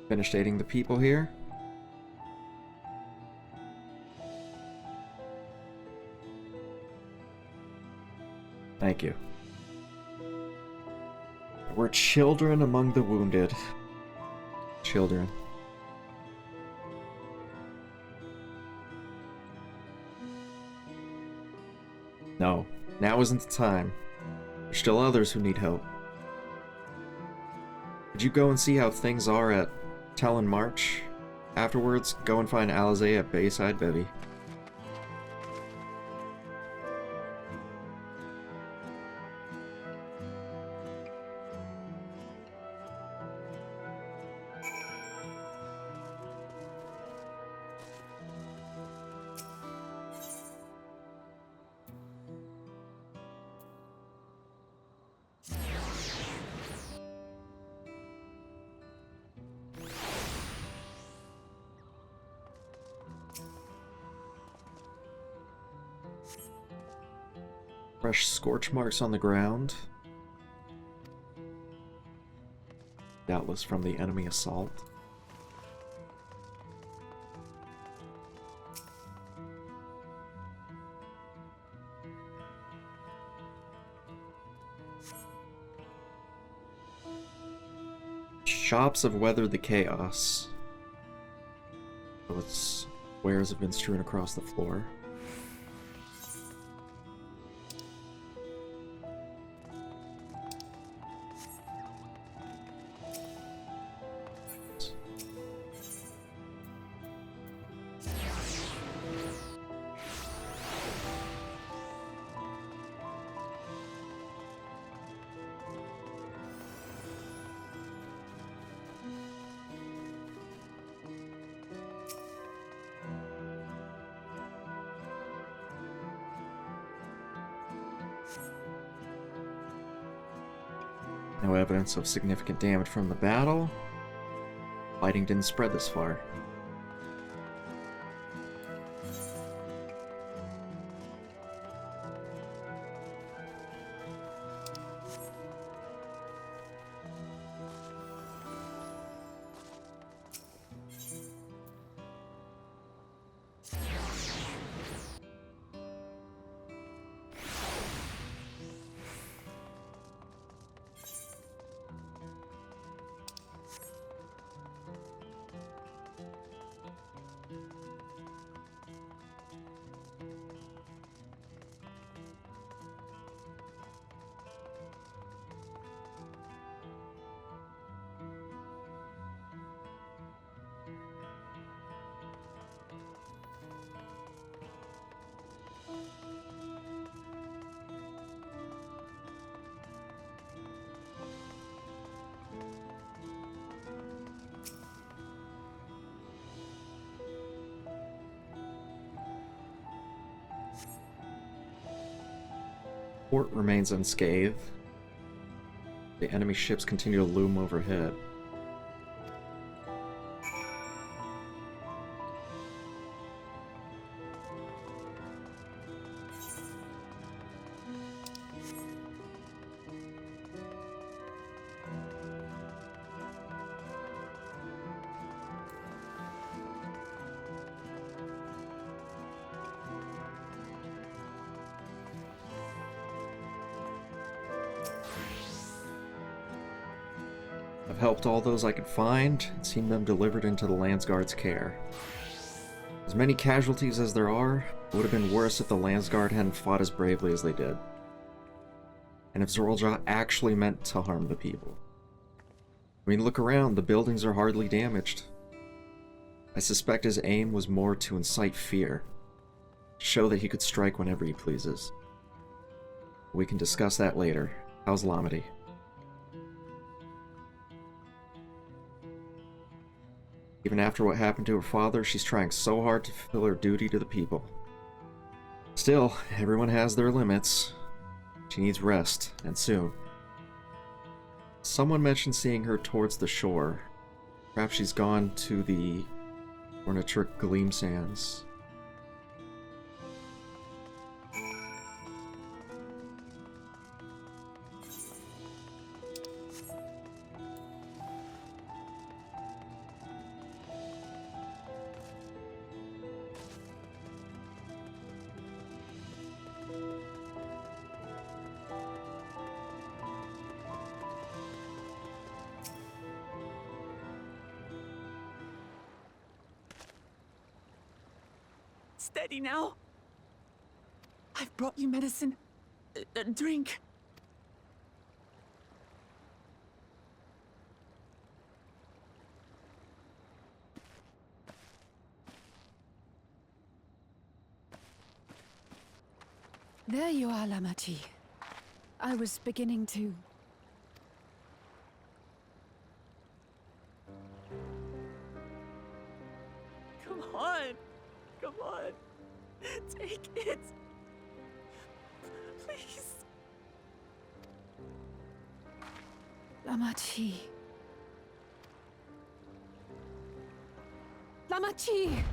Finished aiding the people here. Thank you. We're children among the wounded. Children. No, now isn't the time. There's still others who need help. Could you go and see how things are at Talon March? Afterwards, go and find Alizé at Bayside Bevy. Fresh scorch marks on the ground. Doubtless from the enemy assault. Shops have weathered the chaos. Its wares have been strewn across the floor. No evidence of significant damage from the battle. Fighting didn't spread this far. Port remains unscathed. The enemy ships continue to loom overhead. I've helped all those I could find and seen them delivered into the Landsguard's care. As many casualties as there are, it would have been worse if the Landsguard hadn't fought as bravely as they did. And if Zorlja actually meant to harm the people. I mean, look around, the buildings are hardly damaged. I suspect his aim was more to incite fear, show that he could strike whenever he pleases. We can discuss that later. How's Lamity? Even after what happened to her father, she's trying so hard to fulfill her duty to the people. Still, everyone has their limits. She needs rest, and soon. Someone mentioned seeing her towards the shore. Perhaps she's gone to the Ornatric Gleam Sands. Steady now. I've brought you medicine. Drink. There you are, Lamity. I was beginning to... Come on. Come on. Take it. Please. Lamity. Lamity!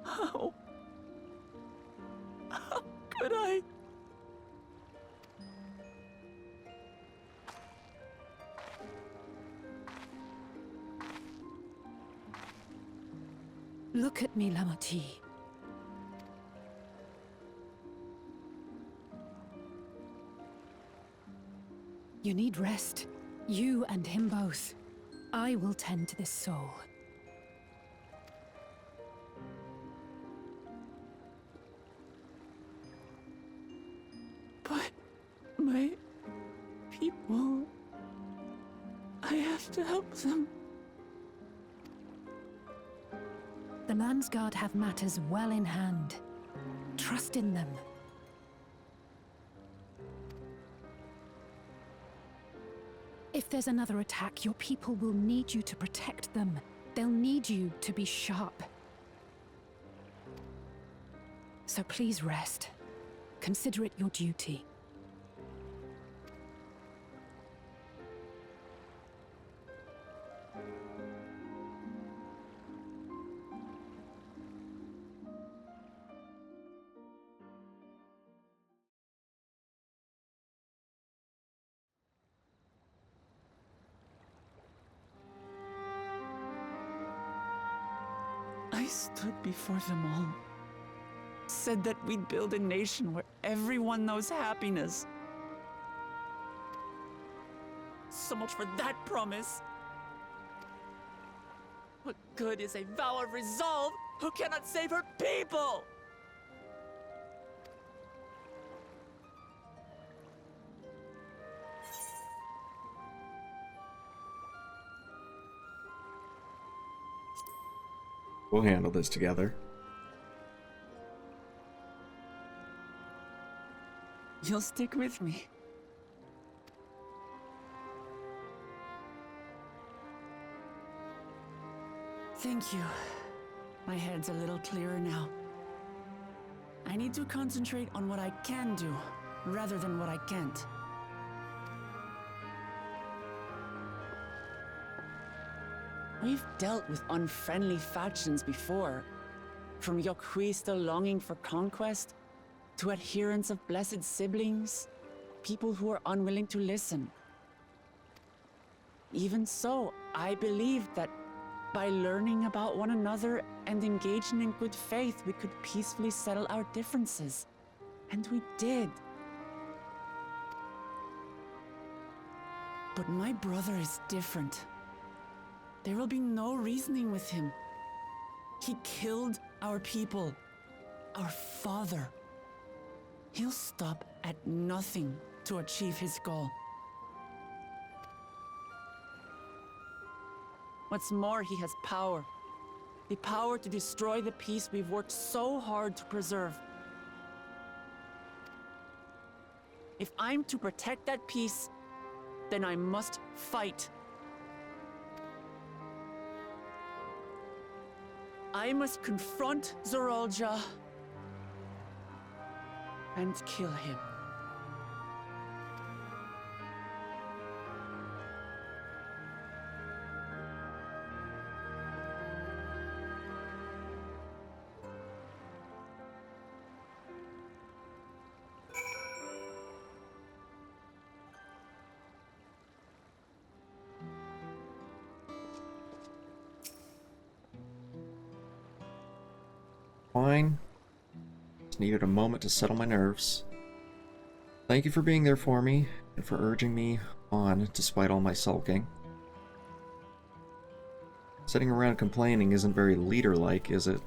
How could I? Look at me, Lamity. You need rest. You and him both. I will tend to this soul. But my people... I have to help them. The Landsguard have matters well in hand. Trust in them. If there's another attack, your people will need you to protect them. They'll need you to be sharp. So please rest. Consider it your duty. I stood before them all. Said that we'd build a nation where everyone knows happiness. So much for that promise. What good is a vow of resolve who cannot save her people? We'll handle this together. You'll stick with me. Thank you. My head's a little clearer now. I need to concentrate on what I can do, rather than what I can't. We've dealt with unfriendly factions before. From Yokhui still longing for conquest, to adherents of blessed siblings, people who are unwilling to listen. Even so, I believed that by learning about one another and engaging in good faith, we could peacefully settle our differences. And we did. But my brother is different. There will be no reasoning with him. He killed our people, our father. He'll stop at nothing to achieve his goal. What's more, he has power. The power to destroy the peace we've worked so hard to preserve. If I'm to protect that peace, then I must fight. I must confront Zorolja and kill him. Fine. Just needed a moment to settle my nerves. Thank you for being there for me, and for urging me on despite all my sulking. Sitting around complaining isn't very leader-like, is it?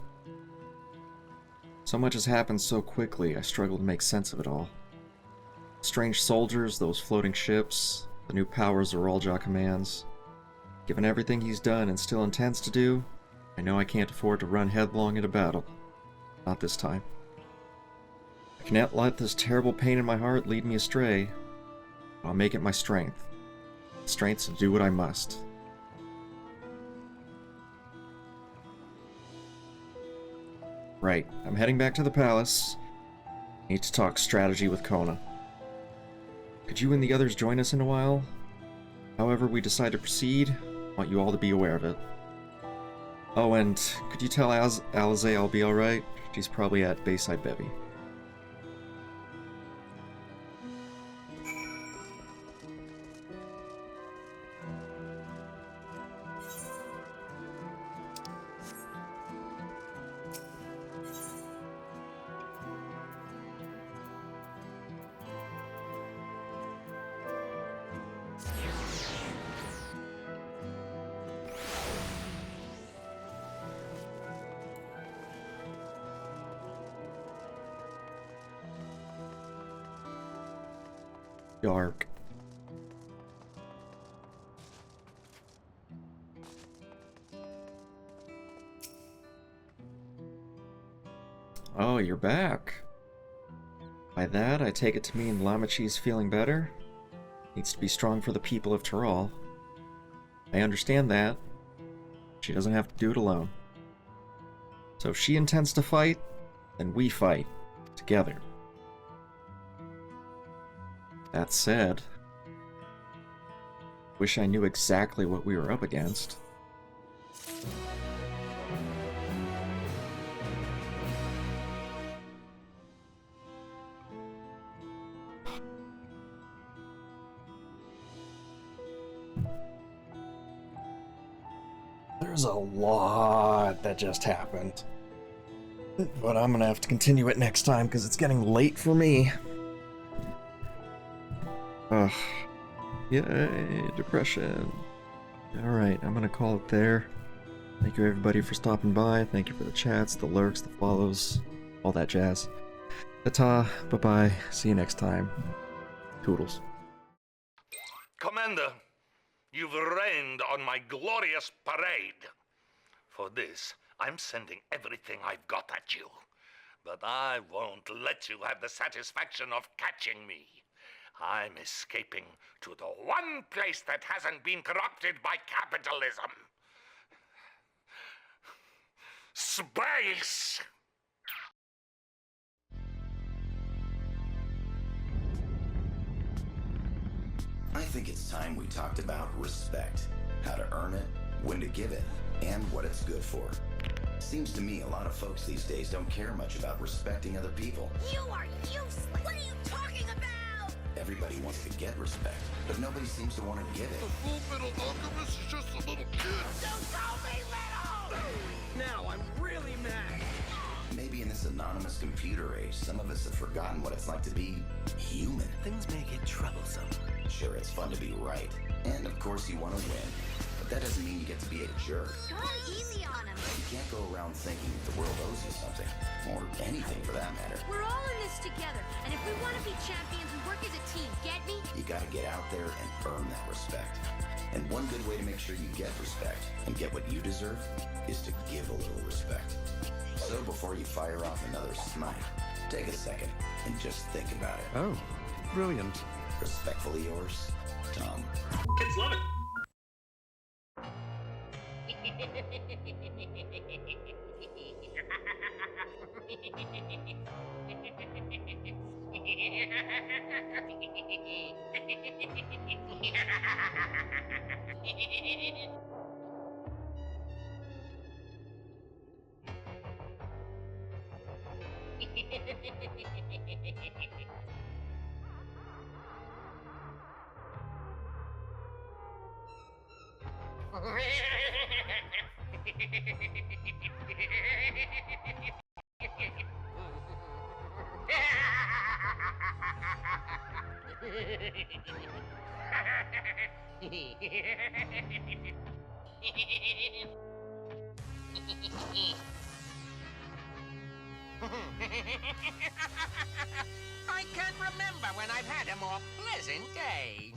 So much has happened so quickly, I struggle to make sense of it all. Strange soldiers, those floating ships, the new powers Zorolja commands. Given everything he's done and still intends to do, I know I can't afford to run headlong into battle. Not this time. I can't let this terrible pain in my heart lead me astray. I'll make it my strength. Strength to do what I must. Right, I'm heading back to the palace. Need to talk strategy with Kona. Could you and the others join us in a while? However we decide to proceed, I want you all to be aware of it. Oh, and could you tell Alize I'll be alright? She's probably at Bayside Bevy. Dark. Oh, you're back. By that, I take it to mean Lamachi's feeling better? Needs to be strong for the people of Tyrol. I understand that. She doesn't have to do it alone. So if she intends to fight, then we fight together. That said, wish I knew exactly what we were up against. There's a lot that just happened. But I'm gonna have to continue it next time because it's getting late for me. Ugh. Yay, depression. Alright, I'm gonna call it there. Thank you everybody for stopping by. Thank you for the chats, the lurks, the follows, all that jazz. Ta-ta, bye-bye, see you next time. Toodles. Commander, you've rained on my glorious parade. For this, I'm sending everything I've got at you. But I won't let you have the satisfaction of catching me. I'm escaping to the one place that hasn't been corrupted by capitalism. Space! I think it's time we talked about respect. How to earn it, when to give it, and what it's good for. Seems to me a lot of folks these days don't care much about respecting other people. You are useless! What are you talking about? Everybody wants to get respect, but nobody seems to want to give it. The full metal alchemist is just a little kid. Don't call me little! Now I'm really mad. Maybe in this anonymous computer age, some of us have forgotten what it's like to be human. Things may get troublesome. Sure, it's fun to be right. And of course you want to win. But that doesn't mean you get to be a jerk. Go easy on him. You can't go around thinking the world owes you something. Or anything for that matter. We're all in this together, and if we want to be champions, we work as a team, get me? You gotta get out there and earn that respect. And one good way to make sure you get respect and get what you deserve is to give a little respect. So before you fire off another snipe, take a second and just think about it. Oh, brilliant. Respectfully yours, Tom. Kids love it. I can't remember when I've had a more pleasant day.